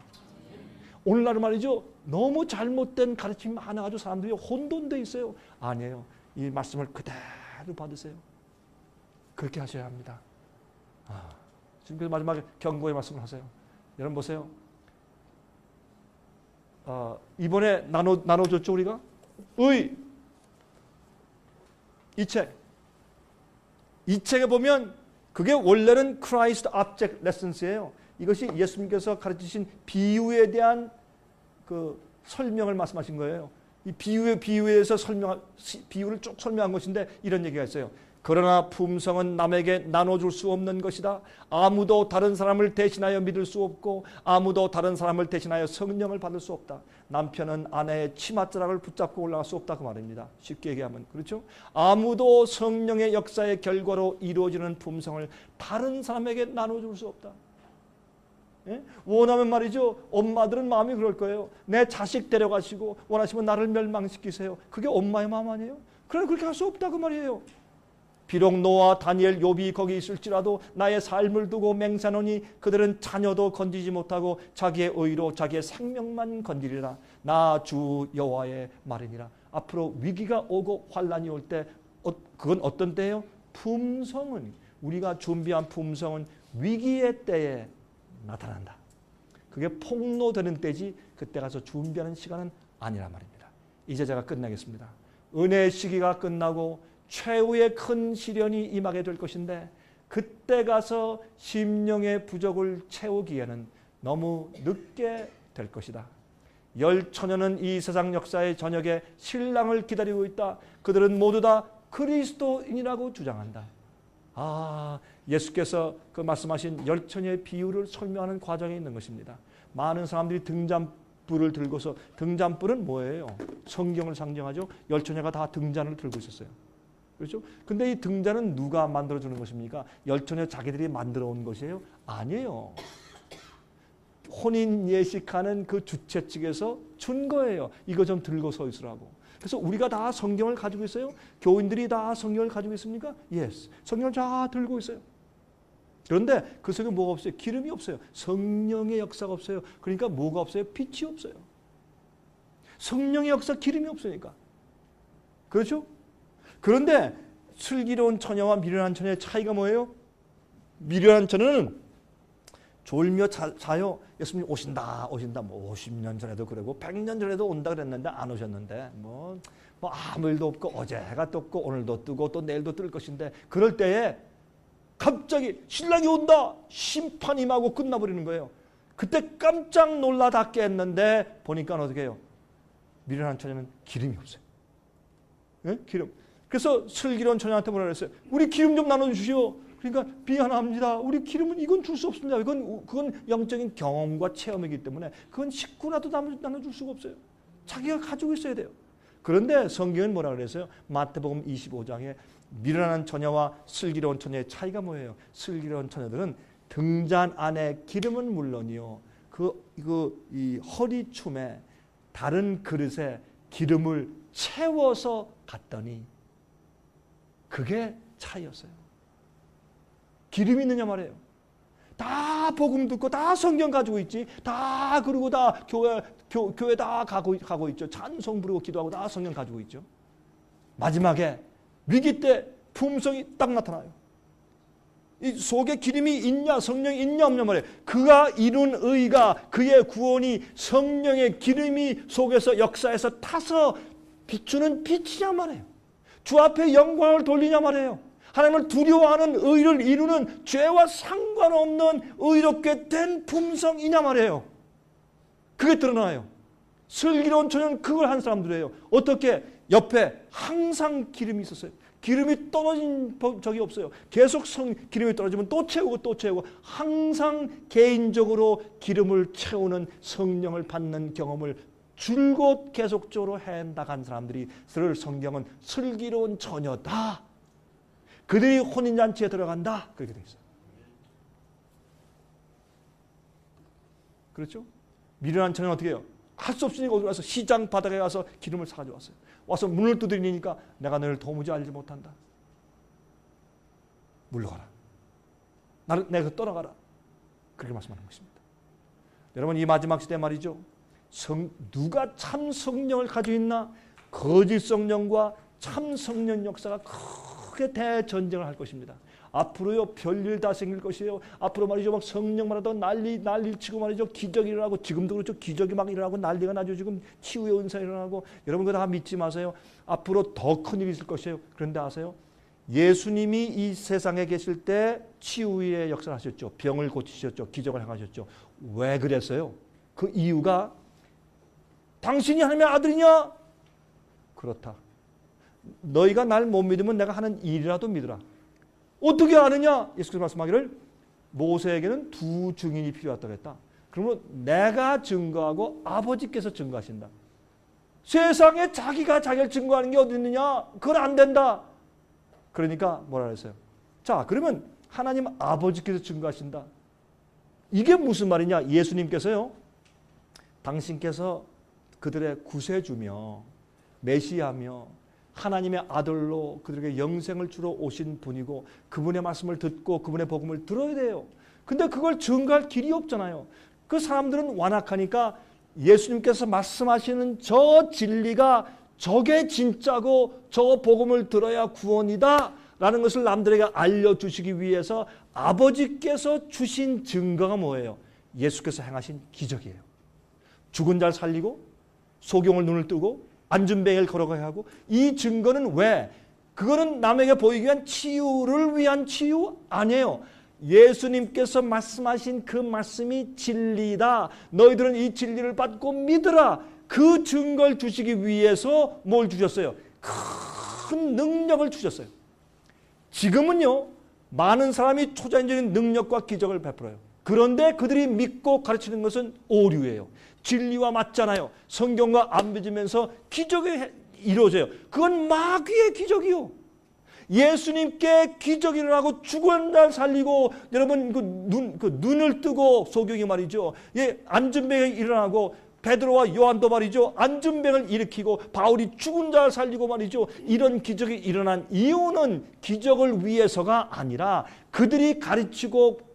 오늘날 말이죠. 너무 잘못된 가르침이 많아가지고 사람들이 혼돈돼 있어요. 아니에요. 이 말씀을 그대로 받으세요. 그렇게 하셔야 합니다. 지금 마지막에 경고의 말씀을 하세요. 여러분 보세요. 이번에 나눠줬죠 우리가? 이 책에 보면 그게 원래는 Christ Object Lessons예요. 이것이 예수님께서 가르치신 비유에 대한 그 설명을 말씀하신 거예요. 이 비유에서 비유를 쭉 설명한 것인데 이런 얘기가 있어요. 그러나 품성은 남에게 나눠줄 수 없는 것이다. 아무도 다른 사람을 대신하여 믿을 수 없고 아무도 다른 사람을 대신하여 성령을 받을 수 없다. 남편은 아내의 치맛자락을 붙잡고 올라갈 수 없다 그 말입니다. 쉽게 얘기하면 그렇죠. 아무도 성령의 역사의 결과로 이루어지는 품성을 다른 사람에게 나눠줄 수 없다. 예? 원하면 말이죠. 엄마들은 마음이 그럴 거예요. 내 자식 데려가시고 원하시면 나를 멸망시키세요. 그게 엄마의 마음 아니에요? 그러나 그렇게 할 수 없다 그 말이에요. 비록 노아, 다니엘, 욥이 거기 있을지라도 나의 삶을 두고 맹세하노니 그들은 자녀도 건지지 못하고 자기의 의로 자기의 생명만 건지리라. 나 주 여호와의 말이니라. 앞으로 위기가 오고 환란이 올 때 그건 어떤 때예요? 품성은 우리가 준비한 품성은 위기의 때에 나타난다. 그게 폭로되는 때지 그때 가서 준비하는 시간은 아니란 말입니다. 이제 제가 끝내겠습니다. 은혜의 시기가 끝나고 최후의 큰 시련이 임하게 될 것인데 그때 가서 심령의 부족을 채우기에는 너무 늦게 될 것이다. 10,000년은 이 세상 역사의 저녁에 신랑을 기다리고 있다. 그들은 모두 다 그리스도인이라고 주장한다. 예수께서 그 말씀하신 10,000년의 비유를 설명하는 과정에 있는 것입니다. 많은 사람들이 등잔불을 들고서 등잔불은 뭐예요? 성경을 상징하죠. 10,000년가 다 등잔을 들고 있었어요. 그렇죠? 근데 이 등잔은 누가 만들어주는 것입니까? 10,000년 자기들이 만들어 온 것이에요? 아니에요. 혼인 예식하는 그 주최 측에서 준 거예요. 이거 좀 들고 서 있으라고. 그래서 우리가 다 성경을 가지고 있어요? 교인들이 다 성경을 가지고 있습니까? Yes. 성경을 다 들고 있어요. 그런데 그 속에 뭐가 없어요? 기름이 없어요. 성령의 역사가 없어요. 그러니까 뭐가 없어요? 빛이 없어요. 성령의 역사, 기름이 없으니까. 그렇죠? 그런데 슬기로운 처녀와 미련한 처녀의 차이가 뭐예요? 미련한 처녀는 졸며 자요. 예수님 오신다 뭐 50년 전에도 그러고 100년 전에도 온다 그랬는데 안 오셨는데 뭐 아무 일도 없고 어제 해가 떴고 오늘도 뜨고 또 내일도 뜰 것인데 그럴 때에 갑자기 신랑이 온다. 심판 임하고 끝나버리는 거예요. 그때 깜짝 놀라 다 깼는데 보니까 어떻게 해요? 미련한 처녀는 기름이 없어요. 네? 기름. 그래서 슬기로운 처녀한테 뭐라 그랬어요? 우리 기름 좀 나눠주시오. 그러니까 미안합니다. 우리 기름은 이건 줄 수 없습니다. 그건 영적인 경험과 체험이기 때문에 그건 식구라도 나눠줄 수가 없어요. 자기가 가지고 있어야 돼요. 그런데 성경은 뭐라 그랬어요? 마태복음 25장에 미련한 처녀와 슬기로운 처녀의 차이가 뭐예요? 슬기로운 처녀들은 등잔 안에 기름은 물론이요, 이 허리춤에 다른 그릇에 기름을 채워서 갔더니 그게 차이였어요. 기름이 있느냐 말이에요. 다 복음 듣고 다 성경 가지고 있지. 다 그리고 다 교회 다 가고 있죠. 찬송 부르고 기도하고 다 성경 가지고 있죠. 마지막에 위기 때 품성이 딱 나타나요. 이 속에 기름이 있냐 성령이 있냐 없냐 말이에요. 그가 이룬 의가 그의 구원이 성령의 기름이 속에서 역사에서 타서 비추는 빛이냐 말이에요. 주 앞에 영광을 돌리냐 말이에요. 하나님을 두려워하는 의를 이루는 죄와 상관없는 의롭게 된 품성이냐 말이에요. 그게 드러나요. 슬기로운 처녀는 그걸 한 사람들이에요. 어떻게? 옆에 항상 기름이 있었어요. 기름이 떨어진 적이 없어요. 계속 기름이 떨어지면 또 채우고 항상 개인적으로 기름을 채우는 성령을 받는 경험을 줄곧 계속적으로 해나간 사람들이 성경은 슬기로운 처녀다. 그들이 혼인잔치에 들어간다. 그렇게 되어 있어요. 그렇죠? 미련한 처녀는 어떻게 해요? 할 수 없으니까 어디 가서 시장 바닥에 가서 기름을 사가져왔어요. 와서 문을 두드리니까 내가 너를 도무지 알지 못한다. 물러가라. 내가 떠나가라. 그렇게 말씀하는 것입니다. 여러분, 이 마지막 시대 말이죠. 누가 참 성령을 가지고 있나? 거짓 성령과 참 성령 역사가 크게 대전쟁을 할 것입니다. 앞으로요, 별일 다 생길 것이에요. 앞으로 말이죠, 막 성령만 하다 난리 치고 말이죠, 기적이 일어나고, 지금도 그렇죠, 기적이 막 일어나고 난리가 나죠. 지금 치유의 은사 일어나고. 여러분 그거 다 믿지 마세요. 앞으로 더 큰 일이 있을 것이에요. 그런데 아세요? 예수님이 이 세상에 계실 때 치유의 역사를 하셨죠. 병을 고치셨죠. 기적을 행하셨죠. 왜 그랬어요? 그 이유가 당신이 하나님의 아들이냐? 그렇다. 너희가 날 못 믿으면 내가 하는 일이라도 믿으라. 어떻게 아느냐? 예수께서 말씀하기를 모세에게는 두 증인이 필요하다고 했다. 그러면 내가 증거하고 아버지께서 증거하신다. 세상에 자기가 자기를 증거하는 게 어디 있느냐? 그건 안 된다. 그러니까 뭐라 그랬어요? 자, 그러면 하나님 아버지께서 증거하신다. 이게 무슨 말이냐? 예수님께서요, 당신께서 그들의 구세주며 메시아며 하나님의 아들로 그들에게 영생을 주러 오신 분이고 그분의 말씀을 듣고 그분의 복음을 들어야 돼요. 근데 그걸 증거할 길이 없잖아요. 그 사람들은 완악하니까 예수님께서 말씀하시는 저 진리가 저게 진짜고 저 복음을 들어야 구원이다 라는 것을 남들에게 알려주시기 위해서 아버지께서 주신 증거가 뭐예요? 예수께서 행하신 기적이에요. 죽은 자를 살리고 소경을 눈을 뜨고 안준뱅이를 걸어가야 하고, 이 증거는 왜? 그거는 남에게 보이기 위한 치유를 위한 치유 아니에요. 예수님께서 말씀하신 그 말씀이 진리다. 너희들은 이 진리를 받고 믿으라. 그 증거를 주시기 위해서 뭘 주셨어요? 큰 능력을 주셨어요. 지금은요, 많은 사람이 초자연적인 능력과 기적을 베풀어요. 그런데 그들이 믿고 가르치는 것은 오류예요. 진리와 맞잖아요. 성경과 안 믿으면서 기적이 이루어져요. 그건 마귀의 기적이요. 예수님께 기적이 일어나고 죽은 자를 살리고, 여러분 눈을 뜨고 소경이 말이죠, 안진병이 일어나고, 베드로와 요한도 말이죠, 안진병을 일으키고 바울이 죽은 자를 살리고 말이죠, 이런 기적이 일어난 이유는 기적을 위해서가 아니라 그들이 가르치고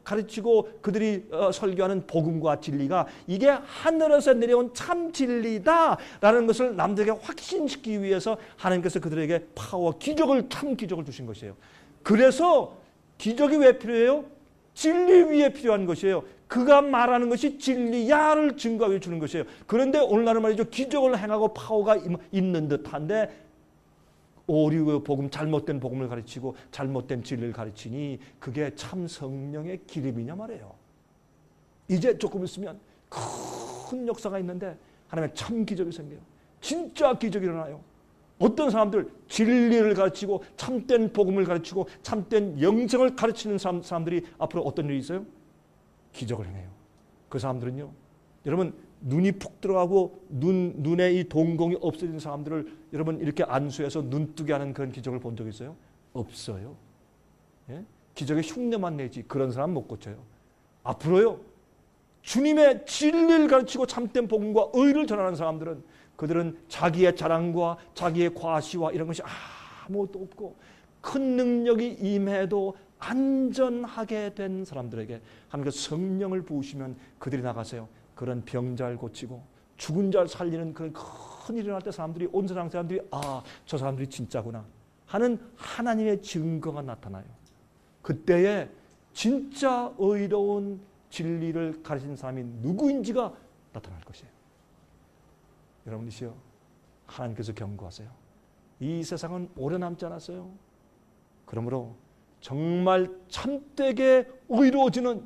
그들이 설교하는 복음과 진리가 이게 하늘에서 내려온 참 진리다라는 것을 남들에게 확신시키기 위해서 하나님께서 그들에게 파워, 참 기적을 주신 것이에요. 그래서 기적이 왜 필요해요? 진리 위에 필요한 것이에요. 그가 말하는 것이 진리야를 증거해 주는 것이에요. 그런데 오늘날은 말이죠, 기적을 행하고 파워가 있는 듯한데 오류의 복음, 잘못된 복음을 가르치고 잘못된 진리를 가르치니 그게 참 성령의 기름이냐 말이에요. 이제 조금 있으면 큰 역사가 있는데 하나님의 참 기적이 생겨요. 진짜 기적이 일어나요. 어떤 사람들 진리를 가르치고 참된 복음을 가르치고 참된 영생을 가르치는 사람들이 앞으로 어떤 일이 있어요? 기적을 행해요. 그 사람들은요, 여러분 눈이 푹 들어가고 눈에 이 동공이 없어진 사람들을 여러분 이렇게 안수해서 눈뜨게 하는 그런 기적을 본 적 있어요? 없어요. 예? 기적의 흉내만 내지 그런 사람 못 고쳐요. 앞으로요, 주님의 진리를 가르치고 참된 복음과 의를 전하는 사람들은 그들은 자기의 자랑과 자기의 과시와 이런 것이 아무것도 없고 큰 능력이 임해도 안전하게 된 사람들에게 하나님께서 성령을 부으시면 그들이 나가세요. 그런 병자를 고치고 죽은 자를 살리는 그런 큰 일이 일어날 때 사람들이, 온 세상 사람들이 저 사람들이 진짜구나 하는 하나님의 증거가 나타나요. 그때에 진짜 의로운 진리를 가르치는 사람이 누구인지가 나타날 것이에요. 여러분이시여, 하나님께서 경고하세요. 이 세상은 오래 남지 않았어요. 그러므로 정말 참되게 의로워지는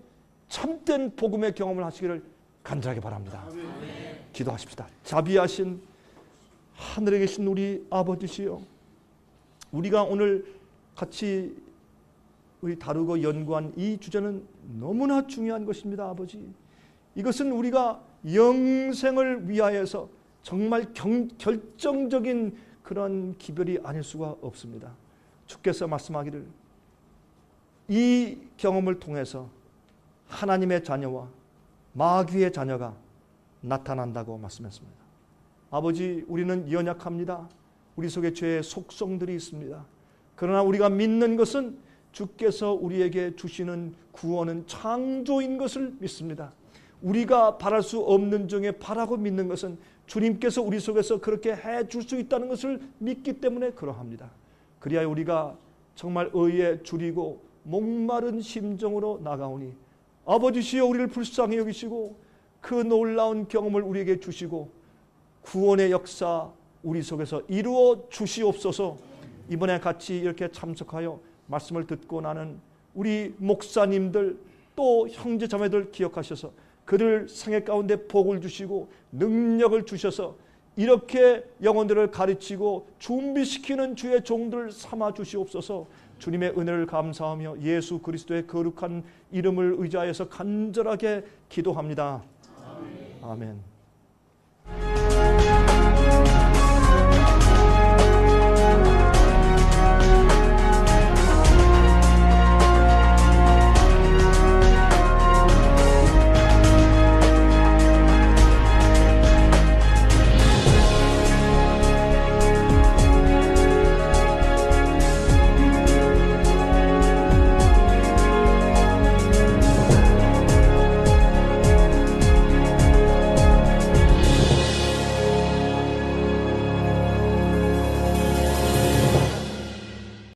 참된 복음의 경험을 하시기를 간절하게 바랍니다. 기도하십시다. 자비하신 하늘에 계신 우리 아버지시여, 우리가 오늘 같이 다루고 연구한 이 주제는 너무나 중요한 것입니다. 아버지, 이것은 우리가 영생을 위하여서 정말 결정적인 그런 기별이 아닐 수가 없습니다. 주께서 말씀하기를 이 경험을 통해서 하나님의 자녀와 마귀의 자녀가 나타난다고 말씀했습니다. 아버지, 우리는 연약합니다. 우리 속에 죄의 속성들이 있습니다. 그러나 우리가 믿는 것은 주께서 우리에게 주시는 구원은 창조인 것을 믿습니다. 우리가 바랄 수 없는 중에 바라고 믿는 것은 주님께서 우리 속에서 그렇게 해줄 수 있다는 것을 믿기 때문에 그러합니다. 그리하여 우리가 정말 의에 줄이고 목마른 심정으로 나가오니 아버지시여, 우리를 불쌍히 여기시고 그 놀라운 경험을 우리에게 주시고 구원의 역사 우리 속에서 이루어 주시옵소서. 이번에 같이 이렇게 참석하여 말씀을 듣고 나는 우리 목사님들 또 형제 자매들 기억하셔서 그들 생애 가운데 복을 주시고 능력을 주셔서 이렇게 영혼들을 가르치고 준비시키는 주의 종들 삼아 주시옵소서. 주님의 은혜를 감사하며 예수 그리스도의 거룩한 이름을 의지하여서 간절하게 기도합니다. 아멘.